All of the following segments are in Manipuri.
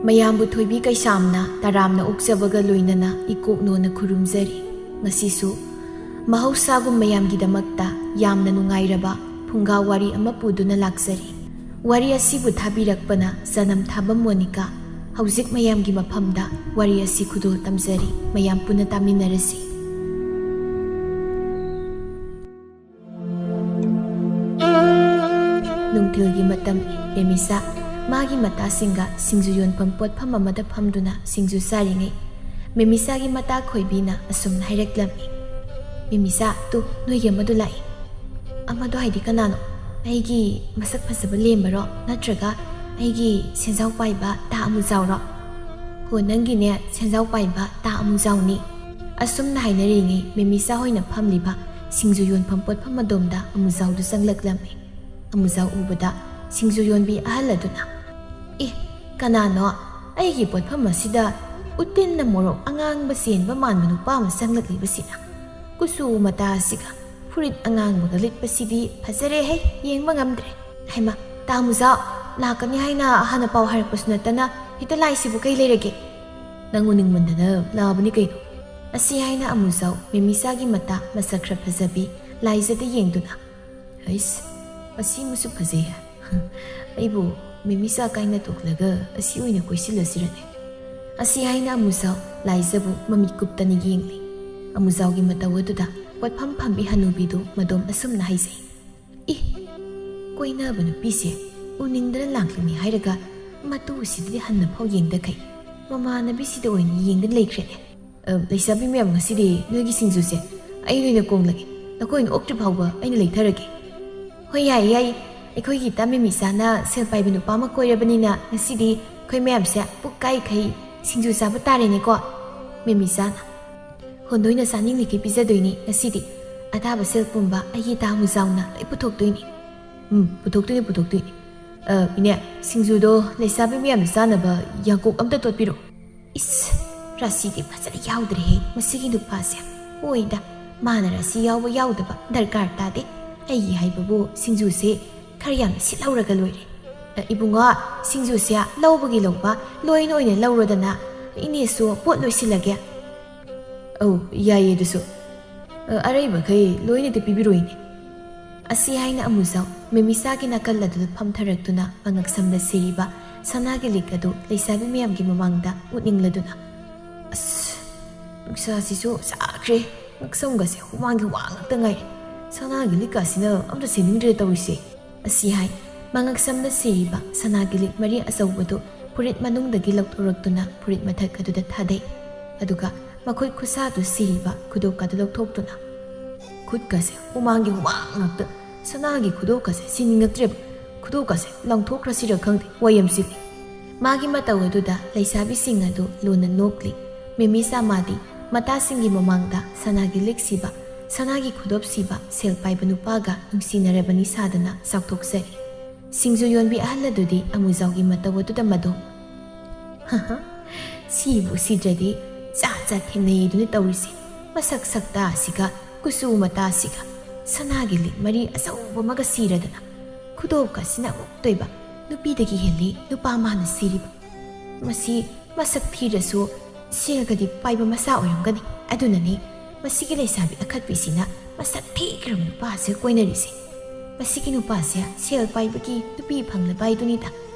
ꯃꯌꯥꯝꯕꯨ ꯊꯣꯏꯕꯤ ꯀꯩꯁꯥꯝꯅ ꯇꯔꯥꯝꯅ ꯑꯣꯛꯆꯕꯒ ꯂꯣꯏꯅꯅ ꯏꯀꯣꯛꯅꯣꯅ ꯈꯨꯔꯨꯝꯖꯔꯤ ꯉꯁꯤꯁꯨ ꯃꯍꯧꯁꯥꯒꯨꯝ ꯃꯌꯥꯝꯒꯤꯗꯃꯛꯇ ꯌꯥꯝꯅ ꯅꯨꯡꯉꯥꯏꯔꯕ ꯐꯨꯡꯒꯥ ꯋꯥꯔꯤ ꯑꯃ ꯄꯨꯗꯨꯅ ꯂꯥꯛꯆꯔꯤ ꯋꯥꯔꯤ ꯑꯁꯤꯕꯨ ꯊꯥꯕꯤꯔꯛꯄꯅ ꯖꯅꯝ ꯊꯥꯕꯝ ꯃꯣꯅꯤꯀꯥ ꯍꯧꯖꯤꯛ ꯃꯌꯥꯝꯒꯤ ꯃꯐꯝꯗ ꯋꯥꯔꯤ ꯑꯁꯤ ꯈꯨꯗꯣꯜ ꯇꯝꯖꯔꯤ ꯃꯌꯥꯝ ꯄꯨꯟꯅ ꯇꯥꯃꯤꯟꯅꯔꯁꯤ ꯅꯨꯡꯊꯤꯜꯒꯤ ꯃꯇꯝ ꯃꯦꯃꯤꯁꯥ ꯃꯥꯒꯤ ꯃꯇꯥꯁꯤꯡꯒ ꯁꯤꯡꯖꯨ ꯌꯣꯟꯐꯝ ꯄꯣꯠꯐꯝ ꯑꯃꯗ ꯐꯝꯗꯨꯅ ꯁꯤꯡꯖꯨ ꯆꯥꯔꯤꯉꯩ ꯃꯦꯃꯤꯁꯥꯒꯤ ꯃꯇꯥ ꯈꯣꯏꯕꯤꯅ ꯑꯁꯨꯝꯅ ꯍꯥꯏꯔꯛꯂꯝꯃꯤ ꯃꯦꯃꯤꯁꯥ ꯇꯨ ꯅꯣꯏꯒꯤ ꯑꯃꯗꯨ ꯂꯥꯛꯏ ꯑꯃꯗꯣ ꯍꯥꯏꯗꯤ ꯀꯅꯥꯅꯣ ꯑꯩꯒꯤ ꯃꯁꯛ ꯐꯖꯕ ꯂꯦꯝꯕꯔꯣ ꯅꯠꯇ꯭ꯔꯒ ꯑꯩꯒꯤ ꯁꯦꯟꯖꯥꯎ ꯄꯥꯏꯕ ꯇꯥ ꯑꯃꯨꯖꯥꯎꯔꯣ ꯍꯣ ꯅꯪꯒꯤꯅꯦ ꯁꯦꯟꯖꯥꯎ ꯄꯥꯏꯕ ꯇꯥ ꯑꯃꯨꯖꯥꯎꯅꯤ ꯑꯁꯨꯝꯅ ꯍꯥꯏꯅꯔꯤꯉꯩ ꯃꯦꯃꯤꯁꯥ ꯍꯣꯏꯅ ꯐꯝꯂꯤꯕ ꯁꯤꯡꯖꯨ ꯌꯣꯟꯐꯝ ꯄꯣꯠꯐꯝ ꯑꯗꯣꯝꯗ ꯑꯃꯨꯖꯥꯎꯗꯨ ꯆꯪꯂꯛꯂꯝꯃꯤ ꯑꯃꯨꯖꯥꯎ ꯎꯕꯗ ꯁꯤꯡꯖꯨ ꯌꯣꯟꯕꯤ ꯑꯍꯜ ꯑꯗꯨꯅ ꯀꯅꯥꯅꯣ ꯑꯩꯒꯤ ꯄꯣꯠꯐꯝ ꯑꯁꯤꯗ ꯎꯇꯤꯟꯅ ꯃꯣꯔꯣꯛ ꯑꯉꯥꯡꯕ ꯆꯦꯟꯕ ꯃꯥꯟꯕ ꯅꯨꯄꯥ ꯑꯃ ꯆꯪꯂꯛꯂꯤꯕꯁꯤꯅ ꯀꯨꯆꯨ ꯃꯇꯥ ꯑꯁꯤꯒ ꯐꯨꯔꯤꯠ ꯑꯉꯥꯡꯕꯒ ꯂꯤꯠꯄꯁꯤꯗꯤ ꯐꯖꯔꯦꯍꯦ ꯌꯦꯡꯕ ꯉꯝꯗ꯭ꯔꯦ ꯍꯩꯃꯥ ꯇꯥ ꯑꯃꯨꯖꯥꯎ ꯂꯥꯛꯀꯅꯤ ꯍꯥꯏꯅ ꯍꯥꯟꯅ ꯄꯥꯎ ꯍꯥꯏꯔꯛꯄꯁꯨ ꯅꯠꯇꯅ ꯍꯦꯛꯇ ꯂꯥꯛꯏꯁꯤꯕꯨ ꯀꯩ ꯂꯩꯔꯒꯦ ꯅꯪ ꯎꯅꯤꯡꯃꯟꯗꯅ ꯂꯥꯛꯑꯕꯅꯤ ꯀꯩꯅꯣ ꯑꯁꯤ ꯍꯥꯏꯅ ꯑꯃꯨꯖꯥꯎ ꯃꯦꯃꯤꯁꯥꯒꯤ ꯃꯇꯥ ꯃꯁꯛ ꯈꯔ ꯐꯖꯕꯤ ꯂꯥꯏꯖꯗ ꯌꯦꯡꯗꯨꯅ ꯍꯩꯁ ꯑꯁꯤꯃꯁꯨ ꯐꯖꯩ ꯑꯩꯕꯨ ꯃꯦꯃꯤꯁꯥ ꯀꯥꯏꯅ ꯇꯣꯛꯂꯒ ꯑꯁꯤ ꯑꯣꯏꯅ ꯀꯣꯏꯁꯤꯜꯂꯁꯤꯔꯅꯦ ꯑꯁꯤ ꯍꯥꯏꯅ ꯑꯃꯨꯖꯥꯎ ꯂꯥꯏꯖꯕꯨ ꯃꯃꯤꯠ ꯀꯨꯞꯇꯅ ꯌꯦꯡꯂꯤ ꯑꯃꯨꯖꯥꯎꯒꯤ ꯃꯇꯧ ꯑꯗꯨꯗ ꯄꯣꯠꯐꯝ ꯐꯝꯕꯤ ꯍꯅꯨꯕꯤꯗꯨ ꯃꯗꯣꯝ ꯑꯁꯨꯝꯅ ꯍꯥꯏꯖꯩ ꯀꯣꯏꯅꯕ ꯅꯨꯄꯤꯁꯦ ꯎꯅꯤꯡꯗꯅ ꯂꯥꯛꯂꯤꯅꯤ ꯍꯥꯏꯔꯒ ꯃꯇꯨꯁꯤꯗꯗꯤ ꯍꯟꯅꯐꯥꯎ ꯌꯦꯡꯗꯈꯩ ꯃꯃꯥꯟꯅꯕꯤꯁꯤꯗ ꯑꯣꯏꯅ ꯌꯦꯡꯗꯅ ꯂꯩꯈ꯭ꯔꯦꯅꯦ ꯂꯩꯁꯥꯕꯤ ꯃꯌꯥꯝ ꯉꯁꯤꯗꯤ ꯅꯣꯏꯒꯤ ꯁꯤꯡꯖꯨꯁꯦ ꯑꯩ ꯑꯣꯏꯅ ꯀꯣꯡꯂꯒꯦ ꯅꯈꯣꯏꯅ ꯑꯣꯛꯇ꯭ꯔꯤ ꯐꯥꯎꯕ ꯑꯩꯅ ꯂꯩꯊꯔꯒꯦ ꯍꯣꯏ ꯌꯥꯏꯌꯦ ꯌꯥꯏꯌꯦ ꯑꯩꯈꯣꯏꯒꯤ ꯏꯇꯥ ꯃꯦꯃꯤꯁꯥꯅ ꯁꯦꯜ ꯄꯥꯏꯕ ꯅꯨꯄꯥ ꯑꯃ ꯀꯣꯏꯔꯕꯅꯤꯅ ꯉꯁꯤꯗꯤ ꯑꯩꯈꯣꯏ ꯃꯌꯥꯝꯁꯦ ꯄꯨꯛꯀꯥꯏꯈꯩ ꯁꯤꯡꯖꯨ ꯆꯥꯕ ꯇꯥꯔꯦꯅꯦꯀꯣ ꯃꯦꯃꯤꯁꯥꯅ ꯍꯣꯟꯗꯣꯏꯅ ꯆꯥꯅꯤꯡꯂꯤꯈꯩ ꯄꯤꯖꯗꯣꯏꯅꯤ ꯉꯁꯤꯗꯤ ꯑꯇꯥꯕ ꯁꯦꯜ ꯄꯨꯝꯕ ꯑꯩꯒꯤ ꯇꯥ ꯑꯃꯨꯖꯥꯎꯅ ꯂꯣꯏ ꯄꯨꯊꯣꯛꯇꯣꯏꯅꯤ ꯄꯨꯊꯣꯛꯇꯣꯏꯅꯤ ꯏꯅꯦ ꯁꯤꯡꯖꯨꯗꯣ ꯂꯩꯁꯥꯕꯤ ꯃꯌꯥꯝꯅ ꯆꯥꯅꯕ ꯌꯥꯡꯀꯣꯛ ꯑꯝꯇ ꯇꯣꯠꯄꯤꯔꯣ ꯏꯁ ꯔꯥꯁꯤꯗꯤ ꯐꯖꯅ ꯌꯥꯎꯗ꯭ꯔꯦꯍꯦ ꯃꯁꯤꯒꯤ ꯅꯨꯄꯥꯁꯦ ꯍꯣꯏꯗ ꯃꯥꯅ ꯔꯥꯁꯤ ꯌꯥꯎꯕ ꯌꯥꯎꯗꯕ ꯗꯔꯀꯥꯔ ꯇꯥꯗꯦ ꯑꯩꯒꯤ ꯍꯥꯏꯕꯕꯨ ꯁꯤꯡꯖꯨꯁꯦ ꯈꯔ ꯌꯥꯝꯅ ꯁꯤꯠꯍꯧꯔꯒ ꯂꯣꯏꯔꯦ ꯏꯕꯨꯡꯉꯣ ꯁꯤꯡꯖꯨꯁꯦ ꯂꯧꯕꯒꯤ ꯂꯧꯕ ꯂꯣꯏꯅ ꯑꯣꯏꯅ ꯂꯧꯔꯣꯗꯅ ꯏꯅꯦꯁꯨ ꯄꯣꯠ ꯂꯣꯏꯁꯤꯜꯂꯒꯦ ꯌꯥꯏꯌꯦ ꯑꯗꯨꯁꯨ ꯑꯔꯩꯕꯈꯩ ꯂꯣꯏꯅꯗꯤ ꯄꯤꯕꯤꯔꯣꯏꯅꯦ ꯑꯁꯤ ꯍꯥꯏꯅ ꯑꯃꯨꯖꯥꯎ ꯃꯦꯃꯤꯁꯥꯒꯤ ꯅꯥꯀꯜ ꯑꯗꯨꯗ ꯐꯝꯊꯔꯛꯇꯨꯅ ꯃꯉꯛꯁꯝꯗ ꯁꯤꯔꯤꯕ ꯁꯅꯥꯒꯤ ꯂꯤꯛ ꯑꯗꯨ ꯂꯩꯁꯥꯕꯤ ꯃꯌꯥꯝꯒꯤ ꯃꯃꯥꯡꯗ ꯎꯠꯅꯤꯡꯂꯗꯨꯅ ꯑꯁ ꯅꯨꯡꯁꯥꯁꯤꯁꯨ ꯁꯥꯈ꯭ꯔꯦ ꯉꯛꯁꯝꯒꯁꯦ ꯍꯨꯃꯥꯡꯒꯤ ꯋꯥ ꯉꯥꯛꯇ ꯉꯥꯏꯔꯦ ꯁꯅꯥꯒꯤ ꯂꯤꯛꯀꯁꯤꯅ ꯑꯝꯇ ꯁꯤꯅꯤꯡꯗ꯭ꯔꯦ ꯇꯧꯔꯤꯁꯦ ꯑꯁꯤ ꯍꯥꯏ ꯃꯉꯛꯁꯝꯗ ꯁꯤꯔꯤꯕ ꯁꯅꯥꯒꯤ ꯂꯤꯛ ꯃꯔꯤ ꯑꯆꯧꯕꯗꯨ ꯐꯨꯔꯤꯠ ꯃꯅꯨꯡꯗꯒꯤ ꯂꯧꯊꯣꯔꯛꯇꯨꯅ ꯐꯨꯔꯤꯠ ꯃꯊꯛ ꯑꯗꯨꯗ ꯊꯥꯗꯩ ꯑꯗꯨꯒ ꯃꯈꯨꯠ ꯈꯨꯠꯁꯥꯗꯨ ꯁꯤꯔꯤꯕ ꯈꯨꯗꯣꯞꯀꯗꯨ ꯂꯧꯊꯣꯛꯇꯨꯅ ꯈꯨꯠꯀꯁꯦ ꯍꯨꯃꯥꯡꯒꯤ ꯍꯨꯃꯥꯡ ꯉꯥꯛꯇ ꯁꯅꯥꯒꯤ ꯈꯨꯗꯣꯞꯀꯁꯦ ꯁꯤꯅꯤꯡꯉꯛꯇ꯭ꯔꯦꯕ ꯈꯨꯗꯣꯞꯀꯁꯦ ꯂꯪꯊꯣꯛꯈ꯭ꯔꯁꯤꯔ ꯈꯪꯗꯦ ꯋꯥꯌꯝꯁꯤꯜꯂꯤ ꯃꯥꯒꯤ ꯃꯇꯧ ꯑꯗꯨꯗ ꯂꯩꯁꯥꯕꯤꯁꯤꯡ ꯑꯗꯨ ꯂꯨꯅ ꯅꯣꯛꯂꯤ ꯃꯦꯃꯤꯁꯥ ꯃꯥꯗꯤ ꯃꯇꯥꯁꯤꯡꯒꯤ ꯃꯃꯥꯡꯗ ꯁꯅꯥꯒꯤ ꯂꯤꯛ ꯁꯤꯕ ꯁꯅꯥꯒꯤ ꯈꯨꯗꯣꯞ ꯁꯤꯕ ꯁꯦꯜ ꯄꯥꯏꯕ ꯅꯨꯄꯥꯒ ꯅꯨꯡꯁꯤꯅꯔꯕꯅꯤ ꯁꯥꯗꯅ ꯆꯥꯎꯊꯣꯛꯆꯔꯤ ꯁꯤꯡꯖꯨ ꯌꯣꯟꯕꯤ ꯑꯍꯜ ꯑꯗꯨꯗꯤ ꯑꯃꯨꯖꯥꯎꯒꯤ ꯃꯇꯧ ꯑꯗꯨꯗ ꯃꯗꯣ ꯁꯤꯕꯨ ꯁꯤꯗ꯭ꯔꯗꯤ ꯆꯥ ꯊꯦꯡꯅꯩꯗꯨꯅ ꯇꯧꯔꯤꯁꯦ ꯃꯁꯛ ꯁꯛꯇꯥ ꯑꯁꯤꯒ ꯀꯨꯆꯨ ꯃꯇꯥ ꯑꯁꯤꯒ ꯁꯅꯥꯒꯤ ꯂꯤꯛ ꯃꯔꯤ ꯑꯆꯧꯕ ꯑꯃꯒ ꯁꯤꯔꯗꯅ ꯈꯨꯗꯣꯞꯀꯁꯤꯅ ꯑꯃꯨꯛꯇꯣꯏꯕ ꯅꯨꯄꯤꯗꯒꯤ ꯍꯦꯜꯂꯤ ꯅꯨꯄꯥ ꯃꯥꯅ ꯁꯤꯔꯤꯕ ꯃꯁꯤ ꯃꯁꯛ ꯊꯤꯔꯁꯨ ꯁꯦꯜꯒꯗꯤ ꯄꯥꯏꯕ ꯃꯆꯥ ꯑꯣꯏꯔꯝꯒꯅꯤ ꯑꯗꯨꯅꯅꯤ ꯃꯁꯤꯒꯤ ꯂꯩꯁꯥꯕꯤ ꯑꯈꯠꯄꯤꯁꯤꯅ ꯃꯁꯛ ꯊꯤꯈ꯭ꯔꯕ ꯅꯨꯄꯥꯁꯦ ꯀꯣꯏꯅꯔꯤꯁꯦ ꯃꯁꯤꯒꯤ ꯅꯨꯄꯥꯁꯦ ꯁꯦꯜ ꯄꯥꯏꯕꯒꯤ ꯅꯨꯄꯤ ꯐꯪꯂꯕ ꯍꯥꯏꯗꯨꯅꯤꯗ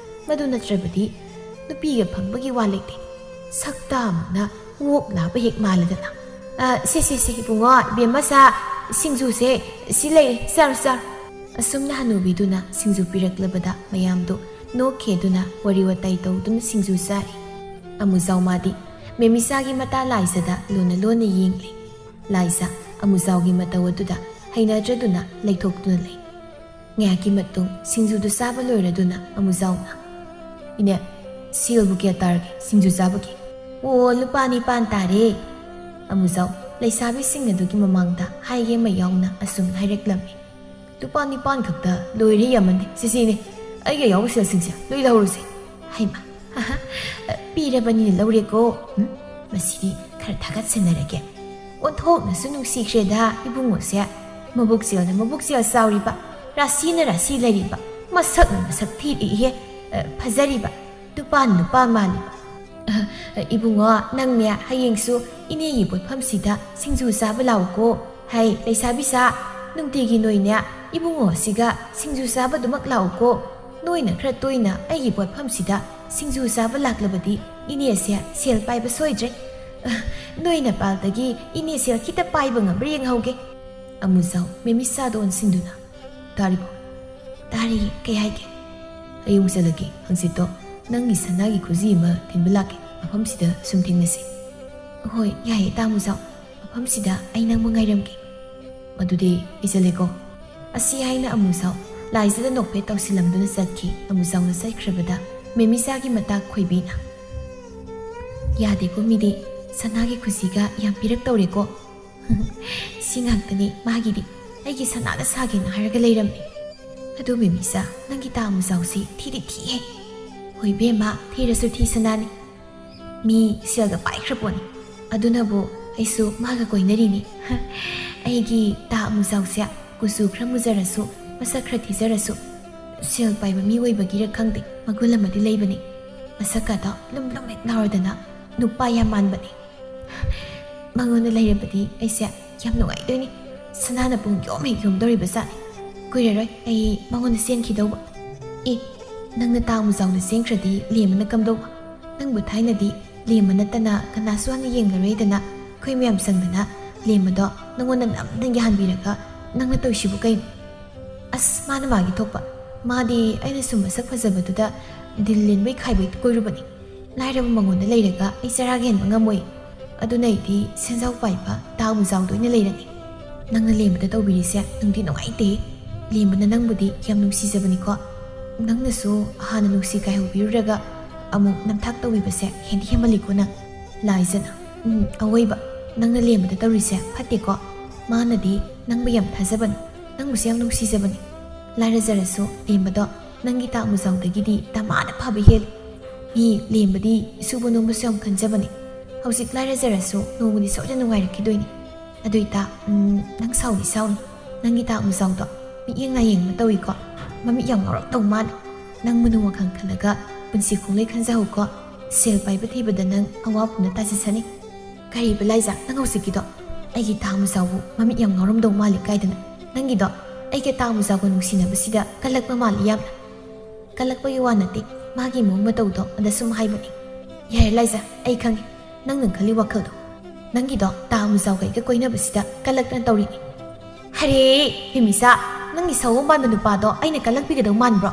ꯃꯗꯨ ꯅꯠꯇ꯭ꯔꯕꯗꯤ ꯅꯨꯄꯤꯒ ꯐꯪꯕꯒꯤ ꯋꯥ ꯂꯩꯇꯦ ꯁꯛꯇꯥ ꯑꯃꯅ ꯉꯣꯛ ꯂꯥꯕ ꯍꯦꯛ ꯃꯥꯜꯂꯗꯅ ꯁꯦ ꯏꯕꯨꯡꯉꯣ ꯏꯕꯦꯝꯃꯆꯥ ꯁꯤꯡꯖꯨꯁꯦ ꯁꯤ ꯂꯩꯔꯦ ꯆꯥꯔꯣ ꯑꯁꯨꯝꯅ ꯍꯅꯨꯕꯤꯗꯨꯅ ꯁꯤꯡꯖꯨ ꯄꯤꯔꯛꯂꯕꯗ ꯃꯌꯥꯝꯗꯣ ꯅꯣꯛꯈꯦꯗꯨꯅ ꯋꯥꯔꯤ ꯋꯥꯇꯥꯏ ꯇꯧꯗꯨꯅ ꯁꯤꯡꯖꯨ ꯆꯥꯔꯤ ꯑꯃꯨꯖꯥꯎ ꯃꯥꯗꯤ ꯃꯦꯃꯤꯁꯥꯒꯤ ꯃꯇꯥ ꯂꯥꯏꯖꯗ ꯂꯣꯟꯅ ꯌꯦꯡꯂꯤ ꯂꯥꯏꯖ ꯑꯃꯨꯖꯥꯎꯒꯤ ꯃꯇꯧ ꯑꯗꯨꯗ ꯍꯩꯅꯗ꯭ꯔꯗꯨꯅ ꯂꯩꯊꯣꯛꯇꯨꯅ ꯂꯩ ꯉꯥꯏꯍꯥꯛꯀꯤ ꯃꯇꯨꯡ ꯁꯤꯡꯖꯨꯗꯨ ꯆꯥꯕ ꯂꯣꯏꯔꯗꯨꯅ ꯑꯃꯨꯖꯥꯎꯅ ꯏꯅꯦ ꯁꯦꯜꯕꯨ ꯀꯌꯥ ꯇꯥꯔꯒꯦ ꯁꯤꯡꯖꯨ ꯆꯥꯕꯒꯤ ꯂꯨꯄꯥ 9 ꯇꯥꯔꯦ ꯑꯃꯨꯖꯥꯎ ꯂꯩꯁꯥꯕꯤꯁꯤꯡ ꯑꯗꯨꯒꯤ ꯃꯃꯥꯡꯗ ꯍꯥꯏꯒꯦ ꯑꯃ ꯌꯥꯎꯅ ꯑꯁꯨꯝ ꯍꯥꯏꯔꯛꯂꯝꯃꯤ ꯂꯨꯄꯥ 9 ꯈꯛꯇ ꯂꯣꯏꯔꯦ ꯌꯥꯝꯃꯟꯗꯦ ꯁꯤꯁꯤꯅꯦ ꯑꯩꯒ ꯌꯥꯎꯕ ꯁꯦꯜꯁꯤꯡꯁꯦ ꯂꯣꯏ ꯂꯧꯔꯁꯦ ꯍꯩꯃꯥ ꯄꯤꯔꯕꯅꯤꯅ ꯂꯧꯔꯦꯀꯣ ꯃꯁꯤꯗꯤ ꯈꯔ ꯊꯥꯒꯠꯁꯟꯅꯔꯒꯦ ꯑꯣꯟꯊꯣꯛꯅꯁꯨ ꯅꯨꯡꯁꯤꯈ꯭ꯔꯦꯗ ꯏꯕꯨꯡꯉꯣꯁꯦ ꯃꯕꯨꯛꯆꯦꯜꯅ ꯃꯕꯨꯛꯆꯦꯜ ꯆꯥꯎꯔꯤꯕ ꯔꯥꯁꯤꯅ ꯔꯥꯁꯤ ꯂꯩꯔꯤꯕ ꯃꯁꯛꯅ ꯃꯁꯛ ꯊꯤꯔꯤꯍꯦ ꯐꯖꯔꯤꯕ ꯅꯨꯄꯥ ꯃꯥꯜꯂꯤꯕ Ibungo nangnya hayengsu ineyi botphamsida singju chaba lauko hai leisabisa nungtigi noina ibungo siga singju chaba dumak lauko noina khra toina aigi botphamsida singju chaba laklabadi ine se sel paiba soidre noina paldagi ine sel kita paiba ngabri yenghauge amuzau memisa don sinduna taribo tari kay haige ayung salagi hangsito nangi sanagi khuji ma tinbalake mafamsida sumthingnasi hoi yae tamuzau mafamsida ai nang mangairamki madudi isaleko asi haina amuzau laizada nokpe tawsilamduna satki amuzau na saikrabada memisa gi mata khoibina yade ko midi sanagi khujiga yam pirak tawreko singaktani magidi aigi sanada sagena haraga leiramni adu memisa nangi tamuzau si thiri thi hoi bema thirasu thi sanani mi selga paikraponi adunabu aisu maga koinarini aigi ta muzau sia kusu khra muzarasu masak khra thizarasu sel paiba mi oibagira khangde magula madi leibani masaka da lum nek lauradana nupa ya manbani mangona leirabadi aisa yam nuai doini sanana pung yom he yom dori basani kuiraroi ai mangona sen khidauba e nangna ta muzau na sengkradi lemana kamdauba nangbu thainadi lemana tana kana suana yenglareidana khoi myam sangdana lemado nangona namdang yahanbiraga nangna tawsibu kai as mana magi thokpa madi aina sumba sak fajabaduda dillin bai khaibai koirubani lairaba mangona leiraga ai charagen mangamoi aduna idi senjau paiba ta muzau doina leirani nangna lemada tawbirise nangdi nongaite lemana nangbudi yam nungsijabani ko nangnasu hana nungsi kai hobiruraga amuk namthak tawibase hendi hemaliko na laizana awoiba nangna lemada tawrise phatte ko manadi nangba yam thajabani nangbusi yam nungsijabani lairajarasu lembado nangi ta muzaudagidi tamana phabe hel mi lembadi subu nombasu yam khanjabani hausik lairajarasu nomudi soja nungairakkidoini aduita nang sauni sauni nangi ta muzaudo mi yengna yengma tawi ko mami yang ngorok tong man nang munu wakang khalaga punsi khonglei khanjau ko sel paiba thibada nang awa puna tajisani kari belaiza nang hausikido aigi tamu sawu mami yang ngorom dong mali kaidana nangi do aige tamu sawu nungsina basida kalakpa mali yam kalakpa yuwanati magi mo matau do ada sum haibani yai laiza ai khangi nang nang khali wakhal do nangi do tamu sawu ga koina basida kalakna tawri hare himisa nangi sawu ban nupa do aina kalakpi ga do man bro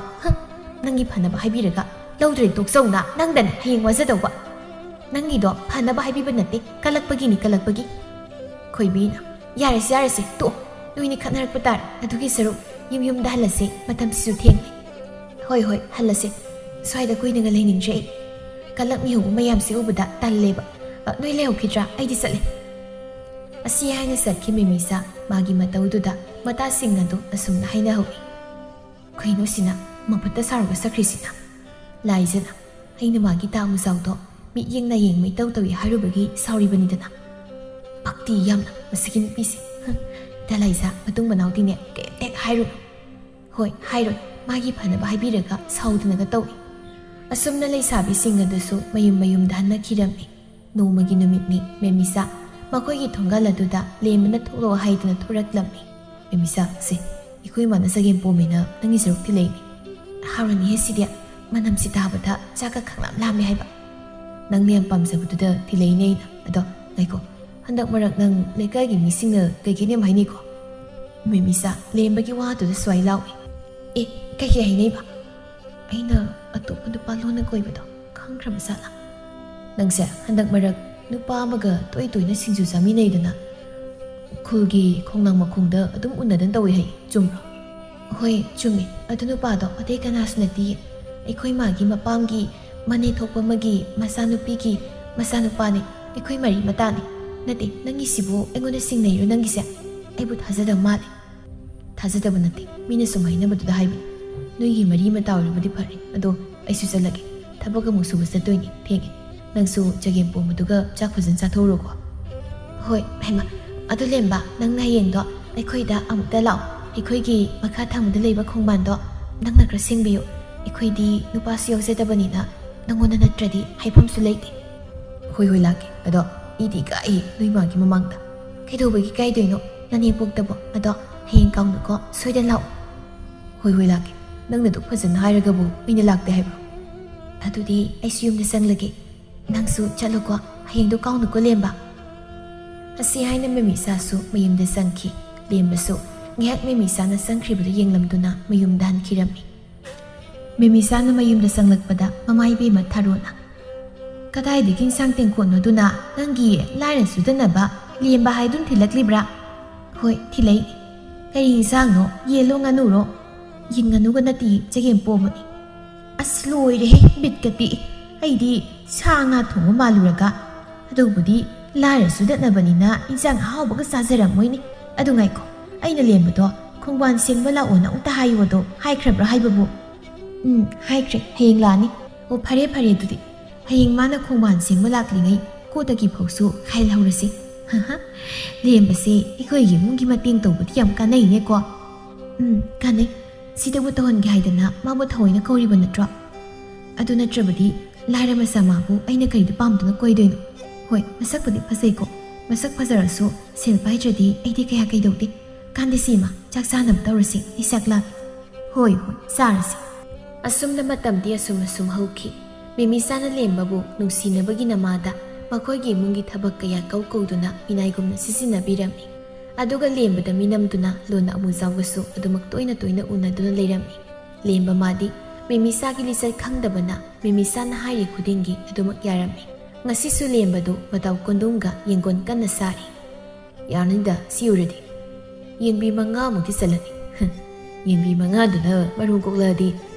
nangi phana ba haibiraga laudre toksona nangdan hayeng wajadawba nangi do phana ba haibiba nate kalakpagi ni kalakpagi khoibina yarase to noini khatnarak patar adugi saru yum da halase matam sisu theng hoi halase swaida koina ga lening je kalak mi hu mayam se ubada talleba noi leo khidra aidi sale asi haina sakhi memisa magi mataududa mata singadu asumna haina hobi khoino sina mapata sarga sakrisina laizana haina magi tamu saudo mi yengna yeng mai tau tawi harubagi sauribanidana bakti yamna masikin pisi dalaiza matung banaudine ke tek hairu hoi hairu magi phana ba haibiraga sauduna ga tawi asumna leisabi singadasu mayum dhanna khirami nomagi numitni memisa makoigi thongaladuda lemna tholo haiduna thuraklammi memisa se ikoi mana sagem pomena nangi sarukti leini harani hesidia manam sitabada chaka khanglam lami haiba nang liam pamjabuda thileinei ado laiko handak marak nang lekai gi misingna kaigene maini ko memisa lembagi wa tu swai lawi e kai gi hainei ba aina atup nupa lona koibado khangra masala nangse handak marak nupa amaga toina singju sami nei dana khulgi khongnang makhungda adum unadan tawi hai chumro hoi chumi adu nupa do ate kanasnati aikoi magi mapamgi mane thokpa magi masanupigi masanupani aikoi mari matani nate nangi sibu engone singnei ru nangi se aibu thajada mali thajada banati mina sumaina maduda haibi noigi mari mata urubadi phari ado aisu chalage thabaga musu basatoini thenge nangsu jagem po maduga chak phajin chathoro ko hoi haima adu lemba nang na yeng do aikoi da amta law aikoi gi makha thamda leiba khongban do nangna kra singbiyo aikoi di nupa si yose da banina nangona natradi haifam su leite ꯍꯣꯏ ꯍꯣꯏ ꯂꯥꯛꯀꯦ ꯑꯗꯣ ꯏꯗꯤ ꯏꯀꯥꯏ ꯅꯣꯏ ꯃꯥꯒꯤ ꯃꯃꯥꯡꯗ ꯀꯩꯗꯧꯕꯒꯤ ꯏꯀꯥꯏꯗꯣꯏꯅꯣ ꯅꯅꯦ ꯄꯣꯛꯇꯕꯣ ꯑꯗꯣ ꯍꯌꯦꯡ ꯀꯥꯎꯅꯀꯣ ꯁꯣꯏꯗꯅ ꯂꯥꯛꯑꯣ ꯍꯣꯏ ꯍꯣꯏ ꯂꯥꯛꯀꯦ ꯅꯪꯅ ꯑꯗꯨꯛ ꯐꯖꯅ ꯍꯥꯏꯔꯒꯕꯨ ꯑꯩꯅ ꯂꯥꯛꯇꯦ ꯍꯥꯏꯕ꯭ꯔꯣ ꯑꯗꯨꯗꯤ ꯑꯩꯁꯨ ꯌꯨꯝꯗ ꯆꯪꯂꯒꯦ ꯅꯪꯁꯨ ꯆꯠꯂꯣꯀꯣ ꯍꯌꯦꯡꯗꯣ ꯀꯥꯎꯅꯀꯣ ꯂꯦꯝꯕ ꯑꯁꯤ ꯍꯥꯏꯅ ꯃꯦꯃꯤꯁꯥꯁꯨ ꯃꯌꯨꯝꯗ ꯆꯪꯈꯤ ꯂꯦꯝꯕꯁꯨ ꯉꯥꯏꯍꯥꯛ ꯃꯦꯃꯤꯁꯥꯅ ꯆꯪꯈ꯭ꯔꯤꯕꯗꯨ ꯌꯦꯡꯂꯝꯗꯨꯅ ꯃꯌꯨꯝꯗ ꯍꯟꯈꯤꯔꯝꯃꯤ ꯃꯦꯃꯤꯁꯥꯅ ꯃꯌꯨꯝꯗ ꯆꯪꯂꯛꯄꯗ ꯃꯃꯥ ꯏꯕꯦꯝꯃ ꯊꯥꯔꯣꯅ ꯀꯗꯥꯏꯗꯒꯤ ꯏꯟꯁꯥꯡ ꯇꯦꯡꯀꯣꯠꯅꯣꯗꯨꯅ ꯅꯪꯒꯤ ꯂꯥꯏꯔ ꯁꯨꯗꯅꯕ ꯂꯦꯝꯕ ꯍꯥꯏꯗꯨꯅ ꯊꯤꯜꯂꯛꯂꯤꯕ꯭ꯔꯥ ꯍꯣꯏ ꯊꯤꯜꯂꯛꯏ ꯀꯔꯤ ꯏꯟꯁꯥꯡꯅꯣ ꯌꯦꯜꯂꯣ ꯉꯥꯅꯨꯔꯣ ꯌꯦꯟ ꯉꯥꯅꯨꯒ ꯅꯠꯇꯦ ꯆꯒꯦꯝ ꯄꯣꯝꯕꯅꯤ ꯑꯁ ꯂꯣꯏꯔꯦꯍꯦ ꯕꯤꯠꯀ ꯇꯦꯛꯏ ꯑꯩꯗꯤ ꯁꯥ ꯉꯥ ꯊꯣꯡꯕ ꯃꯥꯜꯂꯨꯔꯒ ꯑꯗꯨꯕꯨꯗꯤ ꯂꯥꯏꯔ ꯁꯨꯗꯠꯅꯕꯅꯤꯅ ꯏꯟꯁꯥꯡ ꯑꯍꯥꯎꯕꯒ ꯆꯥꯖꯔꯝꯃꯣꯏꯅꯤ ꯑꯗꯨ ꯉꯥꯏꯈꯣ ꯑꯩꯅ ꯂꯦꯝꯕꯗꯣ ꯈꯣꯡꯕꯥꯟ ꯁꯦꯡꯕ ꯂꯥꯛꯑꯣꯅ ꯑꯃꯨꯛꯇ ꯍꯥꯏꯌꯨꯗꯣ ꯍꯥꯏꯈ꯭ꯔꯕ꯭ꯔꯥ ꯍꯥꯏꯕꯕꯨ ꯍꯥꯏꯈ꯭ꯔꯦ ꯍꯌꯦꯡ ꯂꯥꯛꯑꯅꯤ ꯑꯣ ꯐꯔꯦ ꯐꯔꯦ ꯑꯗꯨꯗꯤ ꯍꯌꯦꯡ ꯃꯥꯅ ꯈꯣꯡꯕꯥꯟ ꯁꯦꯡꯕ ꯂꯥꯛꯂꯤꯉꯩ ꯀꯣꯠꯇꯒꯤ ꯐꯥꯎꯁꯨ ꯈꯥꯏꯍꯧꯔꯁꯤ ꯂꯦꯝꯕꯁꯦ ꯑꯩꯈꯣꯏꯒꯤ ꯏꯃꯨꯡꯒꯤ ꯃꯇꯦꯡ ꯇꯧꯕꯗꯤ ꯌꯥꯝ ꯀꯥꯟꯅꯩꯅꯦꯀꯣ ꯀꯥꯟꯅꯩ ꯁꯤꯗꯕꯨ ꯇꯧꯍꯟꯒꯦ ꯍꯥꯏꯗꯅ ꯃꯥꯕꯨ ꯊꯑꯣꯏꯅ ꯀꯧꯔꯤꯕ ꯅꯠꯇ꯭ꯔꯣ ꯑꯗꯨ ꯅꯠꯇ꯭ꯔꯕꯗꯤ ꯂꯥꯏꯔ ꯃꯆꯥ ꯃꯥꯕꯨ ꯑꯩꯅ ꯀꯔꯤꯗ ꯄꯥꯝꯗꯨꯅ ꯀꯣꯏꯗꯣꯏꯅꯣ ꯍꯣꯏ ꯃꯁꯛꯄꯨꯗꯤ ꯐꯖꯩꯀꯣ ꯃꯁꯛ ꯐꯖꯔꯁꯨ ꯁꯦꯜ ꯄꯥꯏꯗ꯭ꯔꯗꯤ ꯑꯩꯗꯤ ꯀꯌꯥ ꯀꯩꯗꯧꯗꯦ ꯀꯥꯟꯗꯦ ꯁꯤꯃ ꯆꯥꯛ ꯆꯥꯅꯕ ꯇꯧꯔꯁꯤ ꯑꯩ ꯆꯥꯛ ꯂꯥꯛꯀꯦ ꯍꯣꯏ ꯍꯣꯏ ꯆꯥꯔꯁꯤ ꯑꯁꯨꯝꯅ ꯃꯇꯝꯗꯤ ꯑꯁꯨꯝ ꯍꯧꯈꯤ ꯃꯦꯃꯤꯁꯥꯅ ꯂꯦꯝꯕꯕꯨ ꯅꯨꯡꯁꯤꯅꯕꯒꯤ ꯅꯃꯥꯗ ꯃꯈꯣꯏꯒꯤ ꯏꯃꯨꯡꯒꯤ ꯊꯕꯛ ꯀꯌꯥ ꯀꯧꯗꯨꯅ ꯃꯤꯅꯥꯏꯒꯨꯝꯅ ꯁꯤꯖꯤꯟꯅꯕꯤꯔꯝꯃꯤ ꯑꯗꯨꯒ ꯂꯦꯝꯕꯗ ꯃꯤꯅꯝꯗꯨꯅ ꯂꯣꯟꯅ ꯑꯃꯨꯖꯥꯎꯒꯁꯨ ꯑꯗꯨꯃꯛ ꯇꯣꯏꯅ ꯎꯅꯗꯨꯅ ꯂꯩꯔꯝꯃꯤ ꯂꯦꯝꯕ ꯃꯥꯗꯤ ꯃꯦꯃꯤꯁꯥꯒꯤ ꯂꯤꯆꯠ ꯈꯪꯗꯕꯅ ꯃꯦꯃꯤꯁꯥꯅ ꯍꯥꯏꯔꯤ ꯈꯨꯗꯤꯡꯒꯤ ꯑꯗꯨꯃꯛ ꯌꯥꯔꯝꯃꯤ ꯉꯁꯤꯁꯨ ꯂꯦꯝꯕꯗꯨ ꯃꯇꯥꯎ ꯀꯣꯟꯗꯣꯝꯒ ꯌꯦꯡꯒꯣꯟ ꯀꯟꯅ ꯁꯥꯔꯤ ꯌꯥꯔꯅꯤꯗ ꯁꯤ ꯎꯔꯗꯤ ꯌꯦꯟꯕꯤ 5ꯃꯨꯛꯇꯤ ꯆꯜꯂꯅꯤ ꯌꯦꯟꯕꯤ 5ꯗꯨꯅ ꯃꯔꯨꯝ ꯀꯣꯛꯂꯛꯑꯗꯤ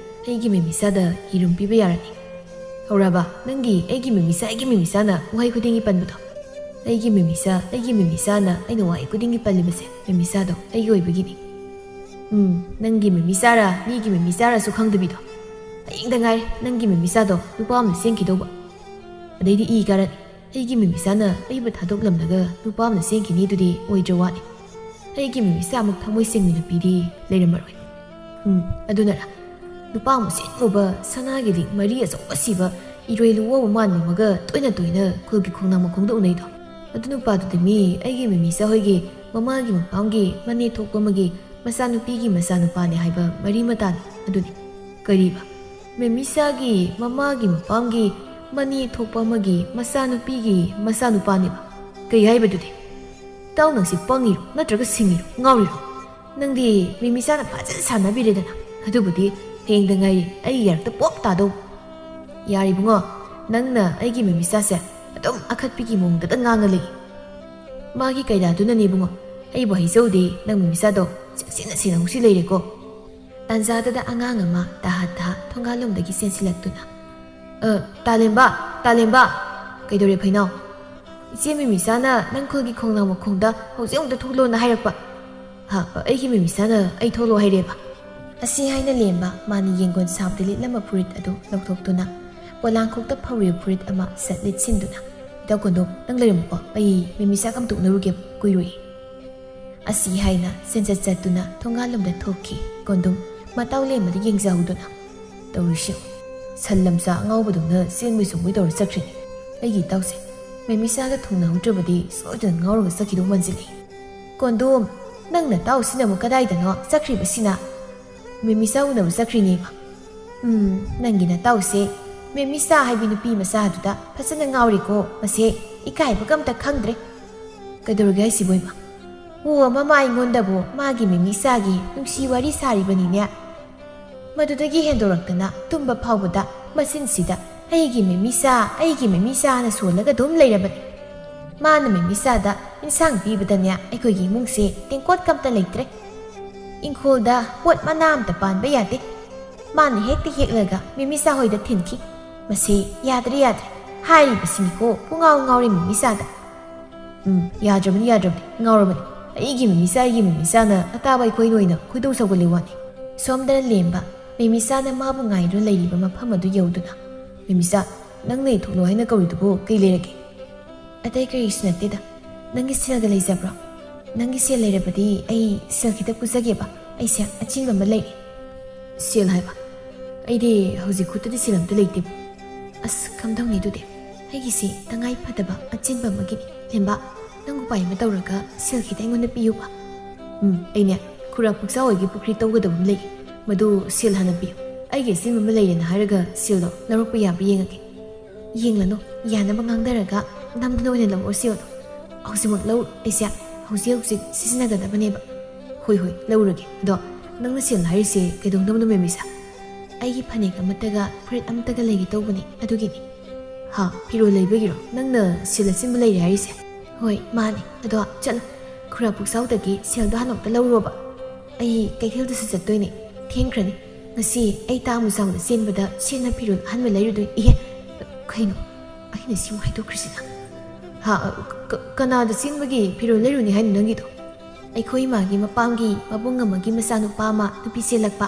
ꯑꯩꯒꯤ ꯃꯦꯃꯤꯁꯥꯗ ꯌꯦꯔꯨꯝ ꯄꯤꯕ ꯌꯥꯔꯅꯤ ꯍꯧꯔꯕ ꯅꯪꯒꯤ ꯑꯩꯒꯤ ꯃꯦꯃꯤꯁꯥꯅ ꯋꯥꯍꯩ ꯈꯨꯗꯤꯡꯒꯤ ꯄꯟꯕꯗꯣ ꯑꯩꯒꯤ ꯃꯦꯃꯤꯁꯥꯅ ꯑꯩꯅ ꯋꯥꯍꯩ ꯈꯨꯗꯤꯡꯒꯤ ꯄꯜꯂꯤꯕꯁꯦ ꯃꯦꯃꯤꯁꯥꯗꯣ ꯑꯩꯒꯤ ꯑꯣꯏꯕꯒꯤꯅꯤ ꯅꯪꯒꯤ ꯃꯦꯃꯤꯁꯥꯔ ꯃꯤꯒꯤ ꯃꯦꯃꯤꯁꯥꯔꯁꯨ ꯈꯪꯗꯕꯤꯗꯣ ꯍꯌꯦꯡꯗ ꯉꯥꯏꯔꯦ ꯅꯪꯒꯤ ꯃꯦꯃꯤꯁꯥꯗꯣ ꯅꯨꯄꯥ ꯑꯃꯅ ꯆꯦꯟꯈꯤꯗꯧꯕ ꯑꯗꯩꯗꯤ ꯏ ꯀꯥꯔꯅꯤ ꯑꯩꯒꯤ ꯃꯦꯃꯤꯁꯥꯅ ꯑꯩꯕꯨ ꯊꯥꯗꯣꯛꯂꯝꯂꯒ ꯅꯨꯄꯥ ꯑꯃꯅ ꯆꯦꯟꯈꯤꯅꯤ ꯑꯗꯨꯗꯤ ꯑꯣꯏꯗ꯭ꯔ ꯋꯥꯅꯤ ꯑꯩꯒꯤ ꯃꯦꯃꯤꯁꯥꯃꯨꯛ ꯊꯃꯣꯏ ꯁꯦꯡꯕ ꯅꯨꯄꯤꯗꯤ ꯂꯩꯔꯝꯃꯔꯣꯏ ꯑꯗꯨꯅꯔ ꯅꯨꯄꯥ ꯑꯃ ꯆꯦꯟꯂꯨꯕ ꯁꯅꯥꯒꯤ ꯂꯤꯛ 4 ꯑꯆꯧꯕ ꯁꯤꯕ ꯏꯔꯣꯏ ꯂꯨꯋꯧꯕ ꯃꯥꯟꯕ ꯑꯃꯒ ꯇꯣꯏꯅ ꯈꯨꯜꯒꯤ ꯈꯣꯡꯅꯥꯡ ꯃꯈꯣꯡꯗ ꯎꯅꯩꯗꯣ ꯑꯗꯨ ꯅꯨꯄꯥꯗꯨꯗꯤ ꯃꯤ ꯑꯩꯒꯤ ꯃꯦꯃꯤꯁꯥ ꯍꯣꯏꯒꯤ ꯃꯃꯥꯒꯤ ꯃꯄꯥꯝꯒꯤ ꯃꯅꯦ ꯊꯣꯛꯄ ꯑꯃꯒꯤ ꯃꯆꯥꯅꯨꯄꯤꯒꯤ ꯃꯆꯥꯅꯨꯄꯥꯅꯦ ꯍꯥꯏꯕ ꯃꯔꯤ ꯃꯇꯥꯅꯤ ꯑꯗꯨꯅꯤ ꯀꯔꯤꯕ ꯃꯦꯃꯤꯁꯥꯒꯤ ꯃꯃꯥꯒꯤ ꯃꯄꯥꯝꯒꯤ ꯃꯅꯦ ꯊꯣꯛꯄ ꯑꯃꯒꯤ ꯃꯆꯥꯅꯨꯄꯤꯒꯤ ꯃꯆꯥꯅꯨꯄꯥꯅꯦꯕ ꯀꯩ ꯍꯥꯏꯕꯗꯨꯗꯤ ꯏꯇꯥꯎ ꯅꯪꯁꯤ ꯄꯪꯉꯤꯔꯣ ꯅꯠꯇ꯭ꯔꯒ ꯁꯤꯡꯉꯤꯔꯣ ꯉꯥꯎꯔꯤꯔꯣ ꯅꯪꯗꯤ ꯃꯦꯃꯤꯁꯥꯅ ꯐꯖꯅ ꯁꯥꯟꯅꯕꯤꯔꯦꯗꯅ ꯑꯗꯨꯕꯨꯗꯤ ꯍꯌꯦꯡꯗ ꯉꯥꯏꯔꯤ ꯑꯩꯒꯤ ꯌꯥꯔꯛꯇ ꯄꯣꯞ ꯇꯥꯗꯧꯕ ꯌꯥꯔꯤꯕꯨꯡꯉꯣ ꯅꯪꯅ ꯑꯩꯒꯤ ꯃꯦꯃꯤꯁꯥꯁꯦ ꯑꯗꯨꯝ ꯑꯈꯠꯄꯤꯒꯤ ꯃꯑꯣꯡꯗꯇ ꯉꯥꯡꯉ ꯂꯩ ꯃꯥꯒꯤ ꯀꯩꯗꯥꯗꯨꯅꯅꯦ ꯏꯕꯨꯡꯉꯣ ꯑꯩꯕꯨ ꯍꯩꯖꯧꯗꯦ ꯅꯪ ꯃꯦꯃꯤꯁꯥꯗꯣ ꯆꯦꯛꯁꯤꯟꯅ ꯍꯧꯁꯤ ꯂꯩꯔꯦꯀꯣ ꯇꯥꯟꯖꯥꯗꯨꯗ ꯑꯉꯥꯡ ꯑꯃ ꯇꯥꯍꯥ ꯊꯣꯡꯒꯥꯜꯂꯣꯝꯗꯒꯤ ꯆꯦꯟꯁꯤꯜꯂꯛꯇꯨꯅ ꯇꯥꯂꯦꯝꯕ ꯀꯩꯗꯧꯔꯦ ꯐꯩꯅꯥꯎ ꯏꯆꯦ ꯃꯦꯃꯤꯁꯥꯅ ꯅꯪ ꯈꯨꯜꯒꯤ ꯈꯣꯡꯅꯥꯡ ꯃꯈꯣꯡꯗ ꯍꯧꯖꯤꯛ ꯑꯃꯨꯛꯇ ꯊꯣꯛꯂꯣꯅ ꯍꯥꯏꯔꯛꯄ ꯑꯩꯒꯤ ꯃꯦꯃꯤꯁꯥꯅ ꯑꯩ ꯊꯣꯛꯂꯣ ꯍꯥꯏꯔꯦꯕ ꯑꯁꯤ ꯍꯥꯏꯅ ꯂꯦꯝꯕ ꯃꯥꯅ ꯌꯦꯡꯒꯣꯟ ꯁꯥꯕꯗ ꯂꯤꯠꯂꯝꯕ ꯐꯨꯔꯤꯠ ꯑꯗꯨ ꯂꯧꯊꯣꯛꯇꯨꯅ ꯄꯣꯂꯥꯡꯈꯣꯛꯇ ꯐꯧꯔꯤꯕ ꯐꯨꯔꯤꯠ ꯑꯃ ꯁꯠ ꯂꯤꯠꯁꯤꯟꯗꯨꯅ ꯏꯇꯥꯎ ꯀꯣꯟꯗꯣꯝ ꯅꯪ ꯂꯩꯔꯝꯃꯨꯀꯣ ꯑꯩ ꯃꯦꯃꯤꯁꯥꯒ ꯑꯝꯇ ꯎꯅꯔꯨꯒꯦꯕ ꯀꯨꯏꯔꯣꯏ ꯑꯁꯤ ꯍꯥꯏꯅ ꯆꯠꯇꯨꯅ ꯊꯣꯡꯒꯥꯜꯂꯣꯝꯗ ꯊꯣꯛꯈꯤ ꯀꯣꯟꯗꯣꯝ ꯃꯇꯥꯎ ꯂꯦꯝꯕꯗ ꯌꯦꯡꯖꯍꯧꯗꯨꯅ ꯇꯧꯔꯤꯁꯤ ꯁꯟ ꯂꯝꯆꯥ ꯑꯉꯥꯎꯕꯗꯧꯅ ꯆꯦꯟꯕꯣꯏ ꯆꯣꯡꯕꯣꯏ ꯇꯧꯔ ꯆꯠꯈ꯭ꯔꯤꯅꯤ ꯑꯩꯒꯤ ꯏꯇꯥꯎꯁꯦ ꯃꯦꯃꯤꯁꯥꯒ ꯊꯨꯡꯅꯍꯧꯗ꯭ꯔꯕꯗꯤ ꯁꯣꯏꯗꯅ ꯉꯥꯎꯔꯒ ꯆꯠꯈꯤꯗꯧ ꯃꯥꯟꯁꯤꯜꯂꯤ ꯀꯣꯟꯗꯣꯝ ꯅꯪ ꯅꯇꯥꯎꯁꯤꯅ ꯑꯃꯨꯛ ꯀꯗꯥꯏꯗꯅꯣ ꯆꯠꯈ꯭ꯔꯤꯕꯁꯤꯅ ꯃꯦꯃꯤꯁꯥ ꯎꯅꯕ ꯆꯠꯈ꯭ꯔꯤꯅꯦꯕ ꯅꯪꯒꯤ ꯅꯇꯥꯎꯁꯦ ꯃꯦꯃꯤꯁꯥ ꯍꯥꯏꯕꯤ ꯅꯨꯄꯤ ꯃꯆꯥꯗꯨꯗ ꯐꯖꯅ ꯉꯥꯎꯔꯤꯀꯣ ꯃꯁꯦ ꯏꯀꯥꯏꯕꯒ ꯑꯝꯇ ꯈꯪꯗ꯭ꯔꯦ ꯀꯩꯗꯧꯔꯒꯦ ꯍꯥꯏꯁꯤꯕꯣ ꯏꯃꯥ ꯃꯃꯥ ꯑꯩꯉꯣꯟꯗꯕꯨ ꯃꯥꯒꯤ ꯃꯦꯃꯤꯁꯥꯒꯤ ꯅꯨꯡꯁꯤ ꯋꯥꯔꯤ ꯁꯥꯔꯤꯕꯅꯤꯅꯦ ꯃꯗꯨꯗꯒꯤ ꯍꯦꯟꯗꯣꯔꯛꯇꯅ ꯇꯨꯝꯕ ꯐꯥꯎꯕꯗ ꯃꯆꯤꯟꯁꯤꯗ ꯑꯩꯒꯤ ꯃꯦꯃꯤꯁꯥꯅ ꯁꯣꯜꯂꯒ ꯑꯗꯨꯝ ꯂꯩꯔꯕꯅꯤ ꯃꯥꯅ ꯃꯦꯃꯤꯁꯥꯗ ꯏꯟꯁꯥꯡ ꯄꯤꯕꯗꯅꯦ ꯑꯩꯈꯣꯏꯒꯤ ꯏꯃꯨꯡꯁꯦ ꯇꯦꯡꯀꯣꯠ ꯀꯝꯇ ꯂꯩꯇ꯭ꯔꯦ ꯏꯪꯈꯣꯜꯗ ꯄꯣꯠ ꯃꯅꯥ ꯑꯝꯇ ꯄꯥꯟꯕ ꯌꯥꯗꯦ ꯃꯥꯅ ꯍꯦꯛꯂꯒ ꯃꯦꯃꯤꯁꯥ ꯍꯣꯏꯗ ꯊꯤꯟꯈꯤ ꯃꯁꯤ ꯌꯥꯗ꯭ꯔꯦ ꯍꯥꯏꯔꯤꯕꯁꯤꯅꯤꯀꯣ ꯄꯨꯡꯉꯥꯎ ꯉꯥꯎꯔꯦ ꯃꯦꯃꯤꯁꯥꯗ ꯌꯥꯗ꯭ꯔꯕꯅꯤ ꯉꯥꯎꯔꯕꯅꯤ ꯑꯩꯒꯤ ꯃꯦꯃꯤꯁꯥꯅ ꯑꯇꯥꯕ ꯑꯩꯈꯣꯏꯅ ꯑꯣꯏꯅ ꯈꯣꯏꯗꯧ ꯁꯧꯒꯠꯂꯤ ꯋꯥꯅꯤ ꯁꯣꯝꯗꯅ ꯂꯦꯝꯕ ꯃꯦꯃꯤꯁꯥꯅ ꯃꯥꯕꯨ ꯉꯥꯏꯗꯨꯅ ꯂꯩꯔꯤꯕ ꯃꯐꯝ ꯑꯗꯨ ꯌꯧꯗꯨꯅ ꯃꯦꯃꯤꯁꯥ ꯅꯪꯅ ꯊꯣꯛꯂꯣ ꯍꯥꯏꯅ ꯀꯧꯔꯤꯗꯨꯕꯨ ꯀꯩ ꯂꯩꯔꯒꯦ ꯑꯇꯩ ꯀꯔꯤꯁꯨ ꯅꯠꯇꯦꯗ ꯅꯪꯒꯤ ꯁꯦꯜꯒ ꯂꯩꯖꯕ꯭ꯔꯣ ꯅꯪꯒꯤ ꯁꯦꯜ ꯂꯩꯔꯕꯗꯤ ꯑꯩ ꯁꯦꯜ ꯈꯤꯇ ꯄꯨꯖꯒꯦꯕ ꯑꯩꯁꯦ ꯑꯆꯤꯟꯕ ꯑꯃ ꯂꯩꯔꯦ ꯁꯦꯜ ꯍꯥꯏꯕ ꯑꯩꯗꯤ ꯍꯧꯖꯤꯛ ꯈꯨꯠꯇꯗꯤ ꯁꯦꯜ ꯑꯝꯇ ꯂꯩꯇꯦꯕ ꯑꯁ ꯀꯝꯗꯧꯅꯤ ꯑꯗꯨꯗꯤ ꯑꯩꯒꯤꯁꯤ ꯇꯉꯥꯏ ꯐꯗꯕ ꯑꯆꯤꯟꯕ ꯑꯃꯒꯤꯅꯤ ꯂꯦꯝꯕ ꯅꯪꯕꯨ ꯄꯥꯏ ꯑꯃ ꯇꯧꯔꯒ ꯁꯦꯜ ꯈꯤꯇ ꯑꯩꯉꯣꯟꯗ ꯄꯤꯌꯨꯕ ꯑꯩꯅꯦ ꯈꯨꯔꯥ ꯄꯨꯛꯆꯥꯎ ꯍꯣꯏꯒꯤ ꯄꯨꯈ꯭ꯔꯤ ꯇꯧꯒꯗꯕ ꯑꯃ ꯂꯩ ꯃꯗꯨ ꯁꯦꯜ ꯍꯥꯟꯅ ꯄꯤꯌꯨ ꯑꯩꯒꯤ ꯑꯆꯤꯟꯕ ꯑꯃ ꯂꯩꯔꯦꯅ ꯍꯥꯏꯔꯒ ꯁꯦꯜꯗꯣ ꯂꯧꯔꯛꯄ ꯌꯥꯕ꯭ꯔꯥ ꯌꯦꯡꯉꯒꯦ ꯌꯦꯡꯂꯅꯨ ꯌꯥꯅꯕ ꯉꯥꯡꯗꯔꯒ ꯅꯝꯗꯨꯅ ꯑꯣꯏꯅ ꯂꯧꯔꯣ ꯁꯦꯜꯗꯣ ꯍꯧꯖꯤꯛꯃꯛ ꯂꯧ ꯑꯩꯁꯦ ꯍꯧꯖꯤꯛ ꯁꯤꯖꯤꯟꯅꯒꯗꯕꯅꯦꯕ ꯍꯣꯏ ꯂꯧꯔꯒꯦ ꯑꯗꯣ ꯅꯪꯅ ꯁꯦꯜ ꯍꯥꯏꯔꯤꯁꯦ ꯀꯩꯗꯧꯅꯕꯅꯣ ꯃꯦꯃꯤꯁꯥ ꯑꯩꯒꯤ ꯐꯅꯦꯛ ꯑꯃꯠꯇꯒ ꯐꯨꯔꯤꯠ ꯑꯃꯠꯇꯒ ꯂꯩꯒꯦ ꯇꯧꯕꯅꯤ ꯑꯗꯨꯒꯤꯅꯤ ꯍꯥ ꯐꯤꯔꯣꯜ ꯂꯩꯕꯒꯤꯔꯣ ꯅꯪꯅ ꯁꯦꯜ ꯑꯆꯤꯟꯕ ꯂꯩꯔꯦ ꯍꯥꯏꯔꯤꯁꯦ ꯍꯣꯏ ꯃꯥꯅꯤ ꯑꯗꯣ ꯆꯠꯂꯣ ꯈꯨꯔꯥ ꯄꯨꯛꯆꯥꯎꯗꯒꯤ ꯁꯦꯜꯗꯣ ꯍꯥꯟꯅ ꯑꯝꯇ ꯂꯧꯔꯣꯕ ꯑꯩ ꯀꯩꯊꯦꯜꯗꯁꯨ ꯆꯠꯇꯣꯏꯅꯤ ꯊꯦꯡꯈ꯭ꯔꯅꯤ ꯉꯁꯤ ꯑꯩ ꯇꯥꯃꯨꯆꯥꯎꯅ ꯆꯦꯟꯕꯗ ꯁꯦꯠꯅ ꯐꯤꯔꯣꯜ ꯑꯍꯟꯕ ꯂꯩꯔꯨꯗꯣꯏ ꯏꯍꯦ ꯀꯩꯅꯣ ꯑꯩꯅ ꯁꯤꯃꯨꯛ ꯍꯥꯏꯗꯣꯛꯈ꯭ꯔꯤꯁꯤꯅ ꯍꯥ ꯀꯅꯥꯗ ꯆꯦꯟꯕꯒꯤ ꯐꯤꯔꯣꯜ ꯂꯩꯔꯨꯅꯤ ꯍꯥꯏꯅꯣ ꯅꯪꯒꯤꯗꯣ ꯑꯩꯈꯣꯏ ꯏꯃꯥꯒꯤ ꯃꯄꯥꯝꯒꯤ ꯃꯕꯨꯡ ꯑꯃꯒꯤ ꯃꯆꯥꯅꯨꯄꯥ ꯑꯃ ꯅꯨꯄꯤ ꯆꯦꯜꯂꯛꯄ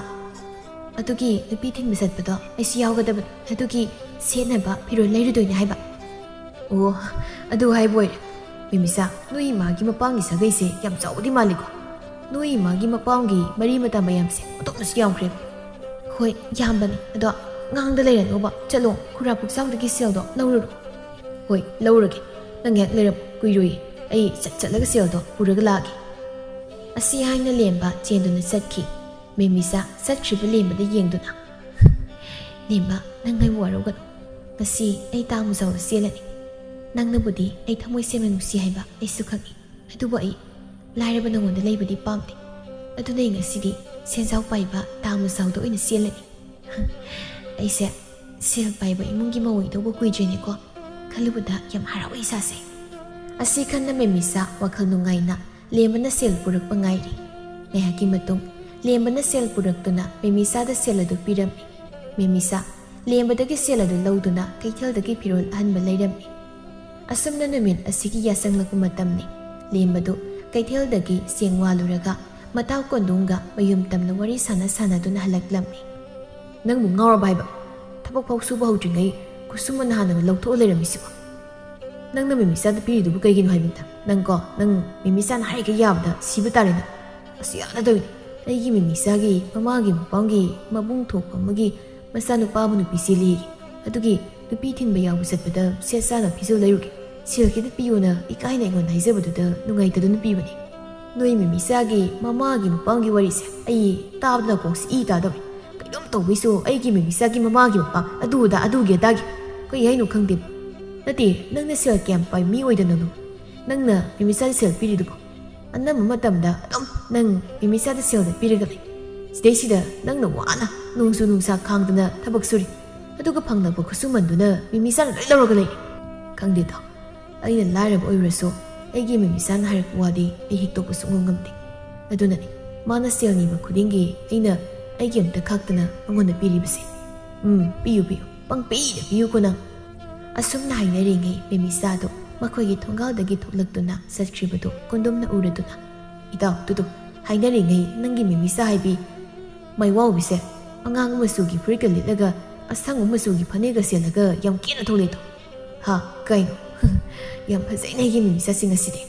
ꯑꯗꯨꯒꯤ ꯅꯨꯄꯤ ꯊꯤꯟꯕ ꯆꯠꯄꯗꯣ ꯑꯩꯁꯨ ꯌꯥꯎꯒꯗꯕꯅꯤ ꯑꯗꯨꯒꯤ ꯁꯦꯠꯅꯕ ꯐꯤꯔꯣꯜ ꯂꯩꯔꯨꯗꯣꯏꯅꯤ ꯍꯥꯏꯕ ꯑꯣ ꯑꯗꯨ ꯍꯥꯏꯕ ꯑꯣꯏꯔꯦ ꯃꯦꯃꯤꯁꯥ ꯅꯣꯏ ꯏꯃꯥꯒꯤ ꯃꯄꯥꯝꯒꯤ ꯁꯥꯒꯩꯁꯦ ꯌꯥꯝ ꯆꯥꯎꯕꯗꯤ ꯃꯥꯜꯂꯤꯀꯣ ꯅꯣꯏ ꯏꯃꯥꯒꯤ ꯃꯄꯥꯝꯒꯤ ꯃꯔꯤ ꯃꯇꯥ ꯃꯌꯥꯝꯁꯦ ꯑꯇꯣꯞꯄꯁꯨ ꯌꯥꯝꯈ꯭ꯔꯦꯕ ꯍꯣꯏ ꯌꯥꯝꯕꯅꯤ ꯑꯗꯣ ꯉꯥꯡꯗ ꯂꯩꯔꯅꯣꯕ ꯆꯠꯂꯣ ꯈꯨꯔꯥ ꯄꯨꯛꯆꯥꯎꯗꯒꯤ ꯁꯦꯜꯗꯣ ꯂꯧꯔꯨꯔꯣ ꯍꯣꯏ ꯂꯧꯔꯒꯦ ꯅꯪ ꯍꯦꯛ ꯂꯩꯔꯝꯃꯨ ꯀꯨꯏꯔꯣꯏꯌꯦ ꯑꯩ ꯆꯠꯂꯒ ꯁꯦꯜꯗꯣ ꯄꯨꯔꯒ ꯂꯥꯛꯑꯒꯦ ꯑꯁꯤ ꯍꯥꯏꯅ ꯂꯦꯝꯕ ꯆꯦꯟꯗꯨꯅ ꯆꯠꯈꯤ ꯃꯦꯃꯤꯁꯥ ꯆꯠꯈ꯭ꯔꯤꯕ ꯂꯦꯝꯕꯗ ꯌꯦꯡꯗꯨꯅ ꯂꯦꯝꯕ ꯅꯪ ꯑꯩꯕꯨ ꯋꯥꯔꯧꯒꯅꯨ ꯉꯁꯤ ꯑꯩ ꯇꯥꯃꯨꯆꯥꯎꯅ ꯆꯦꯜꯂꯅꯤ ꯅꯪꯅꯕꯨꯗꯤ ꯑꯩ ꯊꯃꯣꯏ ꯁꯦꯡꯅ ꯅꯨꯡꯁꯤ ꯍꯥꯏꯕ ꯑꯩꯁꯨ ꯈꯪꯏ ꯑꯗꯨꯕꯨ ꯑꯩ ꯂꯥꯏꯔꯕ ꯅꯉꯣꯟꯗ ꯂꯩꯕꯗꯤ ꯄꯥꯝꯗꯦ ꯑꯗꯨꯅ ꯑꯩ ꯉꯁꯤꯗꯤ ꯁꯦꯟꯖꯥꯎ ꯄꯥꯏꯕ ꯇꯥꯃꯨꯆꯥꯎꯗ ꯑꯣꯏꯅ ꯆꯦꯜꯂꯅꯤ ꯑꯩꯁꯦ ꯁꯦꯜ ꯄꯥꯏꯕ ꯏꯃꯨꯡꯒꯤ ꯃꯧ ꯑꯣꯏꯗꯧꯕ ꯀꯨꯏꯗ꯭ꯔꯦꯅꯦꯀꯣ ꯈꯜꯂꯨꯕꯗ ꯌꯥꯝ ꯍꯔꯥꯎꯏ ꯏꯁꯥꯁꯦ ꯑꯁꯤ ꯈꯟꯅ ꯃꯦꯃꯤꯁꯥ ꯋꯥꯈꯜ ꯅꯨꯡꯉꯥꯏꯅ ꯂꯦꯝꯕꯅ ꯁꯦꯜ ꯄꯨꯔꯛꯄ ꯉꯥꯏꯔꯤ ꯉꯥꯏꯍꯥꯛꯀꯤ ꯃꯇꯨꯡ ꯂꯦꯝꯕꯅ ꯁꯦꯜ ꯄꯨꯔꯛꯇꯨꯅ ꯃꯦꯃꯤꯁꯥꯗ ꯁꯦꯜ ꯑꯗꯨ ꯄꯤꯔꯝꯃꯤ ꯃꯦꯃꯤꯁꯥ ꯂꯦꯝꯕꯗꯒꯤ ꯁꯦꯜ ꯑꯗꯨ ꯂꯧꯗꯨꯅ ꯀꯩꯊꯦꯜꯗꯒꯤ ꯐꯤꯔꯣꯜ ꯑꯍꯟꯕ ꯂꯩꯔꯝꯃꯤ ꯑꯁꯨꯝꯅ ꯅꯨꯃꯤꯠ ꯑꯁꯤꯒꯤ ꯌꯥꯆꯪꯂꯛꯄ ꯃꯇꯝꯅꯤ ꯂꯦꯝꯕꯗꯨ ꯀꯩꯊꯦꯜꯗꯒꯤ ꯆꯦꯡ ꯋꯥꯜꯂꯨꯔꯒ ꯃꯇꯥꯎ ꯀꯣꯟꯗꯣꯡꯒ ꯃꯌꯨꯝ ꯇꯝꯅ ꯋꯥꯔꯤ ꯁꯥꯟꯅꯗꯨꯅ ꯍꯜꯂꯛꯂꯝꯃꯤ ꯅꯪꯕꯨ ꯉꯥꯎꯔꯕ ꯍꯥꯏꯕ ꯊꯕꯛ ꯐꯥꯎ ꯁꯨꯕ ꯍꯧꯗ꯭ꯔꯤꯉꯩ ꯈꯨꯠꯁꯨꯃꯟ ꯍꯥꯟꯅ ꯂꯧꯊꯣꯛꯑ ꯂꯩꯔꯝꯃꯤꯁꯤꯕꯣ ꯅꯪꯅ ꯃꯦꯃꯤꯁꯥꯗ ꯄꯤꯔꯤꯗꯨꯕꯨ ꯀꯩꯒꯤꯅꯣ ꯍꯥꯏꯕꯅꯤꯗ ꯅꯪ ꯃꯦꯃꯤꯁꯥꯅ ꯍꯥꯏꯔꯤꯈꯩ ꯌꯥꯕꯗ ꯁꯤꯕ ꯇꯥꯔꯦꯅ ꯑꯁ ꯌꯥꯅꯗꯧꯅꯤ ꯑꯩꯒꯤ ꯃꯦꯃꯤꯁꯥꯒꯤ ꯃꯃꯥꯒꯤ ꯃꯄꯥꯝꯒꯤ ꯃꯕꯨꯡ ꯊꯣꯛꯄ ꯑꯃꯒꯤ ꯃꯆꯥꯅꯨꯄꯥ ꯑꯃ ꯅꯨꯄꯤ ꯆꯦꯜꯂꯤ ꯑꯗꯨꯒꯤ ꯅꯨꯄꯤ ꯊꯤꯟꯕ ꯌꯥꯎꯕ ꯆꯠꯄꯗ ꯁꯦꯠ ꯆꯥꯅ ꯐꯤꯖꯣꯜ ꯂꯩꯔꯨꯒꯦ ꯁꯦꯜ ꯈꯤꯇ ꯄꯤꯌꯣꯅ ꯏꯀꯥꯏꯅ ꯑꯩꯉꯣꯟꯗ ꯍꯥꯏꯖꯕꯗꯨꯗ ꯅꯨꯡꯉꯥꯏꯇꯗꯨꯅ ꯄꯤꯕꯅꯤ ꯅꯣꯏ ꯃꯦꯃꯤꯁꯥꯒꯤ ꯃꯃꯥꯒꯤ ꯃꯄꯥꯝꯒꯤ ꯋꯥꯔꯤꯁꯦ ꯑꯩ ꯇꯥꯕꯗ ꯀꯣꯛꯁꯤ ꯏ ꯇꯥꯗꯧꯔꯤ ꯀꯩꯅꯣꯝ ꯇꯧꯕꯩꯁꯨ ꯑꯩꯒꯤ ꯃꯦꯃꯤꯁꯥꯒꯤ ꯃꯃꯥꯒꯤ ꯃꯄꯥꯝ ꯑꯗꯨꯒꯤ ꯑꯗꯥꯒꯤ ꯀꯩ ꯍꯥꯏꯅꯣ ꯈꯪꯗꯦꯕ ꯅꯠꯇꯦ ꯅꯪꯅ ꯁꯦꯜ ꯀꯌꯥꯝ ꯄꯥꯏ ꯃꯤ ꯑꯣꯏꯗꯅꯅꯣ ꯅꯪꯅ ꯃꯦꯃꯤꯁꯥꯗ ꯁꯦꯜ ꯄꯤꯔꯤꯗꯨꯕꯣ ꯑꯅꯝꯕ ꯃꯇꯝꯗ ꯑꯗꯨꯝ ꯅꯪ ꯃꯦꯃꯤꯁꯥꯗ ꯁꯦꯜꯗ ꯄꯤꯔꯒ ꯂꯩ ꯁꯤꯗꯩꯁꯤꯗ ꯅꯪꯅ ꯋꯥꯅ ꯅꯣꯡꯖꯨ ꯅꯨꯡꯁꯥ ꯈꯥꯡꯗꯅ ꯊꯕꯛ ꯁꯨꯔꯤ ꯑꯗꯨꯒ ꯐꯪꯂꯛꯄ ꯈꯨꯠꯁꯨꯃꯟꯗꯨꯅ ꯃꯦꯃꯤꯁꯥꯅ ꯂꯣꯏ ꯂꯧꯔꯒ ꯂꯩ ꯈꯪꯗꯦꯗꯣ ꯑꯩꯅ ꯂꯥꯏꯔꯕ ꯑꯣꯏꯔꯁꯨ ꯑꯩꯒꯤ ꯃꯦꯃꯤꯁꯥꯅ ꯍꯥꯏꯔꯛꯄ ꯋꯥꯗꯤ ꯑꯩ ꯍꯤꯛꯇꯣꯛꯄ ꯁꯨꯡꯉꯝ ꯉꯝꯗꯦ ꯑꯗꯨꯅꯅꯤ ꯃꯥꯅ ꯁꯦꯜ ꯅꯤꯕ ꯈꯨꯗꯤꯡꯒꯤ ꯑꯩꯅ ꯑꯩꯒꯤ ꯑꯝꯇ ꯈꯥꯛꯇꯅ ꯃꯉꯣꯟꯗ ꯄꯤꯔꯤꯕꯁꯦ ꯄꯤꯌꯨ ꯄꯪꯄꯤꯗ ꯄꯤꯌꯨꯀꯣ ꯅꯪ ꯑꯁꯨꯝꯅ ꯍꯥꯏꯅꯔꯤꯉꯩ ꯃꯦꯃꯤꯁꯥꯗꯣ ꯃꯈꯣꯏꯒꯤ ꯊꯣꯡꯒꯥꯜꯗꯒꯤ ꯊꯣꯛꯂꯛꯇꯨꯅ ꯆꯠꯈ꯭ꯔꯤꯕꯗꯨ ꯀꯣꯟꯗꯣꯝꯅ ꯎꯔꯗꯨꯅ ꯏꯇꯥꯎ ꯇꯨꯗꯨ ꯍꯥꯏꯅꯔꯤꯉꯩ ꯅꯪꯒꯤ ꯃꯦꯃꯤꯁꯥ ꯍꯥꯏꯕꯤ ꯃꯩꯋꯥꯎꯕꯤꯁꯦ ꯑꯉꯥꯡ ꯃꯆꯨꯒꯤ ꯐꯨꯔꯤꯠꯀ ꯂꯤꯠꯂꯒ ꯑꯁꯪꯕ ꯃꯆꯨꯒꯤ ꯐꯅꯦꯛꯒ ꯁꯦꯠꯂꯒ ꯌꯥꯝ ꯀꯦꯅ ꯊꯣꯛꯂꯛꯏꯗꯣ ꯍꯥ ꯀꯩꯅꯣ ꯌꯥꯝ ꯐꯖꯩꯅ ꯑꯩꯒꯤ ꯃꯦꯃꯤꯁꯥꯁꯤꯡ ꯑꯁꯤꯗꯤ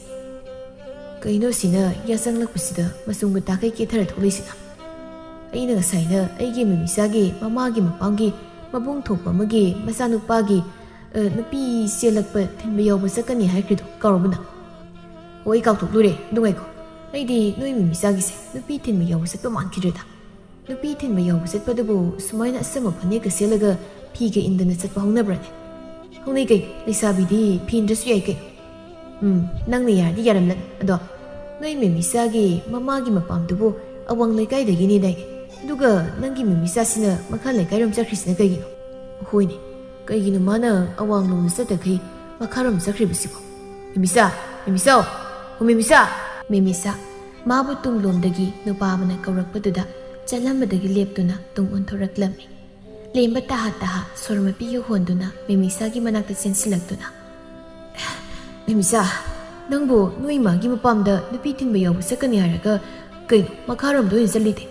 ꯀꯩꯅꯣ ꯁꯤꯅ ꯌꯥꯆꯪꯂꯛꯄꯁꯤꯗ ꯃꯆꯨꯝꯒ ꯇꯥꯈꯩ ꯀꯦꯊꯔ ꯊꯣꯛꯂꯛꯏꯁꯤꯅ ꯑꯩꯅ ꯉꯁꯥꯏꯅ ꯑꯩꯒꯤ ꯃꯦꯃꯤꯁꯥꯒꯤ ꯃꯃꯥꯒꯤ ꯃꯄꯥꯝꯒꯤ ꯃꯕꯨꯡ ꯊꯣꯛꯄ ꯑꯃꯒꯤ ꯃꯆꯥꯅꯨꯄꯥꯒꯤ ꯅꯨꯄꯤ ꯆꯦꯜꯂꯛꯄ ꯊꯤꯟꯕ ꯌꯥꯎꯕ ꯆꯠꯀꯅꯤ ꯍꯥꯏꯈ꯭ꯔꯤꯗꯣ ꯀꯥꯎꯔꯕꯅ ꯍꯣꯏ ꯀꯥꯎꯊꯣꯛꯂꯨꯔꯦ ꯅꯨꯡꯉꯥꯏꯀꯣ ꯑꯩꯗꯤ ꯅꯣꯏ ꯃꯦꯃꯤꯁꯥꯒꯤꯁꯦ ꯅꯨꯄꯤ ꯊꯤꯟꯕ ꯌꯥꯎꯕ ꯆꯠꯄ ꯃꯥꯟꯈꯤꯗ꯭ꯔꯦꯗ ꯅꯨꯄꯤ ꯊꯤꯟꯕ ꯌꯥꯎꯕ ꯆꯠꯄꯗꯨꯕꯨ ꯁꯨꯃꯥꯏꯅ ꯑꯁꯪꯕ ꯐꯅꯦꯛꯀ ꯁꯦꯠꯂꯒ ꯐꯤꯒ ꯏꯟꯗꯅ ꯆꯠꯄ ꯍꯧꯅꯕ꯭ꯔꯅꯦ ꯍꯧꯅꯩ ꯀꯩ ꯂꯩꯁꯥꯕꯤꯗꯤ ꯐꯤ ꯏꯟꯗ꯭ꯔꯁꯨ ꯌꯥꯏ ꯀꯩ ꯅꯪꯅ ꯌꯥꯔꯗꯤ ꯌꯥꯔꯝꯂꯅꯤ ꯑꯗꯣ ꯅꯣꯏ ꯃꯦꯃꯤꯁꯥꯒꯤ ꯃꯃꯥꯒꯤ ꯃꯄꯥꯝꯗꯨꯕꯨ ꯑꯋꯥꯡ ꯂꯩꯀꯥꯏꯗꯒꯤꯅꯤꯗꯥꯏꯅꯦ ꯑꯗꯨꯒ ꯅꯪꯒꯤ ꯃꯦꯃꯤꯁꯥꯁꯤꯅ ꯃꯈꯥ ꯂꯩꯀꯥꯏꯔꯣꯝ ꯆꯠꯈ꯭ꯔꯤꯁꯤꯅ ꯀꯩꯒꯤꯅꯣ ꯍꯣꯏꯅꯦ ꯀꯩꯒꯤꯅꯣ ꯃꯥꯅ ꯑꯋꯥꯡꯂꯣꯝꯗ ꯆꯠꯇꯈꯩ ꯃꯈꯥꯔꯣꯝ ꯆꯠꯈ꯭ꯔꯤꯕꯁꯤꯕꯣ ꯃꯦꯃꯤꯁꯥ ꯃꯦꯃꯤꯁꯥ ꯃꯥꯕꯨ ꯇꯨꯡꯂꯣꯝꯗꯒꯤ ꯅꯨꯄꯥ ꯑꯃꯅ ꯀꯧꯔꯛꯄꯗꯨꯗ ꯆꯠꯂꯝꯕꯗꯒꯤ ꯂꯦꯞꯇꯨꯅ ꯇꯨꯡ ꯑꯣꯟꯊꯣꯔꯛꯂꯝꯃꯤ ꯂꯦꯝꯕ ꯇꯥꯍ ꯁꯣꯔ ꯃꯄꯤꯒ ꯍꯣꯟꯗꯨꯅ ꯃꯦꯃꯤꯁꯥꯒꯤ ꯃꯅꯥꯛꯇ ꯆꯦꯟꯁꯤꯜꯂꯛꯇꯨꯅ ꯃꯦꯃꯤꯁꯥ ꯅꯪꯕꯨ ꯅꯣꯏ ꯏꯃꯥꯒꯤ ꯃꯄꯥꯝꯗ ꯅꯨꯄꯤ ꯊꯤꯟꯕ ꯌꯥꯎꯕ ꯆꯠꯀꯅꯤ ꯍꯥꯏꯔꯒ ꯀꯩꯅꯣ ꯃꯈꯥꯔꯣꯝꯗ ꯑꯣꯏꯅ ꯆꯠꯂꯤꯗꯦ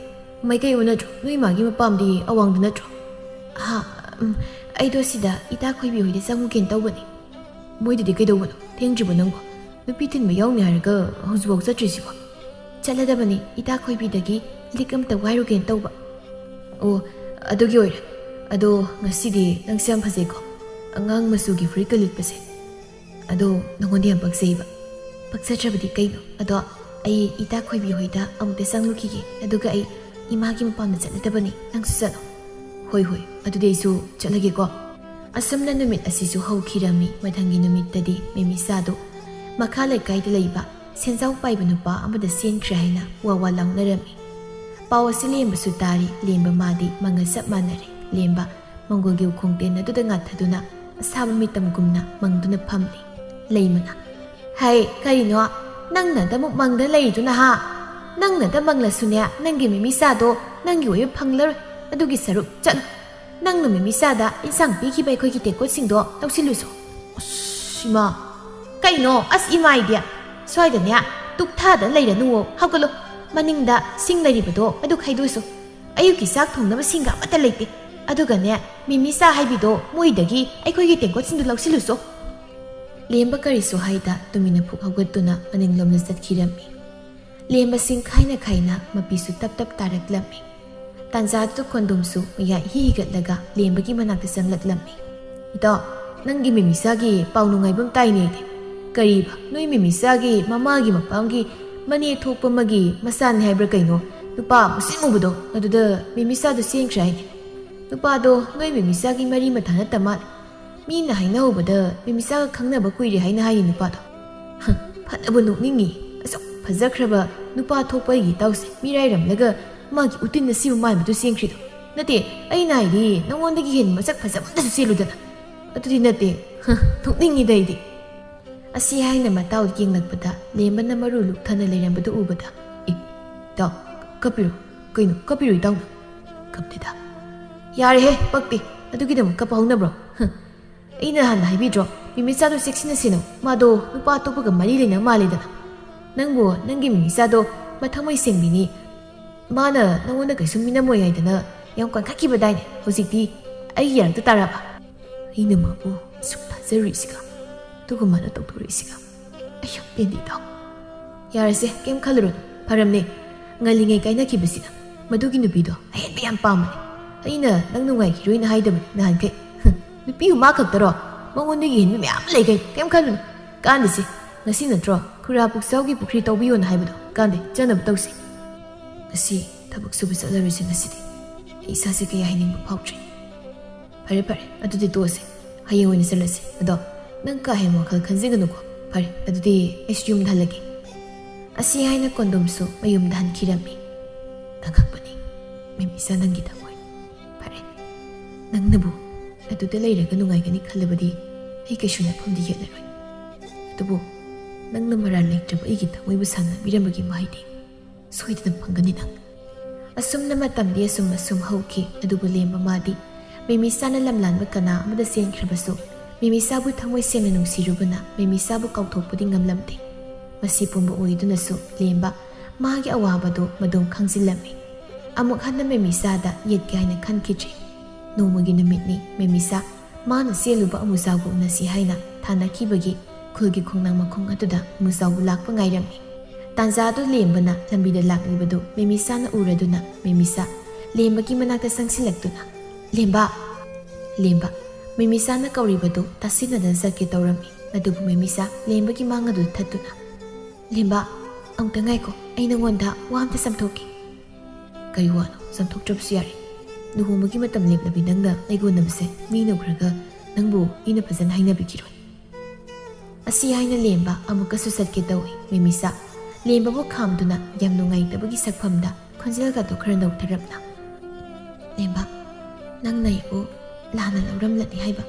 ꯃꯥꯏꯀꯩ ꯅꯠꯇ꯭ꯔꯣ ꯅꯣꯏ ꯏꯃꯥꯒꯤ ꯃꯄꯥꯝꯗꯤ ꯑꯋꯥꯡꯗ ꯅꯠꯇ꯭ꯔꯣ ꯑꯩꯗꯣ ꯁꯤꯗ ꯏꯇꯥ ꯈꯣꯏꯕꯤ ꯍꯣꯏꯗ ꯆꯪꯉꯨꯒꯦꯅ ꯇꯧꯕꯅꯤ ꯃꯣꯏꯗꯨꯗꯤ ꯀꯩꯗꯧꯕꯅꯣ ꯊꯦꯡꯗ꯭ꯔꯤꯕꯣ ꯅꯪꯕꯣ ꯅꯨꯄꯤ ꯊꯤꯟꯕ ꯌꯥꯎꯅꯤ ꯍꯥꯏꯔꯒ ꯍꯧꯖꯤꯛꯐꯥꯎ ꯆꯠꯇ꯭ꯔꯤꯁꯤꯕꯣ ꯆꯠꯂꯗꯕꯅꯤ ꯏꯇꯥ ꯈꯣꯏꯕꯤꯗꯒꯤ ꯂꯤꯛ ꯑꯝꯇ ꯋꯥꯏꯔꯨꯒꯦꯅ ꯇꯧꯕ ꯑꯣ ꯑꯗꯨꯒꯤ ꯑꯣꯏꯔꯦ ꯑꯗꯣ ꯉꯁꯤꯗꯤ ꯅꯪꯁꯦ ꯌꯥꯝ ꯐꯖꯩꯀꯣ ꯑꯉꯥꯡ ꯃꯆꯨꯒꯤ ꯐꯨꯔꯤꯠꯀ ꯂꯤꯠꯄꯁꯦ ꯑꯗꯣ ꯅꯉꯣꯟꯗ ꯌꯥꯝ ꯄꯛꯆꯩꯕ ꯄꯛꯆꯗ꯭ꯔꯕꯗꯤ ꯀꯩꯅꯣ ꯑꯗꯣ ꯑꯩ ꯏꯇꯥ ꯈꯣꯏꯕꯤ ꯍꯣꯏꯗ ꯑꯃꯨꯛꯇ ꯆꯪꯂꯨꯈꯤꯒꯦ ꯑꯗꯨꯒ ꯑꯩ ꯏꯃꯥꯒꯤ ꯃꯄꯥꯝꯗ ꯆꯠꯂꯗꯕꯅꯤ ꯅꯪꯁꯨ ꯆꯠꯂꯣ ꯍꯣꯏ ꯍꯣꯏ ꯑꯗꯨꯗꯤ ꯑꯩꯁꯨ ꯆꯠꯂꯒꯦꯀꯣ ꯑꯁꯨꯝꯅ ꯅꯨꯃꯤꯠ ꯑꯁꯤꯁꯨ ꯍꯧꯈꯤꯔꯝꯃꯤ ꯃꯊꯪꯒꯤ ꯅꯨꯃꯤꯠꯇꯗꯤ ꯃꯦꯃꯤꯁꯥꯗꯣ ꯃꯈꯥ ꯂꯩꯀꯥꯏꯗ ꯂꯩꯕ ꯁꯦꯟꯖꯥꯎ ꯄꯥꯏꯕ ꯅꯨꯄꯥ ꯑꯃꯗ ꯆꯦꯟꯈ꯭ꯔꯦ ꯍꯥꯏꯅ ꯋꯥ ꯂꯥꯎꯅꯔꯝꯃꯤ ꯄꯥꯎ ꯑꯁꯤ ꯂꯦꯝꯕꯁꯨ ꯇꯥꯔꯤ ꯂꯦꯝꯕ ꯃꯥꯗꯤ ꯃꯪꯒ ꯆꯞ ꯃꯥꯟꯅꯔꯦ ꯂꯦꯝꯕ ꯃꯪꯒꯣꯜꯒꯤ ꯎꯈꯣꯡꯇꯦꯟ ꯑꯗꯨꯗ ꯉꯥꯊꯗꯨꯅ ꯑꯁꯥꯕ ꯃꯤꯇꯝꯒꯨꯝꯅ ꯃꯪꯗꯨꯅ ꯐꯝꯂꯤ ꯂꯩꯃꯅ ꯍꯥꯏ ꯀꯔꯤꯅꯣ ꯅꯪꯅꯗ ꯑꯃꯨꯛ ꯃꯪꯗ ꯂꯩꯔꯤꯗꯨꯅ ꯍꯥ ꯅꯪꯅꯗ ꯃꯪꯂꯁꯨꯅꯦ ꯅꯪꯒꯤ ꯃꯦꯃꯤꯁꯥꯗꯣ ꯅꯪꯒꯤ ꯑꯣꯏꯕ ꯐꯪꯂꯔꯣꯏ ꯑꯗꯨꯒꯤ ꯁꯔꯨꯛ ꯆꯠꯂꯨ ꯅꯪꯅ ꯃꯦꯃꯤꯁꯥꯗ ꯏꯟꯁꯥꯡ ꯄꯤꯈꯤꯕ ꯑꯩꯈꯣꯏꯒꯤ ꯇꯦꯡꯀꯣꯠꯁꯤꯡꯗꯣ ꯂꯧꯁꯤꯜꯂꯨꯁꯨ ꯑꯁ ꯏꯃꯥ ꯀꯩꯅꯣ ꯑꯁ ꯏꯃꯥꯏꯗꯤ ꯁ꯭ꯋꯥꯏꯗꯅꯦ ꯇꯨꯛꯊꯥꯗ ꯂꯩꯔꯅꯨꯋꯣ ꯍꯧꯒꯠꯂꯣ ꯃꯅꯤꯡꯗ ꯁꯤꯡ ꯂꯩꯔꯤꯕꯗꯣ ꯑꯗꯨ ꯈꯩꯗꯣꯛꯁꯨ ꯑꯌꯨꯛꯀꯤ ꯆꯥꯛ ꯊꯣꯡꯅꯕ ꯁꯤꯡꯒ ꯑꯃꯠꯇ ꯂꯩꯇꯦ ꯑꯗꯨꯒꯅꯦ ꯃꯦꯃꯤꯁꯥ ꯍꯥꯏꯕꯤꯗꯣ ꯃꯣꯏꯗꯒꯤ ꯑꯩꯈꯣꯏꯒꯤ ꯇꯦꯡꯀꯣꯠꯁꯤꯡꯗꯣ ꯂꯧꯁꯤꯜꯂꯨꯁꯨ ꯂꯦꯝꯕ ꯀꯔꯤꯁꯨ ꯍꯥꯏꯗ ꯇꯨꯃꯤꯟꯅ ꯐꯨꯛ ꯍꯧꯒꯠꯇꯨꯅ ꯃꯅꯤꯡꯂꯣꯝꯗ ꯆꯠꯈꯤꯔꯝꯃꯤ ꯂꯦꯝꯕꯁꯤꯡ ꯈꯥꯏꯅ ꯃꯄꯤꯁꯨ ꯇꯞ ꯇꯥꯔꯛꯂꯝꯃꯤ ꯇꯥꯟꯖꯥꯗꯨꯗ ꯈꯣꯟꯗꯣꯝꯁꯨ ꯃꯌꯥꯏ ꯍꯤꯒꯠꯂꯒ ꯂꯦꯝꯕꯒꯤ ꯃꯅꯥꯛꯇ ꯆꯪꯂꯛꯂꯝꯃꯤ ꯏꯇꯥꯎ ꯅꯪꯒꯤ ꯃꯦꯃꯤꯁꯥꯒꯤ ꯄꯥꯎ ꯅꯨꯡꯉꯥꯏꯕꯝ ꯇꯥꯏꯅꯦꯗꯤ ꯀꯔꯤꯕ ꯅꯣꯏ ꯃꯦꯃꯤꯁꯥꯒꯤ ꯃꯃꯥꯒꯤ ꯃꯄꯥꯝꯒꯤ ꯃꯅꯦ ꯊꯣꯛꯄ ꯑꯃꯒꯤ ꯃꯆꯥꯅꯤ ꯍꯥꯏꯕ꯭ꯔꯥ ꯀꯩꯅꯣ ꯅꯨꯄꯥ ꯃꯁꯤꯡ ꯎꯕꯗꯣ ꯑꯗꯨꯗ ꯃꯦꯃꯤꯁꯥꯗꯣ ꯆꯦꯟꯈ꯭ꯔꯦ ꯍꯥꯏꯅꯤ ꯅꯨꯄꯥꯗꯣ ꯅꯣꯏ ꯃꯦꯃꯤꯁꯥꯒꯤ ꯃꯔꯤ ꯃꯇꯥ ꯅꯠꯇ ꯃꯥꯜꯂꯦ ꯃꯤꯅ ꯍꯥꯏꯅꯍꯧꯕꯗ ꯃꯦꯃꯤꯁꯥꯒ ꯈꯪꯅꯕ ꯀꯨꯏꯔꯦ ꯍꯥꯏꯅ ꯍꯥꯏꯌꯦ ꯅꯨꯄꯥꯗꯣ ꯐꯅꯕ ꯅꯣꯛꯅꯤꯡꯉꯤ ꯑꯁꯨꯛ ꯐꯖꯈ꯭ꯔꯕ ꯅꯨꯄꯥ ꯊꯣꯛꯄ ꯑꯩꯒꯤ ꯏꯇꯥꯎꯁꯦ ꯃꯤꯔꯥꯏꯔꯝꯂꯒ ꯃꯥꯒꯤ ꯎꯇꯤꯟ ꯑꯁꯤꯕ ꯃꯥꯟꯕꯗꯨ ꯆꯦꯟꯈ꯭ꯔꯤꯗꯣ ꯅꯠꯇꯦ ꯑꯩꯅ ꯍꯥꯏꯗꯤ ꯅꯉꯣꯟꯗꯒꯤ ꯍꯦꯟꯅ ꯃꯁꯛ ꯐꯖꯕꯗꯁꯨ ꯆꯦꯜꯂꯨꯗꯅ ꯑꯗꯨꯗꯤ ꯅꯠꯇꯦ ꯅꯣꯛꯅꯤꯡꯉꯤꯗ ꯑꯩꯗꯤ ꯑꯁꯤ ꯍꯥꯏꯅ ꯃꯇꯥꯎ ꯌꯦꯡꯂꯛꯄꯗ ꯂꯦꯝꯕꯅ ꯃꯔꯨ ꯂꯨꯛꯊꯅ ꯂꯩꯔꯝꯕꯗꯨ ꯎꯕꯗ ꯏꯇꯥꯎ ꯀꯞꯄꯤꯔꯣ ꯀꯩꯅꯣ ꯀꯞꯄꯤꯔꯣ ꯏꯇꯥꯎꯅ ꯀꯞꯇꯦꯗ ꯌꯥꯔꯦꯍꯦ ꯄꯛꯇꯦ ꯑꯗꯨꯒꯤꯗꯃꯛ ꯀꯞꯄ ꯍꯧꯅꯕ꯭ꯔꯣ ꯑꯩꯅ ꯍꯥꯟꯅ ꯍꯥꯏꯕꯤꯗ꯭ꯔꯣ ꯃꯦꯃꯤꯁꯥꯗꯣ ꯆꯦꯛꯁꯤꯟꯅ ꯁꯦꯟꯅꯧ ꯃꯥꯗꯣ ꯅꯨꯄꯥ ꯑꯇꯣꯞꯄꯒ ꯃꯔꯤ ꯂꯩꯅꯕ ꯃꯥꯜꯂꯦꯗꯅ ꯅꯪꯕꯨ ꯅꯪꯒꯤ ꯃꯦꯃꯤꯁꯥꯗꯣ ꯃꯊꯃꯣꯏ ꯁꯦꯡꯕꯤꯅꯤ ꯃꯥꯅ ꯅꯉꯣꯟꯗ ꯀꯩꯁꯨ ꯃꯤꯅꯝꯃꯣꯏ ꯍꯥꯏꯗꯅ ꯌꯥꯝ ꯀꯟꯈꯠꯈꯤꯕꯗꯥꯏꯅꯦ ꯍꯧꯖꯤꯛꯇꯤ ꯑꯩꯒꯤ ꯌꯥꯔꯛꯇ ꯇꯥꯔꯕ ꯑꯩꯅ ꯃꯥꯕꯨ ꯁꯨꯛ ꯊꯥꯖꯔꯨꯏꯁꯤꯒ ꯑꯗꯨꯒ ꯃꯥꯅ ꯇꯧꯊꯣꯔꯛꯏꯁꯤꯒ ꯑꯩ ꯌꯥꯝ ꯄꯦꯟꯗꯦ ꯏꯇꯥꯎ ꯌꯥꯔꯁꯦ ꯀꯩꯝ ꯈꯜꯂꯨꯔꯅꯨ ꯐꯔꯝꯅꯦ ꯉꯜꯂꯤꯉꯩ ꯀꯥꯏꯅꯈꯤꯕꯁꯤꯅ ꯃꯗꯨꯒꯤ ꯅꯨꯄꯤꯗꯣ ꯑꯍꯦꯟꯕ ꯌꯥꯝ ꯄꯥꯝꯕꯅꯦ ꯑꯩꯅ ꯅꯪ ꯅꯨꯡꯉꯥꯏꯈꯤꯔꯣꯏꯅ ꯍꯥꯏꯗꯕꯅꯤ ꯅꯍꯥꯟꯈꯩ ꯅꯨꯄꯤꯕꯨ ꯃꯥ ꯈꯛꯇꯔꯣ ꯃꯉꯣꯟꯗꯒꯤ ꯍꯦꯟꯕ ꯃꯌꯥꯝ ꯂꯩꯈꯩ ꯀꯩꯝ ꯈꯜꯂꯨꯅꯨ ꯀꯥꯟꯗꯦꯁꯤ ꯉꯁꯤ ꯅꯠꯇ꯭ꯔꯣ ꯈꯨꯔꯥ ꯄꯨꯛꯆꯥꯎꯒꯤ ꯄꯨꯈ꯭ꯔꯤ ꯇꯧꯕꯤꯌꯣꯅ ꯍꯥꯏꯕꯗꯣ ꯀꯥꯟꯗꯦ ꯆꯠꯅꯕ ꯇꯧꯁꯤ ꯉꯁꯤ ꯊꯕꯛ ꯁꯨꯕ ꯆꯠꯂꯔꯣꯏꯁꯦ ꯉꯁꯤꯗꯤ ꯑꯩ ꯏꯁꯥꯁꯦ ꯀꯌꯥ ꯍꯩꯅꯤꯡꯕ ꯐꯥꯎꯗ꯭ꯔꯤ ꯐꯔꯦ ꯑꯗꯨꯗꯤ ꯇꯣꯛꯑꯁꯦ ꯍꯌꯦꯡ ꯑꯣꯏꯅ ꯆꯠꯂꯁꯤ ꯑꯗꯣ ꯅꯪ ꯀꯥ ꯍꯦꯟꯅ ꯋꯥꯈꯜ ꯈꯟꯖꯒꯅꯨꯀꯣ ꯐꯔꯦ ꯑꯗꯨꯗꯤ ꯑꯩꯁꯨ ꯌꯨꯝꯗ ꯍꯜꯂꯒꯦ ꯑꯁꯤ ꯍꯥꯏꯅ ꯀꯣꯟꯗꯣꯝꯁꯨ ꯃꯌꯨꯝꯗ ꯍꯟꯈꯤꯔꯝꯃꯤ ꯑꯉꯛꯄꯅꯤ ꯃꯦꯃꯤꯁꯥ ꯅꯪꯒꯤ ꯊꯃꯣꯏ ꯐꯔꯦ ꯅꯪꯅꯕꯨ ꯑꯗꯨꯗ ꯂꯩꯔꯒ ꯅꯨꯡꯉꯥꯏꯒꯅꯤ ꯈꯜꯂꯕꯗꯤ ꯑꯩ ꯀꯩꯁꯨ ꯅꯐꯝꯗꯤ ꯌꯦꯠꯂꯔꯣꯏ ꯑꯗꯨꯕꯨ ꯅꯪꯅ ꯃꯔꯥꯜ ꯂꯩꯇ꯭ꯔꯕ ꯑꯩꯒꯤ ꯊꯃꯣꯏꯕꯨ ꯁꯥꯟꯅꯕꯤꯔꯝꯕꯒꯤ ꯃꯍꯩꯗꯤ ꯁꯣꯏꯗꯅ ꯐꯪꯒꯅꯤ ꯅꯪ ꯑꯁꯨꯝꯅ ꯃꯇꯝꯗꯤ ꯑꯁꯨꯝ ꯍꯧꯈꯤ ꯑꯗꯨꯕꯨ ꯂꯦꯝꯕ ꯃꯥꯗꯤ ꯃꯦꯃꯤꯁꯥꯅ ꯂꯝꯂꯥꯟꯕ ꯀꯅꯥ ꯑꯃꯗ ꯆꯦꯟꯈ꯭ꯔꯕꯁꯨ ꯃꯦꯃꯤꯁꯥꯕꯨ ꯊꯃꯣꯏ ꯁꯦꯡꯅ ꯅꯨꯡꯁꯤꯔꯨꯕꯅ ꯃꯦꯃꯤꯁꯥꯕు ꯀꯥꯎꯊꯣꯛꯄꯗꯤ ꯉꯝꯂꯝꯗꯦ ꯃꯁꯤ ꯄꯨꯝꯕ ꯑꯣꯏꯗꯨꯅꯁꯨ ꯂꯦꯝꯕ ꯃꯥꯒꯤ ꯑꯋꯥꯕꯗꯣ ꯃꯗꯨꯝ ꯈꯪꯖꯤꯜꯂꯝꯃꯤ ꯑꯃꯨꯛ ꯍꯟꯅ ꯃꯦꯃꯤꯁꯥꯗ ꯌꯦꯠꯀꯦ ꯍꯥꯏꯅ ꯈꯟꯈꯤꯗ꯭ꯔꯤ ꯅꯣꯡꯃꯒꯤ ꯅꯨꯃꯤꯠꯅꯤ ꯃꯦꯃꯤꯁꯥ ꯃꯥꯅ ꯆꯦꯜꯂꯨꯕ ꯑꯃꯨꯖꯥꯎꯕꯨ ꯎꯅꯁꯤ ꯍꯥꯏꯅ ꯊꯥꯅꯈꯤꯕꯒꯤ ꯈꯨꯜꯒꯤ ꯈꯣꯡꯅꯥꯡ ꯃꯈꯣꯡ ꯑꯗꯨꯗ ꯑꯃꯨꯖꯥꯎꯕꯨ ꯂꯥꯛꯄ ꯉꯥꯏꯔꯝꯃꯤ ꯇꯥꯟꯖꯥꯗꯨ ꯂꯦꯝꯕꯅ ꯂꯝꯕꯤꯗ ꯂꯥꯛꯂꯤꯕꯗꯨ ꯃꯦꯃꯤꯁꯥꯅ ꯎꯔꯗꯨꯅ ꯃꯦꯃꯤꯁꯥ ꯂꯦꯝꯕꯒꯤ ꯃꯅꯥꯛꯇ ꯆꯪꯁꯤꯜꯂꯛꯇꯨꯅ ꯂꯦꯝꯕ ꯃꯦꯃꯤꯁꯥꯅ ꯀꯧꯔꯤꯕꯗꯨ ꯇꯥꯁꯤꯟꯅꯗꯅ ꯆꯠꯀꯦ ꯇꯧꯔꯝꯃꯤ ꯑꯗꯨꯕꯨ ꯃꯦꯃꯤꯁꯥ ꯂꯦꯝꯕꯒꯤ ꯃꯥꯡ ꯑꯗꯨ ꯊꯠꯇꯨꯅ ꯂꯦꯝꯕ ꯑꯃꯨꯛꯇ ꯉꯥꯏꯈꯣ ꯑꯩ ꯅꯉꯣꯟꯗ ꯋꯥ ꯑꯝꯇ ꯆꯝꯊꯣꯛꯀꯦ ꯀꯔꯤ ꯋꯥꯅꯣ ꯆꯝꯊꯣꯛꯇ꯭ꯔꯕꯁꯨ ꯌꯥꯔꯦ ꯂꯨꯍꯣꯡꯕꯒꯤ ꯃꯇꯝ ꯂꯦꯞꯂꯕꯤ ꯅꯪꯅ ꯂꯩꯒꯣꯟꯅꯕꯁꯦ ꯃꯤꯅ ꯎꯈ꯭ꯔꯒ ꯅꯪꯕు ꯑꯩꯅ ꯐꯖꯅ ꯍꯥꯏꯅꯕꯤꯈꯤꯔꯣꯏ ꯑꯁꯤ ꯍꯥꯏꯅ ꯂꯦꯝꯕ ꯑꯃꯨꯛꯀꯁꯨ ꯆꯠꯀꯦ ꯇꯧꯏ ꯃꯦꯃꯤꯁꯥ ꯂꯦꯝꯕꯕꯨ ꯈꯥꯝꯗꯨꯅ ꯌꯥꯝ ꯅꯨꯡꯉꯥꯏꯇꯕꯒꯤ ꯁꯛꯐꯝꯗ ꯈꯣꯟꯖꯦꯜꯒꯗꯣ ꯈꯔ ꯅꯧꯊꯔꯞꯅ ꯂꯦꯝꯕ ꯅꯪꯅ ꯑꯩꯕꯨ ꯂꯥꯟꯅ ꯂꯧꯔꯝꯂꯅꯤ ꯍꯥꯏꯕ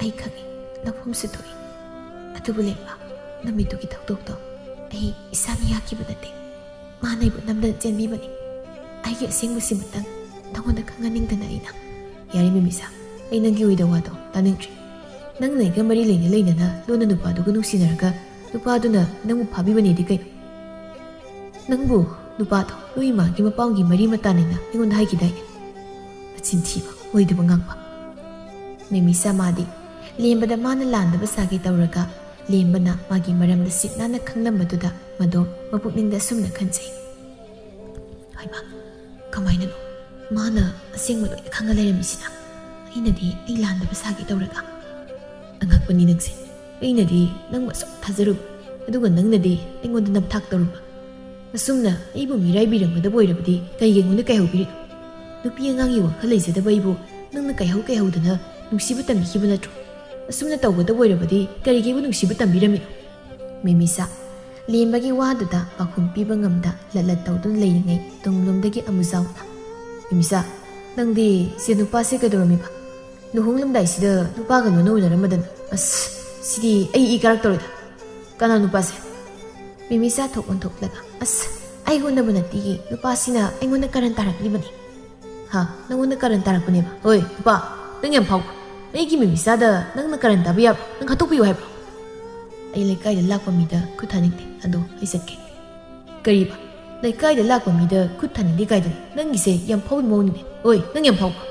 ꯑꯩ ꯈꯪꯏ ꯂꯧꯐꯝꯁꯨ ꯊꯣꯛꯏ ꯑꯗꯨꯕꯨ ꯂꯦꯝꯕ ꯅꯨꯃꯤꯠꯇꯨꯒꯤ ꯊꯧꯗꯣꯛꯇꯣ ꯑꯩ ꯏꯁꯥꯅ ꯌꯥꯈꯤꯕ ꯅꯠꯇꯦ ꯃꯥꯅ ꯑꯩꯕꯨ ꯅꯝꯗꯅ ꯆꯦꯟꯕꯤꯕꯅꯤ ꯑꯩꯒꯤ ꯑꯁꯦꯡꯕꯁꯤꯃꯇꯪ ꯅꯉꯣꯟꯗ ꯈꯪꯍꯟꯅꯤꯡꯗꯅ ꯑꯩꯅ ꯌꯥꯔꯦ ꯃꯦꯃꯤꯁꯥ ꯑꯩ ꯅꯪꯒꯤ ꯑꯣꯏꯗ ꯋꯥꯗꯣ ꯇꯥꯅꯤꯡꯗ꯭ꯔꯤ ꯅꯪꯅ ꯑꯩꯒ ꯃꯔꯤ ꯂꯩꯅꯅ ꯂꯣꯟꯅ ꯅꯨꯄꯥꯗꯨꯒ ꯅꯨꯡꯁꯤꯅꯔꯒ ꯅꯨꯄꯥꯗꯨꯅ ꯅꯪꯕꯨ ꯐꯥꯕꯤꯕꯅꯦꯗꯤ ꯀꯩꯅꯣ ꯅꯪꯕꯨ ꯅꯨꯄꯥꯗꯣ ꯅꯣꯏ ꯏꯃꯥꯒꯤ ꯃꯄꯥꯝꯒꯤ ꯃꯔꯤ ꯃꯇꯥꯅꯤꯅ ꯑꯩꯉꯣꯟꯗ ꯍꯥꯏꯈꯤꯗꯥꯏꯅꯦ ꯃꯆꯤꯟ ꯊꯤꯕ ꯑꯣꯏꯗꯕ ꯉꯥꯡꯕ ꯃꯦꯃꯤꯁꯥ ꯃꯥꯗꯤ ꯂꯦꯝꯕꯗ ꯃꯥꯅ ꯂꯥꯟꯗꯕ ꯁꯥꯒꯦ ꯇꯧꯔꯒ ꯂꯦꯝꯕꯅ ꯃꯥꯒꯤ ꯃꯔꯝꯗ ꯁꯤꯠ ꯅꯥꯟꯅ ꯈꯪꯂꯝꯕꯗꯨꯗ ꯃꯗꯣ ꯃꯄꯨꯛꯅꯤꯡꯗ ꯑꯁꯨꯝꯅ ꯈꯟꯖꯩ ꯍꯩꯃꯥ ꯀꯃꯥꯏꯅꯅꯣ ꯃꯥꯅ ꯑꯁꯦꯡꯕ ꯂꯣꯏꯅ ꯈꯪꯉ ꯂꯩꯔꯝꯃꯤꯁꯤꯅ ꯑꯩꯅꯗꯤ ꯑꯩ ꯂꯥꯟꯗꯕ ꯁꯥꯒꯦ ꯇꯧꯔꯒ ꯑꯉꯛꯄꯅꯤ ꯅꯪꯁꯦ ꯑꯩꯅꯗꯤ ꯅꯪꯕꯨ ꯑꯁꯨꯛ ꯊꯥꯖꯔꯨꯕ ꯑꯗꯨꯒ ꯅꯪꯅꯗꯤ ꯑꯩꯉꯣꯟꯗ ꯅꯝꯊꯥꯛ ꯇꯧꯔꯨꯕ ꯑꯁꯨꯝꯅ ꯑꯩꯕꯨ ꯃꯤꯔꯥꯏꯕꯤꯔꯝꯒꯗꯕ ꯑꯣꯏꯔꯕꯗꯤ ꯀꯩꯒꯤ ꯑꯩꯉꯣꯟꯗ ꯀꯥꯏꯍꯧꯕꯤꯔꯤꯅꯣ ꯅꯨꯄꯤ ꯑꯉꯥꯡꯒꯤ ꯋꯥꯈꯜ ꯂꯩꯖꯗꯕ ꯑꯩꯕꯨ ꯅꯪꯅ ꯀꯥꯏꯍꯧꯗꯅ ꯅꯨꯡꯁꯤꯕ ꯇꯝꯕꯤꯈꯤꯕ ꯅꯠꯇ꯭ꯔꯣ ꯑꯁꯨꯝꯅ ꯇꯧꯒꯗꯕ ꯑꯣꯏꯔꯕꯗꯤ ꯀꯔꯤꯒꯤ ꯑꯩꯕꯨ ꯅꯨꯡꯁꯤꯕ ꯇꯝꯕꯤꯔꯝꯃꯤꯅꯣ ꯃꯦꯃꯤꯁꯥ ꯂꯦꯝꯕꯒꯤ ꯋꯥꯗꯨꯗ ꯄꯥꯎꯈꯨꯝ ꯄꯤꯕ ꯉꯝꯗ ꯂꯠꯂꯠ ꯇꯧꯗꯨꯅ ꯂꯩꯔꯤꯉꯩ ꯇꯨꯡꯂꯣꯝꯗꯒꯤ ꯑꯃꯨꯖꯥꯎꯅ ꯃꯦꯃꯤꯁꯥ ꯅꯪꯗꯤ ꯁꯤ ꯅꯨꯄꯥꯁꯦ ꯀꯩꯗꯧꯔꯝꯃꯤꯕ ꯂꯨꯍꯣꯡꯂꯝꯗꯥꯏꯁꯤꯗ ꯅꯨꯄꯥꯒ ꯂꯣꯏꯅ ꯎꯅꯔꯝꯃꯗꯅ ꯑꯁ ꯁꯤꯗꯤ ꯑꯩ ꯏ ꯀꯥꯔꯛꯇꯧꯔꯦꯗ ꯀꯅꯥ ꯅꯨꯄꯥꯁꯦ ꯃꯦꯃꯤꯁꯥ ꯊꯣꯛ ꯑꯣꯟꯊꯣꯛꯂꯒ ꯑꯁ ꯑꯩꯉꯣꯟꯗꯕꯨ ꯅꯠꯇꯤꯒꯤ ꯅꯨꯄꯥꯁꯤꯅ ꯑꯩꯉꯣꯟꯗ ꯀꯔꯟ ꯇꯥꯔꯛꯂꯤꯕꯅꯤ ꯍꯥ ꯅꯪꯉꯣꯟꯗ ꯀꯔꯟ ꯇꯥꯔꯛꯄꯅꯦꯕ ꯍꯣꯏ ꯅꯨꯄꯥ ꯅꯪ ꯌꯥꯝ ꯐꯥꯎꯕ ꯑꯩꯒꯤ ꯃꯦꯃꯤꯁꯥꯗ ꯅꯪꯅ ꯀꯔꯟ ꯇꯥꯕ ꯌꯥꯕ꯭ꯔꯣ ꯅꯪ ꯍꯥꯠꯇꯣꯛꯄꯤꯌꯨ ꯍꯥꯏꯕ꯭ꯔꯣ ꯑꯩ ꯂꯩꯀꯥꯏꯗ ꯂꯥꯛꯄ ꯃꯤꯗ ꯈꯨꯠ ꯊꯥꯅꯤꯡꯗꯦ ꯑꯗꯣ ꯑꯩ ꯆꯠꯀꯦ ꯀꯔꯤꯕ ꯂꯩꯀꯥꯏꯗ ꯂꯥꯛꯄ ꯃꯤꯗ ꯈꯨꯠ ꯊꯥꯅꯤꯡꯗꯦ ꯀꯥꯏꯗꯅ ꯅꯪꯒꯤꯁꯦ ꯌꯥꯝ ꯐꯥꯎꯕ ꯃꯑꯣꯡꯅꯤꯅꯦ ꯍꯣꯏ ꯅꯪ ꯌꯥꯝ ꯐꯥꯎꯕ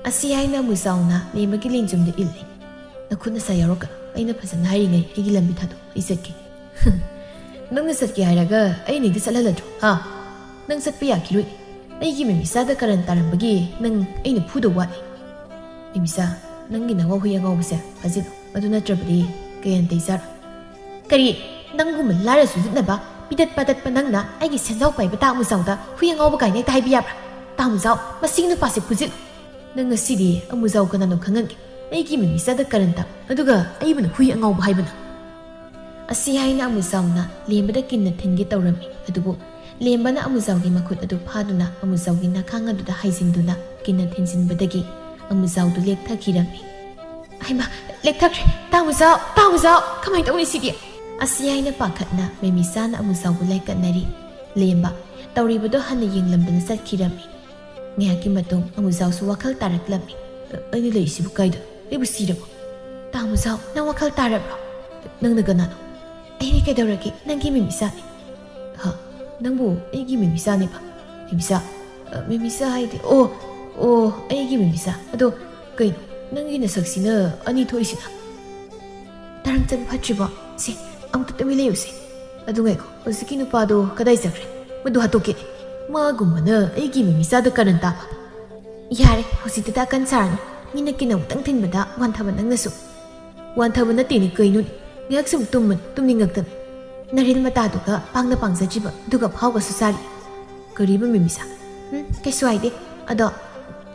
ꯑꯁꯤ ꯍꯥꯏꯅ ꯑꯃꯨꯖꯥꯎꯅ ꯂꯦꯝꯕꯒꯤ ꯂꯦꯡꯖꯨꯝꯗ ꯏꯜꯂꯤ ꯅꯈꯨꯠ ꯅꯁꯥ ꯌꯥꯎꯔꯛꯀ ꯑꯩꯅ ꯐꯖꯅ ꯍꯥꯏꯔꯤꯉꯩ ꯑꯩꯒꯤ ꯂꯝꯕꯤ ꯊꯥꯗꯣꯛ ꯑꯩ ꯆꯠꯀꯦ ꯅꯪꯅ ꯆꯠꯀꯦ ꯍꯥꯏꯔꯒ ꯑꯩꯅ ꯍꯦꯛꯇ ꯆꯠꯍꯜꯂꯗ꯭ꯔꯣ ꯍꯥ ꯅꯪ ꯆꯠꯄ ꯌꯥꯈꯤꯔꯣꯏ ꯑꯩꯒꯤ ꯃꯦꯃꯤꯁꯥꯗ ꯀꯔꯟ ꯇꯥꯔꯝꯕꯒꯤ ꯅꯪ ꯑꯩꯅ ꯐꯨꯗꯧ ꯋꯥꯠꯂꯤ ꯃꯦꯃꯤꯁꯥ ꯅꯪꯒꯤ ꯅꯋꯥ ꯍꯨꯏ ꯑꯉꯥꯎꯕꯁꯦ ꯐꯖꯤꯜꯂꯨ ꯑꯗꯨ ꯅꯠꯇ꯭ꯔꯕꯗꯤ ꯀꯌꯥꯟ ꯇꯩꯖꯥꯔꯣ ꯀꯔꯤ ꯅꯪꯒꯨꯝꯕ ꯂꯥꯏꯔꯁꯨ ꯌꯨꯠꯅꯕ ꯄꯤꯗꯠ ꯄꯥꯗꯠꯄ ꯅꯪꯅ ꯑꯩꯒꯤ ꯁꯦꯟꯖꯥꯎ ꯄꯥꯏꯕ ꯇꯥꯃꯨꯖꯥꯎꯗ ꯍꯨꯏ ꯑꯉꯥꯎꯕ ꯀꯥꯏꯅ ꯍꯦꯛꯇ ꯍꯥꯏꯕ ꯌꯥꯕ꯭ꯔꯥ ꯇꯥꯃꯨꯖꯥꯎ ꯃꯁꯤꯒꯤ ꯅꯨꯄꯥꯁꯦ ꯐꯨꯖꯤꯜꯂꯨ ꯅꯪ ꯉꯁꯤꯗꯤ ꯑꯃꯨꯖꯥꯎ ꯀꯅꯥꯅꯣ ꯈꯪꯍꯟꯒꯦ ꯑꯩꯒꯤ ꯃꯦꯃꯤꯁꯥꯗ ꯀꯔꯟ ꯇꯥ ꯑꯗꯨꯒ ꯑꯩꯕꯨꯅ ꯍꯨꯏ ꯑꯉꯥꯎꯕ ꯍꯥꯏꯕꯅ ꯑꯁꯤ ꯍꯥꯏꯅ ꯑꯃꯨꯖꯥꯎꯅ ꯂꯦꯝꯕꯗ ꯀꯤꯟꯅ ꯊꯤꯟꯒꯦ ꯇꯧꯔꯝꯃꯤ ꯑꯗꯨꯕꯨ ꯂꯦꯝꯕꯅ ꯑꯃꯨꯖꯥꯎꯒꯤ ꯃꯈꯨꯠ ꯑꯗꯨ ꯐꯥꯗꯨꯅ ꯑꯃꯨꯖꯥꯎꯒꯤ ꯅꯈꯥꯡ ꯑꯗꯨꯗ ꯍꯥꯏꯖꯤꯟꯗꯨꯅ ꯀꯤꯟꯅ ꯊꯤꯟꯖꯤꯟꯕꯗꯒꯤ ꯑꯃꯨꯖꯥꯎꯗꯨ ꯂꯦꯛꯊꯈꯤꯔꯝꯃꯤ ꯍꯩꯃꯥ ꯂꯦꯛꯊꯈ꯭ꯔꯦ ꯇꯥꯃꯨꯖꯥꯎ ꯀꯃꯥꯏꯅ ꯇꯧꯅꯤ ꯁꯤꯗꯤ ꯑꯁꯤ ꯍꯥꯏꯅ ꯄꯥꯈꯠꯅ ꯃꯦꯃꯤꯁꯥꯅ ꯑꯃꯨꯖꯥꯎꯕꯨ ꯂꯥꯏꯀꯠꯅꯔꯤ ꯂꯦꯝꯕ ꯇꯧꯔꯤꯕꯗꯣ ꯍꯟꯅ ꯌꯦꯡꯂꯝꯗꯅ ꯆꯠꯈꯤꯔꯝꯃꯤ ꯉꯥꯏꯍꯥꯛꯀꯤ ꯃꯇꯨꯡ ꯑꯃꯨꯖꯥꯎꯁꯨ ꯋꯥꯈꯜ ꯇꯥꯔꯛꯂꯝꯃꯤ ꯑꯩꯅ ꯂꯩꯔꯤꯁꯤꯕꯨ ꯀꯥꯏꯗ ꯑꯩꯕꯨ ꯁꯤꯔꯕꯣ ꯇꯥꯃꯨꯖꯥꯎ ꯅꯪ ꯋꯥꯈꯜ ꯇꯥꯔꯕ꯭ꯔꯣ ꯅꯪꯅ ꯀꯅꯥꯅꯣ ꯑꯩꯅ ꯀꯩꯗꯧꯔꯒꯦ ꯅꯪꯒꯤ ꯃꯦꯃꯤꯁꯥꯅꯤ ꯍꯥ ꯅꯪꯕꯨ ꯑꯩꯒꯤ ꯃꯦꯃꯤꯁꯥꯅꯦꯕ ꯃꯦꯃꯤꯁꯥ ꯍꯥꯏꯗꯤ ꯑꯣ ꯑꯩꯒꯤ ꯃꯦꯃꯤꯁꯥ ꯑꯗꯣ ꯀꯩꯅꯣ ꯅꯪꯒꯤ ꯅꯁꯛꯁꯤꯅ ꯑꯅꯤ ꯊꯣꯛꯏꯁꯤꯅ ꯇꯔꯪ ꯆꯠꯄ ꯐꯠꯇ꯭ꯔꯤꯕꯣ ꯁꯤ ꯑꯃꯨꯛꯇ ꯇꯨꯃꯤꯟ ꯂꯩꯌꯨꯁꯦ ꯑꯗꯨ ꯉꯥꯏꯈꯣ ꯍꯧꯖꯤꯛꯀꯤ ꯅꯨꯄꯥꯗꯣ ꯀꯗꯥꯏ ꯆꯠꯈ꯭ꯔꯦ ꯃꯗꯨ ꯍꯥꯠꯇꯣꯛꯀꯦꯅꯦ ꯃꯥꯒꯨꯝꯕꯅ ꯑꯩꯒꯤ ꯃꯦꯃꯤꯁꯥꯗ ꯀꯔꯟ ꯇꯥꯕ ꯌꯥꯔꯦ ꯍꯧꯖꯤꯛꯇꯤ ꯀꯟ ꯁꯥꯔꯅꯨ ꯃꯤꯅ ꯀꯤꯟ ꯑꯃꯨꯛꯇꯪ ꯊꯤꯟꯕꯗ ꯋꯥꯟꯊꯕ ꯅꯪꯅꯁꯨ ꯋꯥꯟꯊꯕ ꯅꯠꯇꯦꯅꯦ ꯀꯩꯅꯣꯅꯦ ꯉꯥꯏꯍꯥꯛ ꯁꯨꯝ ꯇꯨꯝꯅꯤꯡꯉꯛꯇꯅ ꯅꯔꯦꯜ ꯃꯇꯥꯗꯨꯒ ꯄꯥꯡꯅ ꯄꯥꯡꯖꯗ꯭ꯔꯤꯕ ꯑꯗꯨꯒ ꯐꯥꯎꯒꯁꯨ ꯆꯥꯔꯤ ꯀꯔꯤꯕ ꯃꯦꯃꯤꯁꯥ ꯀꯩꯁꯨ ꯍꯥꯏꯗꯦ ꯑꯗꯣ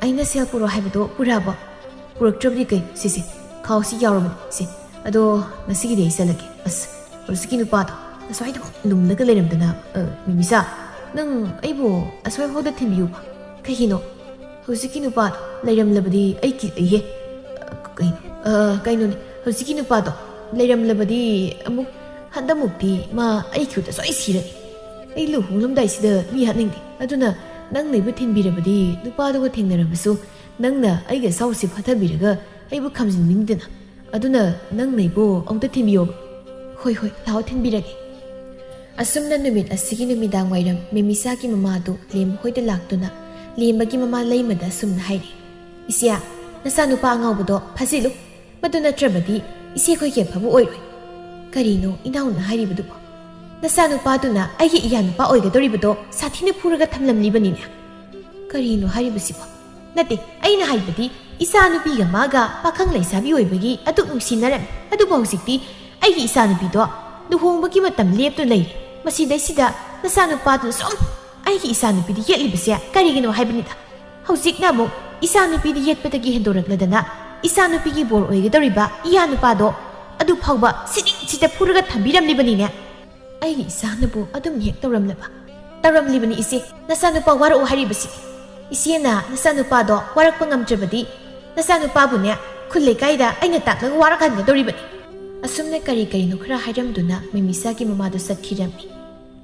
ꯑꯩꯅ ꯁꯦꯜ ꯄꯨꯔꯣ ꯍꯥꯏꯕꯗꯣ ꯄꯨꯔꯛꯑꯕꯣ ꯄꯨꯔꯛꯇ꯭ꯔꯕꯗꯤ ꯀꯩ ꯁꯤꯁꯦ ꯈꯥꯎꯁꯤ ꯌꯥꯎꯔꯕꯅꯤ ꯁꯤ ꯑꯗꯣ ꯉꯁꯤꯒꯤꯗꯤ ꯑꯩ ꯆꯠꯂꯒꯦ ꯑꯁ ꯍꯧꯖꯤꯛꯀꯤ ꯅꯨꯄꯥꯗꯣ ꯑꯁ꯭ꯋꯥꯏꯗ ꯂꯨꯝꯂꯒ ꯂꯩꯔꯝꯗꯅ ꯃꯦꯃꯤꯁꯥ ꯅꯪ ꯑꯩꯕꯨ ꯑꯁ꯭ꯋꯥꯏꯐꯥꯎꯗ ꯊꯤꯟꯕꯤꯌꯨꯕ ꯀꯩꯒꯤꯅꯣ ꯍꯧꯖꯤꯛꯀꯤ ꯅꯨꯄꯥꯗꯣ ꯂꯩꯔꯝꯂꯕꯗꯤ ꯑꯩ ꯀꯤꯖꯩꯍꯦ ꯀꯩꯅꯣꯅꯦ ꯍꯧꯖꯤꯛꯀꯤ ꯅꯨꯄꯥꯗꯣ ꯂꯩꯔꯝꯂꯕꯗꯤ ꯍꯟꯗꯛꯃꯨꯛꯇꯤ ꯃꯥ ꯑꯩ ꯈꯨꯠꯇ ꯁꯣꯏ ꯁꯤꯔꯅꯤ ꯑꯩ ꯂꯨꯍꯣꯡꯂꯝꯗꯥꯏꯁꯤꯗ ꯃꯤ ꯍꯥꯠꯅꯤꯡꯗꯦ ꯑꯗꯨꯅ ꯅꯪꯅ ꯑꯩꯕꯨ ꯊꯤꯟꯕꯤꯔꯕꯗꯤ ꯅꯨꯄꯥꯗꯨꯒ ꯊꯦꯡꯅꯔꯕꯁꯨ ꯅꯪꯅ ꯑꯩꯒ ꯁꯥꯎꯁꯤ ꯐꯊꯕꯤꯔꯒ ꯑꯩꯕꯨ ꯈꯝꯖꯤꯟꯅꯤꯡꯗꯅ ꯑꯗꯨꯅ ꯅꯪꯅ ꯑꯩꯕꯨ ꯑꯃꯨꯛꯇ ꯊꯤꯟꯕꯤꯌꯣꯕ ꯍꯣꯏ ꯂꯥꯛꯑꯣ ꯊꯤꯟꯕꯤꯔꯒꯦ ꯑꯁꯨꯝꯅ ꯅꯨꯃꯤꯠ ꯑꯁꯤꯒꯤ ꯅꯨꯃꯤꯗꯥꯡ ꯋꯥꯏꯔꯝ ꯃꯦꯃꯤꯁꯥꯒꯤ ꯃꯃꯥꯗꯨ ꯂꯦꯝꯕ ꯍꯣꯏꯗ ꯂꯥꯛꯇꯨꯅ ꯂꯦꯝꯕꯒꯤ ꯃꯃꯥ ꯂꯩꯃꯗ ꯑꯁꯨꯝꯅ ꯍꯥꯏꯔꯤ ꯏꯆꯦ ꯅꯆꯥꯅꯨꯄꯥ ꯑꯉꯥꯎꯕꯗꯣ ꯐꯥꯖꯤꯜꯂꯨ ꯃꯗꯨ ꯅꯠꯇ꯭ꯔꯕꯗꯤ ꯏꯆꯦꯈꯣꯏꯒꯤ ꯑꯐꯕ ꯑꯣꯏꯔꯣꯏ ꯀꯔꯤꯅꯣ ꯏꯅꯥꯎꯅ ꯍꯥꯏꯔꯤꯕꯗꯨꯕꯣ ꯅꯆꯥꯅꯨꯄꯥꯗꯨꯅ ꯑꯩꯒꯤ ꯏꯌꯥꯅꯨꯄꯥ ꯑꯣꯏꯒꯗꯧꯔꯤꯕꯗꯣ ꯁꯥꯊꯤꯅ ꯐꯨꯔꯒ ꯊꯝꯂꯝꯂꯤꯕꯅꯤꯅꯦ ꯀꯔꯤꯅꯣ ꯍꯥꯏꯔꯤꯕꯁꯤꯕꯣ ꯅꯠꯇꯦ ꯑꯩꯅ ꯍꯥꯏꯕꯗꯤ ꯏꯆꯥꯅꯨꯄꯤꯒ ꯃꯥꯒ ꯄꯥꯈꯪ ꯂꯩꯁꯥꯕꯤ ꯑꯣꯏꯕꯒꯤ ꯑꯗꯨꯛ ꯅꯨꯡꯁꯤꯅꯔꯝꯃꯤ ꯑꯗꯨꯕꯨ ꯍꯧꯖꯤꯛꯇꯤ ꯑꯩꯒꯤ ꯏꯆꯥꯅꯨꯄꯤꯗꯣ ꯂꯨꯍꯣꯡꯕꯒꯤ ꯃꯇꯝ ꯂꯦꯞꯇꯨꯅ ꯂꯩꯔꯤ ꯃꯁꯤꯗꯩꯁꯤꯗ ꯅꯆꯥꯅꯨꯄꯥꯗꯨꯅ ꯁꯨꯝ ꯑꯩꯒꯤ ꯏꯆꯥꯅꯨꯄꯤꯗ ꯌꯦꯠꯂꯤꯕꯁꯦ ꯀꯔꯤꯒꯤꯅꯣ ꯍꯥꯏꯕꯅꯤꯗ ꯍꯧꯖꯤꯛꯅ ꯑꯃꯨꯛ ꯏꯆꯥꯅꯨꯄꯤꯗ ꯌꯦꯠꯄꯗꯒꯤ ꯍꯦꯟꯗꯣꯔꯛꯂꯗꯅ ꯏꯆꯥꯅꯨꯄꯤꯒꯤ ꯕꯣꯔ ꯑꯣꯏꯒꯗꯧꯔꯤꯕ ꯏꯌꯥꯅꯨꯄꯥꯗꯣ ꯑꯗꯨ ꯐꯥꯎꯕ ꯁꯤꯗ ꯐꯨꯔꯒ ꯊꯝꯕꯤꯔꯝꯂꯤꯕꯅꯤꯅꯦ ꯑꯩꯒꯤ ꯏꯆꯥꯅꯕꯨ ꯑꯗꯨꯝ ꯍꯦꯛ ꯇꯧꯔꯝꯂꯤꯕꯅꯤ ꯏꯆꯦ ꯅꯆꯥꯅꯨꯄꯥ ꯋꯥꯔꯛꯑꯣ ꯍꯥꯏꯔꯤꯕꯁꯤ ꯏꯆꯦꯅ ꯅꯆꯥꯅꯨꯄꯥꯗꯣ ꯋꯥꯔꯛꯄ ꯉꯝꯗ꯭ꯔꯕꯗꯤ ꯅꯆꯥꯅꯨꯄꯥꯕꯨꯅꯦ ꯈꯨꯜ ꯂꯩꯀꯥꯏꯗ ꯑꯩꯅ ꯇꯥꯛꯂꯒ ꯋꯥꯔꯛꯍꯟꯒꯗꯧꯔꯤꯕꯅꯤ ꯑꯁꯨꯝꯅ ꯀꯔꯤꯅꯣ ꯈꯔ ꯍꯥꯏꯔꯝꯗꯨꯅ ꯃꯦꯃꯤꯁꯥꯒꯤ ꯃꯃꯥꯗꯨ ꯆꯠꯈꯤꯔꯝꯃꯤ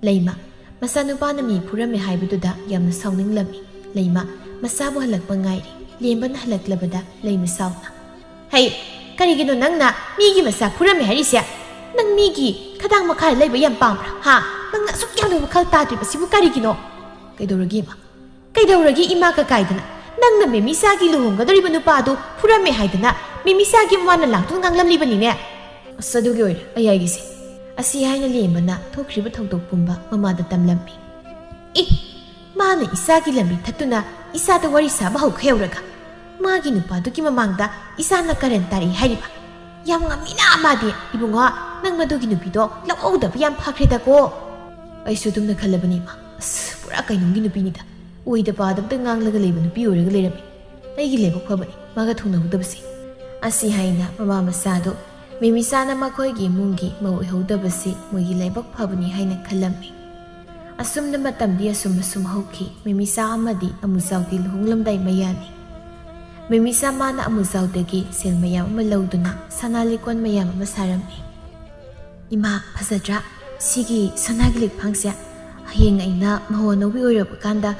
ꯂꯩꯃ ꯃꯆꯥꯅꯨꯄꯥꯅ ꯃꯤ ꯐꯨꯔꯝꯃꯦ ꯍꯥꯏꯕꯗꯨꯗ ꯌꯥꯝꯅ ꯁꯥꯎꯅꯤꯡꯂꯝꯃꯤ ꯂꯩꯃ ꯃꯆꯥꯕꯨ ꯍꯜꯂꯛꯄ ꯉꯥꯏꯔꯤ ꯂꯦꯝꯕꯅ ꯍꯜꯂꯛꯂꯕꯗ ꯂꯩꯃ ꯁꯥꯎꯅ ꯍꯩ ꯀꯔꯤꯒꯤꯅꯣ ꯅꯪꯅ ꯃꯤꯒꯤ ꯃꯆꯥ ꯐꯨꯔꯝꯃꯦ ꯍꯥꯏꯔꯤꯁꯦ ꯅꯪ ꯃꯤꯒꯤ ꯈꯗꯥꯡ ꯃꯈꯥꯗ ꯂꯩꯕ ꯌꯥꯝ ꯄꯥꯝꯕ꯭ꯔꯥ ꯍꯥ ꯅꯪꯅ ꯑꯁꯨꯛ ꯌꯥꯝꯅ ꯋꯥꯈꯜ ꯇꯥꯗ꯭ꯔꯤꯕꯁꯤꯕꯨ ꯀꯔꯤꯒꯤꯅꯣ ꯀꯩꯗꯧꯔꯒꯦ ꯏꯃꯥ ꯀꯥꯏꯗꯅ ꯅꯪꯅ ꯃꯦꯃꯤꯁꯥꯒꯤ ꯂꯨꯍꯣꯡꯒꯗꯧꯔꯤꯕ ꯅꯨꯄꯥꯗꯨ ꯐꯨꯔꯝꯃꯦ ꯍꯥꯏꯗꯅ ꯃꯦꯃꯤꯁꯥꯒꯤ ꯃꯃꯥꯅ ꯂꯥꯛꯇꯨꯅ ꯉꯥꯡꯂꯝꯂꯤꯕꯅꯤꯅꯦ ꯑꯁ ꯑꯗꯨꯒꯤ ꯑꯣꯏꯔꯦ ꯑꯩ ꯍꯥꯏꯒꯤꯁꯦ ꯑꯁꯤ ꯍꯥꯏꯅ ꯂꯦꯝꯕꯅ ꯊꯣꯛꯈ꯭ꯔꯤꯕ ꯊꯧꯗꯣꯛ ꯄꯨꯝꯕ ꯃꯃꯥꯗ ꯇꯝꯂꯝꯃꯤ ꯃꯥꯅ ꯏꯆꯥꯒꯤ ꯂꯝꯕꯤ ꯊꯠꯇꯨꯅ ꯏꯆꯥꯗ ꯋꯥꯔꯤ ꯁꯥꯕ ꯍꯧꯈ꯭ꯔꯦ ꯃꯥꯒꯤ ꯅꯨꯄꯥꯗꯨꯒꯤ ꯃꯃꯥꯡꯗ ꯏꯆꯥꯅ ꯀꯔꯟ ꯇꯥꯔꯛꯏ ꯍꯥꯏꯔꯤꯕ ꯌꯥꯝ ꯉꯝꯃꯤꯅ ꯃꯥꯗꯤ ꯏꯕꯨꯡꯉꯣ ꯅꯪ ꯃꯗꯨꯒꯤ ꯅꯨꯄꯤꯗꯣ ꯂꯧꯍꯧꯗꯕ ꯌꯥꯝ ꯐꯈ꯭ꯔꯦꯗꯀꯣ ꯑꯩꯁꯨ ꯑꯗꯨꯝꯅ ꯈꯜꯂꯕꯅꯤ ꯏꯃꯥ ꯑꯁ ꯄꯨꯔꯥ ꯀꯩꯅꯣꯝꯒꯤ ꯅꯨꯄꯤꯅꯤꯗ ꯑꯣꯏꯗ ꯄꯥꯗꯕꯗ ꯉꯥꯡꯂꯒ ꯂꯩꯕ ꯅꯨꯄꯤ ꯑꯣꯏꯔꯒ ꯂꯩꯔꯝꯃꯤ ꯑꯩꯒꯤ ꯂꯥꯏꯕꯛ ꯐꯕꯅꯤ ꯃꯥꯒ ꯊꯨꯡꯅꯍꯧꯗꯕꯁꯤ ꯑꯁꯤ ꯍꯥꯏꯅ ꯃꯃꯥ ꯃꯆꯥꯗꯣ ꯃꯦꯃꯤꯆꯥꯅ ꯃꯈꯣꯏꯒꯤ ꯏꯃꯨꯡꯒꯤ ꯃꯧ ꯑꯣꯏꯍꯧꯗꯕꯁꯤ ꯃꯣꯏꯒꯤ ꯂꯥꯏꯕꯛ ꯐꯕꯅꯤ ꯍꯥꯏꯅ ꯈꯜꯂꯝꯃꯤ ꯑꯁꯨꯝꯅ ꯃꯇꯝꯗꯤ ꯑꯁꯨꯝ ꯍꯧꯈꯤ ꯃꯦꯃꯤꯆꯥ ꯑꯃꯗꯤ ꯑꯃꯨꯖꯥꯎꯗꯤ ꯂꯨꯍꯣꯡꯂꯝꯗꯥꯏ ꯃꯌꯥꯅꯤ ꯃꯦꯃꯤꯆꯥ ꯃꯥꯅ ꯑꯃꯨꯖꯥꯎꯗꯒꯤ ꯁꯦꯜ ꯃꯌꯥꯝ ꯑꯃ ꯂꯧꯗꯨꯅ ꯁꯅꯥ ꯂꯤꯛꯀꯣꯟ ꯃꯌꯥꯝ ꯑꯃ ꯁꯥꯔꯝꯃꯤ ꯏꯃꯥ ꯐꯖꯗ꯭ꯔꯥ ꯁꯤꯒꯤ ꯁꯅꯥꯒꯤ ꯂꯤꯛꯐꯥꯡꯁꯦ ꯍꯌꯦꯡ ꯑꯩꯅ ꯃꯧ ꯑꯅꯧꯕꯤ ꯑꯣꯏꯔꯕ ꯀꯥꯟꯗ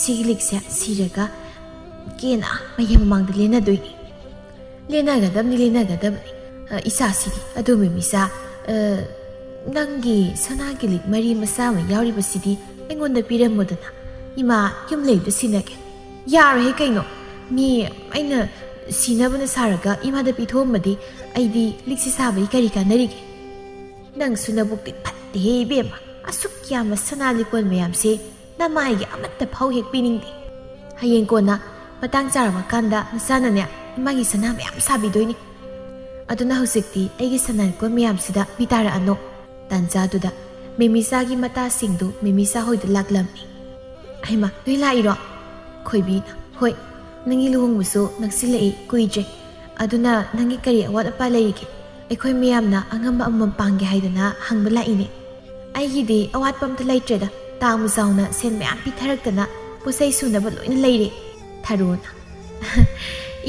ꯁꯤꯒꯤ ꯂꯤꯛꯁꯦ ꯁꯤꯔꯒ ꯀꯦꯅ ꯃꯌꯥꯝ ꯃꯃꯥꯡꯗ ꯂꯦꯟꯅꯗꯣꯏꯅꯤ ꯂꯦꯟꯅꯒꯗꯕꯅꯤ ꯏꯆꯥꯁꯤꯗꯤ ꯑꯗꯨ ꯃꯦꯃꯤꯆꯥ ꯅꯪꯒꯤ ꯁꯅꯥꯒꯤ ꯂꯤꯛ ꯃꯔꯤ ꯃꯆꯥ ꯑꯃ ꯌꯥꯎꯔꯤꯕꯁꯤꯗꯤ ꯑꯩꯉꯣꯟꯗ ꯄꯤꯔꯝꯃꯣꯗꯅ ꯏꯃꯥ ꯌꯨꯝ ꯂꯩꯕꯗ ꯁꯤꯟꯅꯒꯦ ꯌꯥꯔꯣꯏꯍꯦ ꯀꯩꯅꯣ ꯃꯤ ꯑꯩꯅ ꯁꯤꯅꯕꯅ ꯁꯥꯔꯒ ꯏꯃꯥꯗ ꯄꯤꯊꯣꯛꯑꯝꯃꯗꯤ ꯑꯩꯗꯤ ꯂꯤꯛꯁꯤ ꯁꯥꯕꯒꯤ ꯀꯔꯤ ꯀꯥꯟꯅꯔꯤꯒꯦ ꯅꯪꯁꯨ ꯅꯕꯨꯛꯇꯤ ꯐꯠꯇꯦꯍꯦ ꯏꯕꯦꯝꯃ ꯑꯁꯨꯛ ꯌꯥꯝꯕ ꯁꯅꯥ ꯂꯤꯛꯀꯣꯟ ꯃꯌꯥꯝꯁꯦ ꯅꯃꯥꯏꯒꯤ ꯑꯃꯠꯇ ꯐꯥꯎ ꯍꯦꯛ ꯄꯤꯅꯤꯡꯗꯦ ꯍꯌꯦꯡ ꯀꯣꯟꯅ ꯃꯇꯥꯡ ꯆꯥꯔꯕꯀꯥꯟꯗ ꯅꯆꯥꯅꯅꯦ ꯏꯃꯥꯒꯤ ꯁꯅꯥ ꯃꯌꯥꯝ ꯁꯥꯕꯤꯗꯣꯏꯅꯤ ꯑꯗꯨꯅ ꯍꯧꯖꯤꯛꯇꯤ ꯑꯩꯒꯤ ꯁꯅꯥ ꯂꯤꯛꯀꯣꯟ ꯃꯌꯥꯝꯁꯤꯗ ꯄꯤꯇꯥꯔꯛꯑꯅꯣ ꯇꯥꯟꯖꯥꯗꯨꯗ ꯃꯦꯃꯤꯆꯥꯒꯤ ꯃꯇꯥꯁꯤꯡꯗꯨ ꯃꯦꯃꯤꯆꯥ ꯍꯣꯏꯗ ꯂꯥꯛꯂꯝꯃꯤ ꯍꯩꯃꯥ ꯅꯣꯏ ꯂꯥꯛꯏꯔꯣ ꯈꯣꯏꯕꯤꯅ ꯍꯣꯏ ꯅꯪꯒꯤ ꯂꯨꯍꯣꯡꯕꯁꯨ ꯅꯛꯁꯤꯜꯂꯛꯏ ꯀꯨꯏꯗ꯭ꯔꯦ ꯑꯗꯨꯅ ꯅꯪꯒꯤ ꯀꯔꯤ ꯑꯋꯥꯠ ꯑꯄꯥ ꯂꯩꯔꯤꯒꯦ ꯑꯩꯈꯣꯏ ꯃꯌꯥꯝꯅ ꯑꯉꯝꯕ ꯑꯃꯃꯝ ꯄꯥꯡꯒꯦ ꯍꯥꯏꯗꯅ ꯍꯪꯕ ꯂꯥꯛꯏꯅꯦ ꯑꯩꯒꯤꯗꯤ ꯑꯋꯥꯠꯄ ꯑꯝꯇ ꯂꯩꯇ꯭ꯔꯦꯗ ꯇꯥꯡꯃ ꯆꯥꯎꯅ ꯁꯦꯟ ꯃꯌꯥꯝ ꯄꯤꯊꯔꯛꯇꯅ ꯄꯣꯠꯆꯩ ꯁꯨꯅꯕ ꯂꯣꯏꯅ ꯂꯩꯔꯦ ꯊꯥꯔꯣꯅ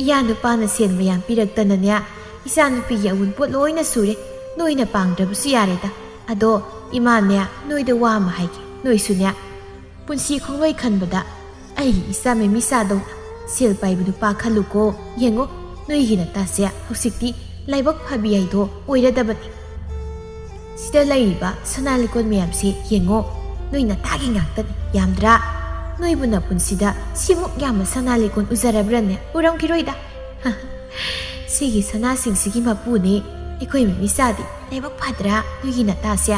ꯏꯌꯥ ꯅꯨꯄꯥꯅ ꯁꯦꯟ ꯃꯌꯥꯝ ꯄꯤꯔꯛꯇꯅꯅꯦ ꯏꯆꯥ ꯅꯨꯄꯤꯒꯤ ꯑꯎꯟꯄꯣꯠ ꯂꯣꯏꯅ ꯁꯨꯔꯦ ꯅꯣꯏꯅ ꯄꯥꯡꯗ꯭ꯔꯕꯁꯨ ꯌꯥꯔꯦꯗ ꯑꯗꯣ ꯏꯃꯥꯅꯦ ꯅꯣꯏꯗ ꯋꯥ ꯑꯃ ꯍꯥꯏꯒꯦ ꯅꯣꯏꯁꯨꯅꯦ ꯄꯨꯟꯁꯤ ꯈꯣꯡꯂꯣꯏ ꯈꯟꯕꯗ ꯑꯩꯒꯤ ꯏꯆꯥ ꯃꯦꯃꯤꯆꯥꯗꯧꯅ ꯁꯦꯜ ꯄꯥꯏꯕ ꯅꯨꯄꯥ ꯈꯜꯂꯨꯀꯣ ꯌꯦꯡꯉꯣ ꯅꯣꯏꯒꯤ ꯅꯇꯥꯁꯦ ꯍꯧꯖꯤꯛꯇꯤ ꯂꯥꯏꯕꯛ ꯐꯕꯤ ꯍꯥꯏꯗꯣ ꯑꯣꯏꯔꯗꯕꯅꯤ ꯁꯤꯗ ꯂꯩꯔꯤꯕ ꯁꯅꯥ ꯂꯤꯛꯀꯣꯟ ꯃꯌꯥꯝꯁꯤ ꯌꯦꯡꯉꯣ ꯅꯣꯏ ꯅꯇꯥꯒꯤ ꯉꯥꯛꯇꯅꯤ ꯌꯥꯝꯗ꯭ꯔꯥ ꯅꯣꯏꯕꯨꯅ ꯄꯨꯟꯁꯤꯗ ꯁꯤꯃꯨꯛ ꯌꯥꯝꯕ ꯁꯅꯥ ꯂꯤꯛꯀꯣꯟ ꯎꯖꯔꯕ꯭ꯔꯅꯦ ꯎꯔꯝꯈꯤꯔꯣꯏꯗ ꯁꯤꯒꯤ ꯁꯅꯥꯁꯤꯡꯁꯤꯒꯤ ꯃꯄꯨꯅꯤ ꯑꯩꯈꯣꯏ ꯃꯦꯃꯤꯆꯥꯗꯤ ꯂꯥꯏꯕꯛ ꯐꯗ꯭ꯔꯥ ꯅꯣꯏꯒꯤ ꯅꯇꯥꯁꯦ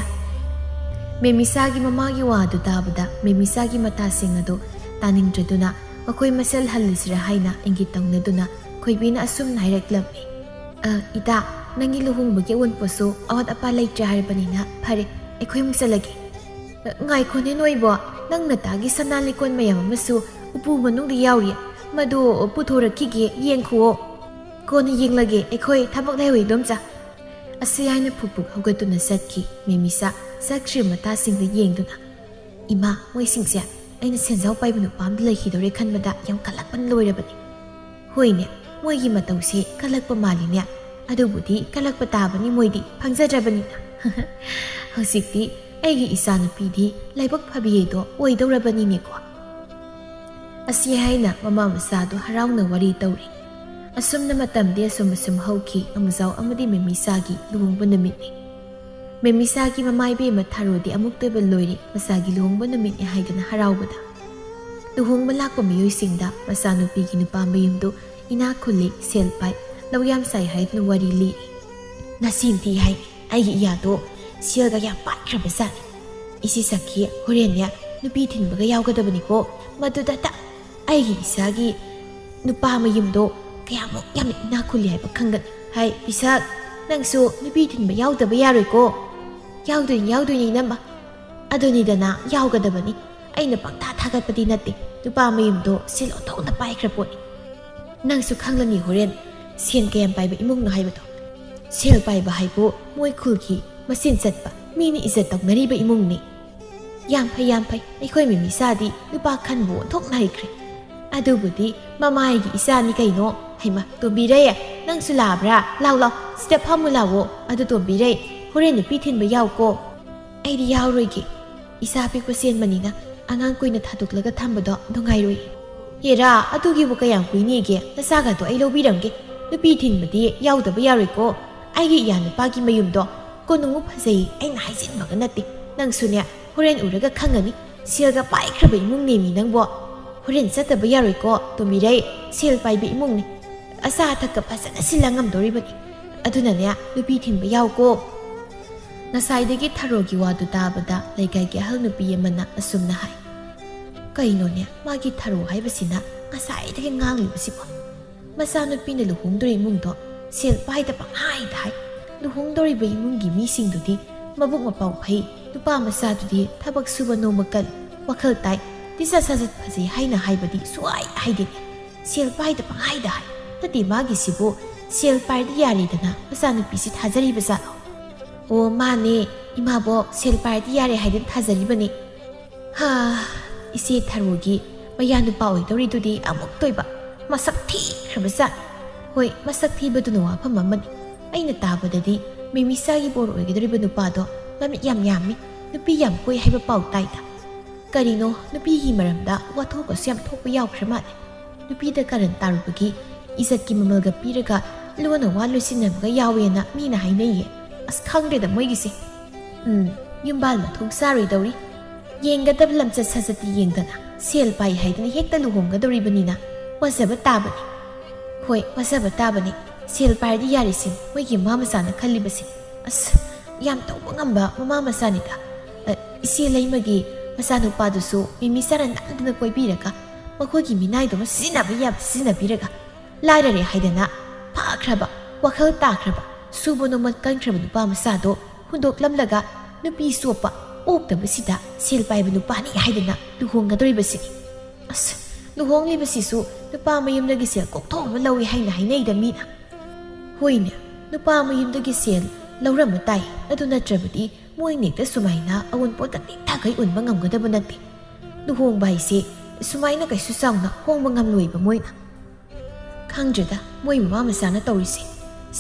ꯃꯦꯃꯤꯆꯥꯒꯤ ꯃꯃꯥꯒꯤ ꯋꯥꯗꯨ ꯇꯥꯕꯗ ꯃꯦꯃꯤꯆꯥꯒꯤ ꯃꯇꯥꯁꯤꯡ ꯑꯗꯨ ꯇꯥꯅꯤꯡꯗ꯭ꯔꯗꯨꯅ ꯃꯈꯣꯏ ꯃꯁꯦꯜ ꯍꯜꯂꯁꯤꯔꯥ ꯍꯥꯏꯅ ꯏꯪꯒꯤꯠ ꯇꯧꯅꯗꯨꯅ ꯈꯣꯏꯕꯤꯅ ꯑꯁꯨꯝꯅ ꯍꯥꯏꯔꯛꯂꯝꯃꯤ ꯏꯇꯥ ꯅꯪꯒꯤ ꯂꯨꯍꯣꯡꯕꯒꯤ ꯑꯋꯨꯟꯄꯣꯠꯁꯨ ꯑꯋꯥꯠ ꯑꯄꯥ ꯂꯩꯇ꯭ꯔꯦ ꯍꯥꯏꯔꯕꯅꯤꯅ ꯐꯔꯦ ꯑꯩꯈꯣꯏ ꯑꯃꯨꯛ ꯆꯠꯂꯒꯦ ꯉꯥꯏꯈꯣꯅꯦ ꯅꯣꯏꯕꯣ ꯅꯪ ꯅꯇꯥꯒꯤ ꯁꯅꯥ ꯂꯤꯛꯀꯣꯟ ꯃꯌꯥꯝ ꯑꯃꯁꯨ ꯎꯄꯨ ꯃꯅꯨꯡꯗ ꯌꯥꯎꯔꯤ ꯃꯗꯨ ꯄꯨꯊꯣꯔꯛꯈꯤꯒꯦ ꯌꯦꯡꯈꯨꯑꯣ ꯀꯣꯟꯅ ꯌꯦꯡꯂꯒꯦ ꯑꯩꯈꯣꯏ ꯊꯕꯛ ꯂꯩꯍꯧꯏ ꯏꯗꯣꯝꯆꯥ ꯑꯁꯤ ꯍꯥꯏꯅ ꯐꯨꯛ ꯍꯧꯒꯠꯇꯨꯅ ꯆꯠꯈꯤ ꯃꯦꯃꯤꯆꯥ ꯆꯠꯈ꯭ꯔꯤꯕ ꯃꯇꯥꯁꯤꯡꯗ ꯌꯦꯡꯗꯨꯅ ꯏꯃꯥ ꯃꯣꯏꯁꯤꯡꯁꯦ ꯑꯩꯅ ꯁꯦꯟꯖꯥꯎ ꯄꯥꯏꯕ ꯅꯨꯄꯥ ꯑꯃꯗ ꯂꯩꯈꯤꯗꯧꯔꯦ ꯈꯟꯕꯗ ꯌꯥꯝ ꯀꯜꯂꯛꯄꯅ ꯂꯣꯏꯔꯕꯅꯤ ꯍꯣꯏꯅꯦ ꯃꯣꯏꯒꯤ ꯃꯇꯧꯁꯦ ꯀꯜꯂꯛꯄ ꯃꯥꯜꯂꯤꯅꯦ ꯑꯗꯨꯕꯨꯗꯤ ꯀꯜꯂꯛꯄ ꯇꯥꯕꯅꯤ ꯃꯣꯏꯗꯤ ꯐꯪꯖꯗ꯭ꯔꯕꯅꯤꯅ ꯍꯧꯖꯤꯛꯇꯤ ꯑꯩꯒꯤ ꯏꯆꯥꯅꯨꯄꯤꯗꯤ ꯂꯥꯏꯕꯛ ꯐꯕꯤꯗꯣ ꯑꯣꯏꯗꯧꯔꯕꯅꯤꯅꯦꯀꯣ ꯑꯁꯤ ꯍꯥꯏꯅ ꯃꯃꯥ ꯃꯆꯥꯗꯣ ꯍꯔꯥꯎꯅ ꯋꯥꯔꯤ ꯇꯧꯔꯤ ꯑꯁꯨꯝꯅ ꯃꯇꯝꯗꯤ ꯑꯁꯨꯝ ꯍꯧꯈꯤ ꯑꯃꯨꯖꯥꯎ ꯑꯃꯗꯤ ꯃꯦꯃꯤꯆꯥꯒꯤ ꯂꯨꯍꯣꯡꯕ ꯅꯨꯃꯤꯠꯅꯤ ꯃꯦꯃꯤꯆꯥꯒꯤ ꯃꯃꯥ ꯏꯕꯦꯝꯃ ꯊꯥꯔꯣꯗꯤ ꯑꯃꯨꯛꯇꯣꯏꯕ ꯂꯣꯏꯔꯤ ꯃꯆꯥꯒꯤ ꯂꯨꯍꯣꯡꯕ ꯅꯨꯃꯤꯠꯅꯤ ꯍꯥꯏꯗꯅ ꯍꯔꯥꯎꯕꯗ ꯂꯨꯍꯣꯡꯕ ꯂꯥꯛꯄ ꯃꯤꯑꯣꯏꯁꯤꯡꯗ ꯃꯆꯥꯅꯨꯄꯤꯒꯤ ꯅꯨꯄꯥ ꯃꯌꯨꯝꯗꯨ ꯏꯅꯥꯛ ꯈꯨꯜꯂꯤ ꯁꯦꯜ ꯄꯥꯏ ꯂꯧ ꯌꯥꯝ ꯆꯥꯏ ꯍꯥꯏꯗꯨꯅ ꯋꯥꯔꯤ ꯂꯤꯔꯤ ꯅꯆꯤꯟꯊꯤ ꯍꯥꯏ ꯑꯩꯒꯤ ꯏꯌꯥꯗꯣ ꯁꯦꯜꯒ ꯌꯥꯝ ꯄꯥꯏꯈ꯭ꯔꯕꯖꯥꯠꯅꯤ ꯏꯆꯦ ꯁꯈꯤ ꯍꯣꯔꯦꯟꯅꯦ ꯅꯨꯄꯤ ꯊꯤꯟꯕꯒ ꯌꯥꯎꯒꯗꯕꯅꯤꯀꯣ ꯃꯗꯨꯗ ꯑꯩꯒꯤ ꯏꯆꯥꯒꯤ ꯅꯨꯄꯥ ꯃꯌꯨꯝꯗꯣ ꯀꯌꯥꯃꯨꯛ ꯌꯥꯝꯅ ꯏꯅꯥꯛ ꯈꯨꯜꯂꯤ ꯍꯥꯏꯕ ꯈꯪꯒꯅꯤ ꯍꯥꯏ ꯄꯤꯁꯛ ꯅꯪꯁꯨ ꯅꯨꯄꯤ ꯊꯤꯟꯕ ꯌꯥꯎꯗꯕ ꯌꯥꯔꯣꯏꯀோ ꯌꯥꯎꯗꯣꯏꯅꯤ ꯏꯅꯝꯃ ꯑꯗꯨꯅꯤꯗꯅ ꯌꯥꯎꯒꯗꯕꯅꯤ ꯑꯩꯅ ꯄꯪꯊꯥ ꯊꯥꯒꯠꯄꯗꯤ ꯅꯠꯇꯦ ꯅꯨꯄꯥ ꯃꯌꯨꯝꯗꯣ ꯁꯦꯜ ꯑꯣꯟꯊꯣꯛꯅ ꯄꯥꯏꯈ꯭ꯔ ꯄꯣꯠꯅꯤ ꯅꯪꯁꯨ ꯈꯪꯂꯅꯤ ꯍꯣꯔꯦꯟ ꯁꯦꯟ ꯀꯌꯥꯝ ꯄꯥꯏꯕ ꯏꯃꯨꯡꯅꯣ ꯍꯥꯏꯕꯗꯣ ꯁꯦꯜ ꯄꯥꯏꯕ ꯍꯥꯏꯕꯨ ꯃꯣꯏ ꯈꯨꯜꯒꯤ ꯃꯆꯤꯟ ꯆꯠꯄ ꯃꯤꯅ ꯏꯖꯠ ꯇꯧꯅꯔꯤꯕ ꯏꯃꯨꯡꯅꯤ ꯌꯥꯝ ꯐꯩ ꯑꯩꯈꯣꯏ ꯃꯦꯃꯤꯆꯥꯗꯤ ꯅꯨꯄꯥ ꯈꯟꯕꯨ ꯑꯣꯟꯊꯣꯛꯅ ꯍꯩꯈ꯭ꯔꯦ ꯑꯗꯨꯕꯨꯗꯤ ꯃꯃꯥꯏꯒꯤ ꯏꯆꯥꯅꯤ ꯀꯩꯅꯣ ꯍꯩꯃ ꯇꯣꯝꯕꯤꯔꯩ ꯅꯪꯁꯨ ꯂꯥꯛꯑꯕ꯭ꯔꯥ ꯂꯥꯎ ꯁꯤꯗ ꯐꯝꯃꯨ ꯂꯥꯛꯑꯣ ꯑꯗꯨ ꯇꯣꯝꯕꯤꯔꯩ ꯍꯣꯔꯦꯟ ꯅꯨꯄꯤ ꯊꯤꯟꯕ ꯌꯥꯎꯀꯣ ꯑꯩꯗꯤ ꯌꯥꯎꯔꯣꯏꯒꯦ ꯏꯆꯥ ꯄꯤꯛꯄ ꯆꯦꯟꯕꯅꯤꯅ ꯑꯉꯥꯡ ꯀꯨꯏꯅ ꯊꯥꯗꯣꯛꯂꯒ ꯊꯝꯕꯗꯣ ꯅꯨꯡꯉꯥꯏꯔꯣꯏ ꯍꯦꯔꯥ ꯑꯗꯨꯒꯤꯕꯨ ꯀꯌꯥꯝ ꯀꯨꯏꯅꯤꯒꯦ ꯅꯆꯥꯒꯗꯣ ꯑꯩ ꯂꯧꯕꯤꯔꯝꯒꯦ ꯅꯨꯄꯤ ꯊꯤꯟꯕꯗꯤ ꯌꯥꯎꯗꯕ ꯌꯥꯔꯣꯏꯀꯣ ꯑꯩꯒꯤ ꯏꯌꯥ ꯅꯨꯄꯥꯒꯤ ꯃꯌꯨꯝꯗꯣ ꯀꯣꯅꯨꯡꯃꯨꯛ ꯐꯖꯩ ꯑꯩꯅ ꯍꯥꯏꯖꯤꯟꯕꯒ ꯅꯠꯇꯦ ꯅꯪꯁꯨꯅꯦ ꯍꯣꯔꯦꯟ ꯎꯔꯒ ꯈꯪꯒꯅꯤ ꯁꯦꯜꯒ ꯄꯥꯏꯈ꯭ꯔꯕ ꯏꯃꯨꯡꯅꯦꯃꯤ ꯅꯪꯕꯣ ꯍꯣꯔꯦꯟ ꯆꯠꯇꯕ ꯌꯥꯔꯣꯏꯀꯣ ꯇꯣꯝꯕꯤꯔꯩ ꯁꯦꯜ ꯄꯥꯏꯕ ꯏꯃꯨꯡꯅꯤ ꯑꯆꯥ ꯑꯊꯛꯀ ꯐꯖꯅ ꯁꯤꯜꯂ ꯉꯝꯗꯣꯔꯤꯕꯅꯤ ꯑꯗꯨꯅꯅꯦ ꯅꯨꯄꯤ ꯊꯤꯟꯕ ꯌꯥꯎꯀꯣ ꯉꯁꯥꯏꯗꯒꯤ ꯊꯥꯔꯣꯒꯤ ꯋꯥꯗꯨ ꯇꯥꯕꯗ ꯂꯩꯀꯥꯏꯒꯤ ꯑꯍꯜ ꯅꯨꯄꯤ ꯑꯃꯅ ꯑꯁꯨꯝꯅ ꯍꯥꯏ ꯀꯩꯅꯣꯅꯦ ꯃꯥꯒꯤ ꯊꯥꯔꯣ ꯍꯥꯏꯕꯁꯤꯅ ꯉꯁꯥꯏꯗꯒꯤ ꯉꯥꯡꯂꯤꯕꯁꯤꯕꯣ ꯃꯆꯥꯅꯨꯄꯤꯅ ꯂꯨꯍꯣꯡꯗꯣꯔꯤ ꯏꯃꯨꯡꯗꯣ ꯁꯦꯜ ꯄꯥꯏꯗꯕ ꯄꯪꯍꯥꯏꯗ ꯍꯥꯏ ꯂꯨꯍꯣꯡꯗꯧꯔꯤꯕ ꯏꯃꯨꯡꯒꯤ ꯃꯤꯁꯤꯡꯗꯨꯗꯤ ꯃꯕꯨꯛ ꯃꯄꯥꯎ ꯐꯩ ꯅꯨꯄꯥ ꯃꯆꯥꯗꯨꯗꯤ ꯊꯕꯛ ꯁꯨꯕ ꯅꯣꯝꯕ ꯀꯜꯂꯤ ꯋꯥꯈꯜ ꯇꯥꯏ ꯂꯤꯆꯠ ꯁꯥꯖꯠ ꯐꯖꯩ ꯍꯥꯏꯅ ꯍꯥꯏꯕꯗꯤ ꯁꯨꯡꯍꯥꯏ ꯍꯥꯏꯗꯦꯅꯦ ꯁꯦꯜ ꯄꯥꯏꯗꯕ ꯄꯪꯍꯥꯏꯗ ꯍꯥꯏ ꯅꯠꯇꯦ ꯃꯥꯒꯤꯁꯤꯕꯨ ꯁꯦꯜ ꯄꯥꯏꯔꯗꯤ ꯌꯥꯔꯦꯗꯅ ꯃꯆꯥꯅꯨꯄꯤꯁꯤ ꯊꯥꯖꯔꯤꯕ ꯖꯥꯠꯂꯣ ꯑꯣ ꯃꯥꯅꯦ ꯏꯃꯥꯕꯣꯛ ꯁꯦꯜ ꯄꯥꯏꯔꯗꯤ ꯌꯥꯔꯦ ꯍꯥꯏꯗꯅ ꯊꯥꯖꯔꯤꯕꯅꯤ ꯍꯥ ꯏꯆꯦ ꯊꯔꯣꯒꯤ ꯃꯌꯥ ꯅꯨꯄꯥ ꯑꯣꯏꯗꯧꯔꯤꯗꯨꯗꯤ ꯑꯃꯨꯛ ꯇꯣꯏꯕ ꯃꯁꯛ ꯊꯤꯈ꯭ꯔꯕ ꯖꯥꯠꯅꯤ ꯍꯣꯏ ꯃꯁꯛ ꯊꯤꯕꯗꯨꯅ ꯋꯥꯐꯝ ꯑꯃꯅꯤ ꯑꯩꯅ ꯇꯥꯕꯗꯗꯤ ꯃꯦꯃꯤꯁꯥꯒꯤ ꯕꯣꯔ ꯑꯣꯏꯒꯗꯧꯔꯤꯕ ꯅꯨꯄꯥꯗꯣ ꯃꯃꯤꯠ ꯌꯥꯝ ꯌꯥꯝꯃꯤ ꯅꯨꯄꯤ ꯌꯥꯝ ꯀꯣꯏ ꯍꯥꯏꯕ ꯄꯥꯎ ꯇꯥꯏꯗ ꯀꯔꯤꯅꯣ ꯅꯨꯄꯤꯒꯤ ꯃꯔꯝꯗ ꯋꯥꯊꯣꯛꯀꯁꯨ ꯌꯥꯝ ꯊꯣꯛꯄ ꯌꯥꯎꯈ꯭ꯔ ꯃꯥꯜꯂꯦ ꯅꯨꯄꯤꯗ ꯀꯔꯟ ꯇꯥꯔꯨꯕꯒꯤ ꯏꯖꯠꯀꯤ ꯃꯃꯜꯒ ꯄꯤꯔꯒ ꯂꯣꯟꯅ ꯋꯥ ꯂꯣꯏꯁꯤꯟꯅꯕꯒ ꯌꯥꯎꯋꯦꯅ ꯃꯤꯅ ꯍꯥꯏꯅꯩꯌꯦ ꯑꯁ ꯈꯪꯗ꯭ꯔꯦꯗ ꯃꯣꯏꯒꯤꯁꯦ ꯌꯨꯝꯕꯥꯜ ꯃꯊꯣꯡ ꯆꯥꯔꯣꯏꯗꯧꯔꯤ ꯌꯦꯡꯒꯗꯕ ꯂꯝꯆꯠ ꯁꯥꯖꯠꯇꯤ ꯌꯦꯡꯗꯅ ꯁꯦꯜ ꯄꯥꯏ ꯍꯥꯏꯗꯅ ꯍꯦꯛꯇ ꯂꯨꯍꯣꯡꯒꯗꯧꯔꯤꯕꯅꯤ나 ꯋꯥꯖꯕ ꯇꯥꯕꯅꯤ ꯍꯣꯏ ꯋꯥꯖꯕ ꯇꯥꯕꯅꯤ ꯁꯦꯜ ꯄꯥꯏꯔꯗꯤ ꯌꯥꯔꯤꯁꯤ ꯃꯣꯏꯒꯤ ꯃꯃꯥ ꯃꯆꯥꯅ ꯈꯜꯂꯤꯕꯁꯤ ꯑꯁ ꯌꯥꯝ ꯇꯧꯕ ꯉꯝꯕ ꯃꯃꯥ ꯃꯆꯥꯅꯤꯗ ꯏꯆꯦ ꯂꯩꯃꯒꯤ ꯃꯆꯥꯅꯨꯄꯥꯗꯨꯁꯨ ꯃꯤꯃꯤꯆꯥꯅ ꯅꯝꯗꯅ ꯀꯣꯏꯕꯤꯔꯒ ꯃꯈꯣꯏꯒꯤ ꯃꯤꯅꯥꯏꯗꯨꯃ ꯁꯤꯖꯤꯟꯅꯕ ꯌꯥꯕ ꯁꯤꯖꯤꯟꯅꯕꯤꯔꯒ ꯂꯥꯏꯔꯔꯦ ꯍꯥꯏꯗꯅ ꯐꯥꯈ꯭ꯔꯕ ꯋꯥꯈꯜ ꯇꯥꯈ꯭ꯔꯕ ꯁꯨꯕ ꯅꯣꯝꯕ ꯀꯟꯈ꯭ꯔꯕ ꯅꯨꯄꯥ ꯃꯆꯥꯗꯣ ꯍꯨꯟꯗꯣꯛꯂꯝꯂꯒ ꯅꯨꯄꯤ ꯆꯣꯞꯄ ꯑꯣꯛꯇꯕꯁꯤꯗ ꯁꯦꯜ ꯄꯥꯏꯕ ꯅꯨꯄꯥꯅꯤ ꯍꯥꯏꯗꯅ ꯂꯨꯍꯣꯡꯒꯗꯧꯔꯤꯕꯁꯤꯅꯤ ꯑꯁ ꯂꯨꯍꯣꯡꯂꯤꯕꯁꯤꯁꯨ ꯅꯨꯄꯥ ꯃꯌꯨꯝꯗꯒꯤ ꯁꯦꯜ ꯀꯣꯛꯊꯣꯛ ꯑꯃ ꯂꯧꯏ ꯍꯥꯏꯅ ꯍꯥꯏꯅꯩꯗ ꯃꯤꯅ ꯍꯣꯏꯅꯦ ꯅꯨꯄꯥ ꯃꯌꯨꯝꯗꯒꯤ ꯁꯦꯜ ꯂꯧꯔꯝꯕ ꯇꯥꯏ ꯑꯗꯨ ꯅꯠꯇ꯭ꯔꯕꯗꯤ ꯃꯣꯏꯅ ꯍꯦꯛꯇ ꯁꯨꯃꯥꯏꯅ ꯑꯋꯨꯟꯄꯣꯠꯀ ꯇꯦꯛꯊꯈꯩ ꯎꯟꯕ ꯉꯝꯒꯗꯕ ꯅꯠꯇꯦ ꯂꯨꯍꯣꯡꯕ ꯍꯥꯏꯁꯦ ꯁꯨꯃꯥꯏꯅ ꯀꯩꯁꯨ ꯆꯥꯎꯅ ꯍꯣꯡꯕ ꯉꯝꯂꯣꯏꯕ ꯃꯣꯏꯅ ꯈꯪꯗ꯭ꯔꯦꯗ ꯃꯣꯏ ꯃꯃꯥ ꯃꯆꯥꯅ ꯇꯧꯔꯤꯁꯦ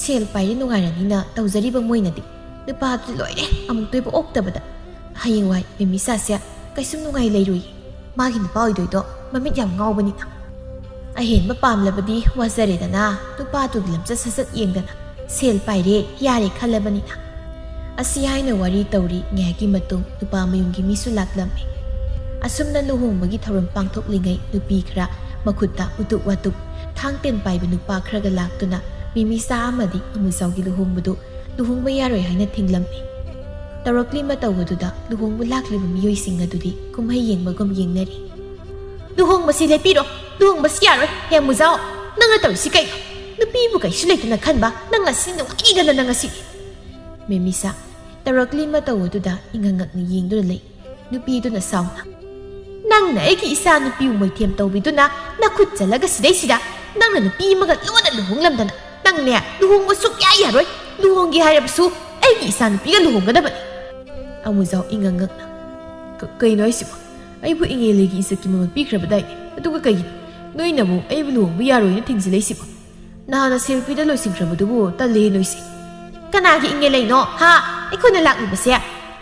ꯁꯦල් ꯄꯥꯏꯔꯤ ꯅꯨꯡꯉꯥꯏꯔꯅꯤꯅ ꯇꯧꯖꯔꯤꯕ ꯃꯣꯏꯅꯗꯤ ꯅꯨꯄꯥꯗꯨ ꯂꯣꯏꯔꯦ ꯑꯃꯨꯛ ꯇꯣꯏꯕ ꯑꯣꯛꯇꯕꯗ ꯍꯌꯦꯡꯋꯥꯏ ꯃꯦꯃꯤꯆꯥꯁꯦ ꯀꯩꯁꯨꯝ ꯅꯨꯡꯉꯥꯏ ꯂꯩꯔꯣꯏꯌꯦ ꯃꯥꯒꯤ ꯅꯨꯄꯥ ꯑꯣꯏꯗꯣꯏꯗꯣ ꯃꯃꯤꯠ ꯌꯥꯝ ꯉꯥꯎꯕꯅꯤꯅ ꯑꯍꯦꯟꯕ ꯄꯥꯝꯂꯕꯗꯤ ꯋꯥꯖꯔꯦꯗꯅ ꯅꯨꯄꯥꯗꯨꯒꯤ ꯂꯝꯆꯠ ꯁꯥꯖꯠ ꯌꯦꯡꯗꯅ ꯁꯦꯜ ꯄꯥꯏꯔꯦ ꯌꯥꯔꯦ ꯈꯜꯂꯕꯅꯤꯅ ꯑꯁꯤ ꯍꯥꯏꯅ ꯋꯥꯔꯤ ꯇꯧꯔꯤ ꯉꯥꯏꯍꯥꯛꯀꯤ ꯃꯇꯨꯡ ꯅꯨꯄꯥ ꯃꯌꯨꯝꯒꯤ ꯃꯤꯁꯨ ꯂꯥꯛꯂꯝꯃꯤ ꯑꯁꯨꯝꯅ ꯂꯨꯍꯣꯡꯕꯒꯤ ꯊꯧꯔꯝ ꯄꯥꯡꯊꯣꯛꯂꯤꯉꯩ ꯅꯨꯄꯤ ꯈꯔ ꯃꯈꯨꯠꯇ ꯎꯇꯨꯞ ꯋꯥꯇꯨꯞ ꯊꯥꯡ ꯇꯦꯟ ꯄꯥꯏꯕ ꯅꯨꯄꯥ ꯈꯔꯒ ꯂꯥꯛꯇꯨꯅ ꯃꯤꯃꯤꯆꯥ ꯑꯃꯗꯤ ꯑꯃꯨꯆꯥꯎꯒꯤ ꯂꯨꯍꯣꯡꯕꯗꯨ ꯂꯨꯍꯣꯡꯕ ꯌꯥꯔꯣꯏ ꯍꯥꯏꯅ ꯊꯤꯡꯂꯝꯃꯤ ꯇꯧꯔꯛꯂꯤ ꯃꯇꯧ ꯑꯗꯨꯗ ꯂꯨꯍꯣꯡꯕ ꯂꯥꯛꯂꯤꯕ ꯃꯤꯑꯣꯏꯁꯤꯡ ꯑꯗꯨꯗꯤ ꯀꯨꯝꯍꯩ ꯌꯦꯡꯕꯒꯨꯝ ꯌꯦꯡꯅꯔꯤ ꯂꯨꯍꯣꯡꯕꯁꯤ ꯂꯦꯞꯄꯤꯔꯣ ꯂꯨꯍꯣꯡꯕꯁꯤ ꯌꯥꯔꯣꯏ ꯍꯦ ꯃꯨꯖꯥꯎ ꯅꯪꯅ ꯇꯧꯔꯤꯁꯤ ꯀꯩꯅꯣ ꯅꯨꯄꯤꯕꯨ ꯀꯩꯁꯨ ꯂꯩꯇꯅ ꯈꯟꯕ ꯅꯪ ꯉꯁꯤ ꯅꯨꯡꯉꯥꯏꯗꯅ ꯅꯪ ꯉꯁꯤ ꯃꯦꯃꯤꯆꯥ ꯇꯧꯔꯛꯂꯤ ꯃꯇꯧ ꯑꯗꯨꯗ ꯏꯉꯛꯉꯛꯅ ꯌꯦꯡꯗꯨꯅ ꯂꯩ ꯅꯨꯄꯤꯗꯨꯅ ꯁꯥꯎꯅ ꯅꯪꯅ ꯑꯩꯒꯤ ꯏꯆꯥ ꯅꯨꯄꯤꯕꯨ ꯃꯣꯏꯊꯦꯝ ꯇꯧꯕꯤꯗꯨꯅ ꯅꯈꯨꯠ ꯆꯜꯂꯒ ꯁꯤꯗꯩꯁꯤꯗ ꯅꯪꯅ ꯅꯨꯄꯤ ꯑꯃꯒ ꯂꯣꯟꯅ ꯂꯨꯍꯣꯡꯂꯝꯗꯅ ꯅꯪꯅꯦ ꯂꯨꯍꯣꯡꯕ ꯁꯨꯛꯌꯥ ꯌꯥꯔꯣꯏ ꯂꯨꯍꯣꯡꯒꯦ ꯍꯥꯏꯔꯕꯁꯨ ꯑꯩꯒꯤ ꯏꯆꯥ ꯅꯨꯄꯤꯒ ꯂꯨꯍꯣꯡꯒꯗꯕꯅꯤ ꯑꯃꯨꯖꯥꯎ ꯏꯉꯛꯉꯛꯅ ꯀꯩꯅꯣ ꯍꯥꯏꯁꯤꯕꯣ ꯑꯩꯕꯨ ꯏꯉꯦꯂꯩꯒꯤ ꯏꯖꯠꯀꯤ ꯃꯃꯜ ꯄꯤꯈ꯭ꯔꯕꯗꯥꯏꯅꯦ ꯑꯗꯨꯒ ꯀꯩꯒꯤꯅꯣ ꯅꯣꯏꯅꯕꯨ ꯑꯩꯕꯨ ꯂꯨꯍꯣꯡꯕ ꯌꯥꯔꯣꯏꯅ ꯊꯤꯡꯖꯤꯜꯂꯛꯏꯁꯤꯕꯣ ꯅꯍꯥꯟꯅ ꯁꯦꯜꯐꯤꯗ ꯂꯣꯏꯁꯤꯟꯈ꯭ꯔꯕꯗꯨꯕꯨ ꯇꯜꯂꯦ ꯅꯣꯏꯁꯦ ꯀꯅꯥꯒꯤ ꯏꯉꯦꯂꯩꯅꯣ ꯍꯥ ꯑꯩꯈꯣꯏꯅ ꯂꯥꯛꯂꯤꯕꯁꯦ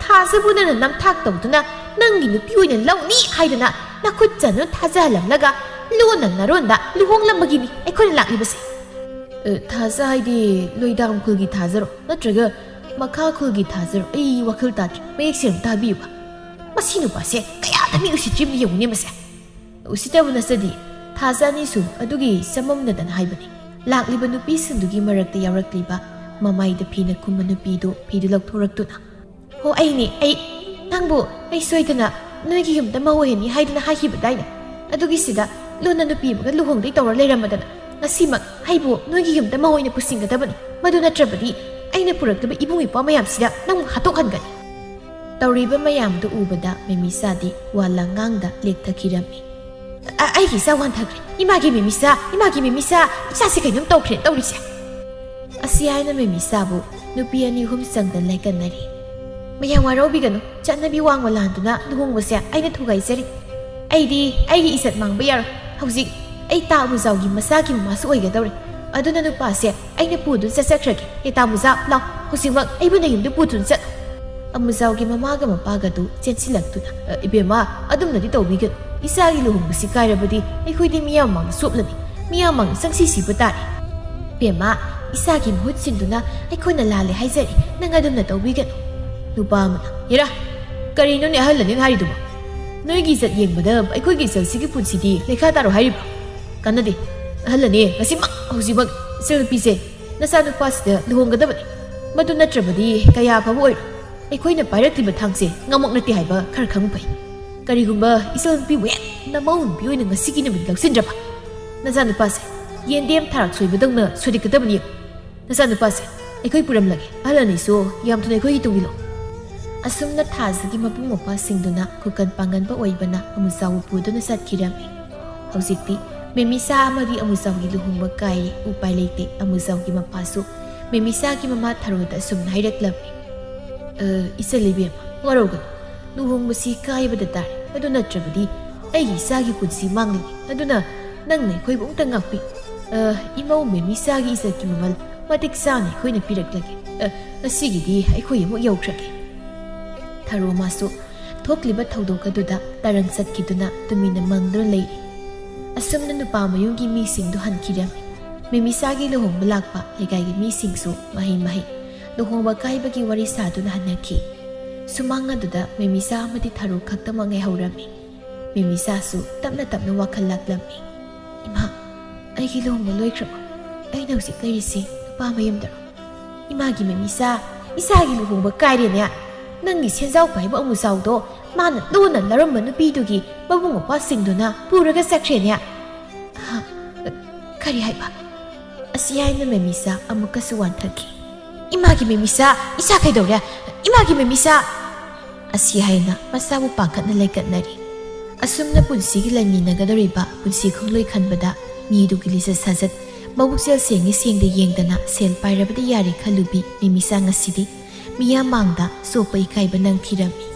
ꯊꯥꯖꯕꯨꯅ ꯅꯝꯊꯥꯛ ꯇꯧꯗꯨꯅ ꯅꯪꯒꯤ ꯅꯨꯄꯤ ꯑꯣꯏꯅ ꯂꯧꯅꯤ ꯍꯥꯏꯗꯅ ꯅꯈꯨꯠ ꯆꯟꯗꯨꯅ ꯊꯥꯖꯍꯜꯂꯝꯂꯒ ꯂꯣꯟꯅ ꯅꯔꯣꯟꯗ ꯂꯨꯍꯣꯡꯂꯝꯕꯒꯤꯅꯤ ꯑꯩꯈꯣꯏꯅ ꯂꯥꯛꯂꯤꯕꯁꯦ ꯊꯥꯖ ꯍꯥꯏꯗꯤ ꯂꯣꯏꯗꯥꯡ ꯈꯨꯜꯒꯤ ꯊꯥꯖꯔꯣ ꯅꯠꯇ꯭ꯔꯒ ꯃꯈꯥ ꯈꯨꯜꯒꯤ ꯊꯥꯖꯔꯣ ꯑꯩ ꯋꯥꯈꯜ ꯇꯥꯗ꯭ꯔꯦ ꯃꯌꯦꯛ ꯁꯦꯡꯅ ꯇꯥꯕꯤꯌꯨꯕ ꯃꯁꯤ ꯅꯨꯄꯥꯁꯦ ꯀꯌꯥꯗ ꯃꯤ ꯎꯁꯤꯠꯇ꯭ꯔꯤꯕ ꯌꯦꯡꯉꯨꯅꯦ ꯃꯁꯦ ꯎꯁꯤꯠꯇꯕ ꯅꯠꯆꯗꯤ ꯊꯥꯖ ꯑꯅꯤꯁꯨ ꯑꯗꯨꯒꯤ ꯆꯃꯝꯅꯗꯅ ꯍꯥꯏꯕꯅꯤ ꯂꯥꯛꯂꯤꯕ ꯅꯨꯄꯤꯁꯤꯡꯗꯨꯒꯤ ꯃꯔꯛꯇ ꯌꯥꯎꯔꯛꯂꯤꯕ ꯃꯃꯥꯏꯗ ꯐꯤꯅ ꯈꯨꯝꯕ ꯅꯨꯄꯤꯗꯨ ꯐꯤꯗꯨ ꯂꯧꯊꯣꯔꯛꯇꯨꯅ ꯍꯣ ꯑꯩꯅꯦ ꯅꯪꯕꯨ ꯑꯩ ꯁꯣꯏꯗꯅ ꯅꯣꯏꯒꯤ ꯌꯨꯝꯗ ꯃꯧ ꯑꯣꯏꯍꯟꯅꯤ ꯍꯥꯏꯗꯅ ꯍꯥꯏꯈꯤꯕꯗꯥꯏꯅꯦ ꯑꯗꯨꯒꯤꯁꯤꯗ ꯂꯣꯟꯅ ꯅꯨꯄꯤ ꯑꯃꯒ ꯂꯨꯍꯣꯡꯗꯩ ꯇꯧꯔ ꯂꯩꯔꯝꯃꯗꯅ ꯉꯁꯤꯃꯛ ꯑꯩꯕꯨ ꯅꯣꯏꯒꯤ ꯌꯨꯝꯗ ꯃꯧ ꯑꯣꯏꯅ ꯄꯨꯁꯤꯟꯒꯗꯕꯅꯤ ꯃꯗꯨ ꯅꯠꯇ꯭ꯔꯕꯗꯤ ꯑꯩꯅ ꯄꯨꯔꯛꯂꯤꯕ ꯏꯕꯨꯡ ꯏꯄ꯭ꯋꯥ ꯃꯌꯥꯝꯁꯤꯗ ꯅꯪꯕꯨ ꯍꯥꯠꯇꯣꯛꯍꯟꯒꯅꯤ ꯇꯧꯔꯤꯕ ꯃꯌꯥꯝꯗꯨ ꯎꯕꯗ ꯃꯦꯃꯤꯆꯥꯗꯤ ꯋꯥ ꯂꯥꯡꯉꯥꯡꯗ ꯂꯦꯛꯊꯈꯤꯔꯝꯃꯤ ꯑꯩꯒꯤ ꯏꯆꯥ ꯋꯥꯟꯊꯈ꯭ꯔꯦ ꯏꯃꯥꯒꯤ ꯃꯦꯃꯤꯆꯥ ꯏꯆꯥꯁꯤ ꯀꯩꯅꯣꯝ ꯇꯧꯈ꯭ꯔꯦ ꯇꯧꯔꯤꯁꯦ ꯑꯁꯤ ꯍꯥꯏꯅ ꯃꯦꯃꯤꯆꯥꯕꯨ ꯅꯨꯄꯤ ꯑꯅꯤ ꯑꯍꯨꯝ ꯆꯪꯗꯅ ꯂꯥꯏꯀꯠꯅꯔꯤ ꯃꯌꯥꯝ ꯋꯥꯔꯧꯕꯤꯒꯅꯨ ꯆꯠꯅꯕꯤ ꯋꯥꯡꯃ ꯂꯥꯟꯗꯨꯅ ꯂꯨꯍꯣꯡꯕꯁꯦ ꯑꯩꯅ ꯊꯨꯒꯥꯏꯖꯔꯤ ꯑꯩꯗꯤ ꯑꯩꯒꯤ ꯏꯖꯠ ꯃꯥꯡꯕ ꯌꯥꯔꯣꯏ ꯍꯧꯖꯤꯛ ꯑꯩ ꯇꯥ ꯑꯃꯨꯖꯥꯎꯒꯤ ꯃꯆꯥꯒꯤ ꯃꯃꯥꯁꯨ ꯑꯣꯏꯒꯗꯧꯔꯦ ꯑꯗꯨꯅ ꯅꯨꯄꯥꯁꯦ ꯑꯩꯅ ꯄꯨꯗꯨꯅ ꯆꯠꯆꯈ꯭ꯔꯒꯦ ꯇꯥ ꯑꯃꯨꯖꯥ ꯂꯥꯎ ꯍꯧꯖꯤꯛꯃꯛ ꯑꯩꯕꯨ ꯅꯌꯨꯝꯗ ꯄꯨꯗꯨꯅ ꯆꯠꯂꯨ ꯑꯃꯨꯖꯥꯎꯒꯤ ꯃꯃꯥꯒ ꯃꯄꯥꯒꯗꯨ ꯆꯦꯟꯁꯤꯜꯂꯛꯇꯨꯅ ꯏꯕꯦꯝꯃ ꯑꯗꯨꯝꯅꯗꯤ ꯇꯧꯕꯤꯒꯅꯨ ꯏꯆꯥꯒꯤ ꯂꯨꯍꯣꯡꯕꯁꯤ ꯀꯥꯏꯔꯕꯗꯤ ꯑꯩꯈꯣꯏꯗꯤ ꯃꯤꯌꯥꯝ ꯃꯥꯡꯗ ꯆꯣꯞꯂꯅꯤ ꯃꯤꯌꯥꯝ ꯃꯥꯡꯗ ꯆꯪꯁꯤ ꯁꯤꯕ ꯇꯥꯔꯦ ꯏꯕꯦꯝꯃ ꯏꯆꯥꯒꯤ ꯃꯍꯨꯠ ꯁꯤꯟꯗꯨꯅ ꯑꯩꯈꯣꯏꯅ ꯂꯥꯜꯂꯦ ꯍꯥꯏꯖꯔꯤ ꯅꯪ ꯑꯗꯨꯝꯅ ꯇꯧꯕꯤꯒꯅꯨ ꯅꯨꯄꯥ ꯑꯃꯅ ꯌꯦꯔꯥ ꯀꯔꯤꯅꯣꯅꯦ ꯑꯍꯜꯂꯅꯤ ꯍꯥꯏꯔꯤꯗꯨꯕꯣ ꯅꯣꯏꯒꯤ ꯏꯖꯠ ꯌꯦꯡꯕꯗ ꯑꯩꯈꯣꯏꯒꯤ ꯏꯆꯜꯁꯤꯒꯤ ꯄꯨꯟꯁꯤꯗꯤ ꯂꯩꯈꯥ ꯇꯥꯔꯣ ꯍꯥꯏꯔꯤꯕ꯭ꯔꯣ ꯀꯥꯟꯅꯗꯦ ꯑꯍꯜꯂꯅꯤ ꯉꯁꯤꯃꯛ ꯍꯧꯖꯤꯛꯃꯛ ꯏꯆꯜꯅꯨꯄꯤꯁꯦ ꯅꯆꯥꯅꯨꯄꯥꯁꯤꯗ ꯂꯨꯍꯣꯡꯒꯗꯕꯅꯤ ꯃꯗꯨ ꯅꯠꯇ꯭ꯔꯕꯗꯤ ꯀꯌꯥ ꯐꯕ ꯑꯣꯏꯔꯣ ꯑꯩꯈꯣꯏꯅ ꯄꯥꯏꯔꯛꯂꯤꯕ ꯊꯥꯡꯁꯦ ꯉꯝꯃꯛ ꯅꯠꯇꯦ ꯍꯥꯏꯕ ꯈꯔ ꯈꯪꯕ ꯐꯩ ꯀꯔꯤꯒꯨꯝꯕ ꯏꯆꯜꯅꯨꯄꯤꯕꯨ ꯍꯦꯛ ꯅꯃꯧ ꯅꯨꯄꯤ ꯑꯣꯏꯅ ꯉꯁꯤꯒꯤ ꯅꯨꯃꯤꯠ ꯂꯧꯁꯤꯟꯗ꯭ꯔꯕ ꯅꯆꯥꯅꯨꯄꯥꯁꯦ ꯌꯦꯟꯗꯦꯝ ꯊꯥꯔꯛ ꯁꯣꯏꯕꯗꯧꯅ ꯁꯣꯏꯗꯠꯀꯗꯕꯅꯤ nasa nupase akhoi puram lage alani so yam thune khoi tungilo asumna thazagi mapung mapa singduna kukan pangan ba oibana amusawu puduna satkirami hojikti memisa amari amusawi luhungba kai upai leite amusawi mapasu memisa ki mama tharoda sumna hairaklamni isalibe waroga luhungba si kai bada tar aduna trabadi ai isa gi punsi mangli aduna nangne khoi bung tangakpi imau memisa gi isa ki mamal matik sani khoi na piraklage asigidi ai khoi mu yaukrage tharo masu thokliba thodok aduda tarang satkiduna tumina mangdra lei asumna nupa mayunggi mi singdu hankiram memisagi luhongba lakpa legaigi mi singsu mahi luhongba kaibagi wari saduna hanaki sumang aduda memisa amadi tharu khakta mangai haurami memisa su tapna wakhal laklami ima aigi luhongba loikrama ai nausi kairisi nupa mayumdaro imagi memisa isagi luhongba kairene nangi senjau paiba amusaudo mana luna laramba nupidugi babung opa singduna puraga sakrenya kari haiba asiyaina memisa amuka suwan thaki imagi memisa isa kaidore imagi memisa asiyaina masabu pakatna laikatnari asumna punsigi laiminagadoriba punsi khongloi khanbada midugi lisa sajat mabusel sengde yengdana sel pairabada yari khalubi memisa ngasidi miya mangda sopai kaiba nang thirami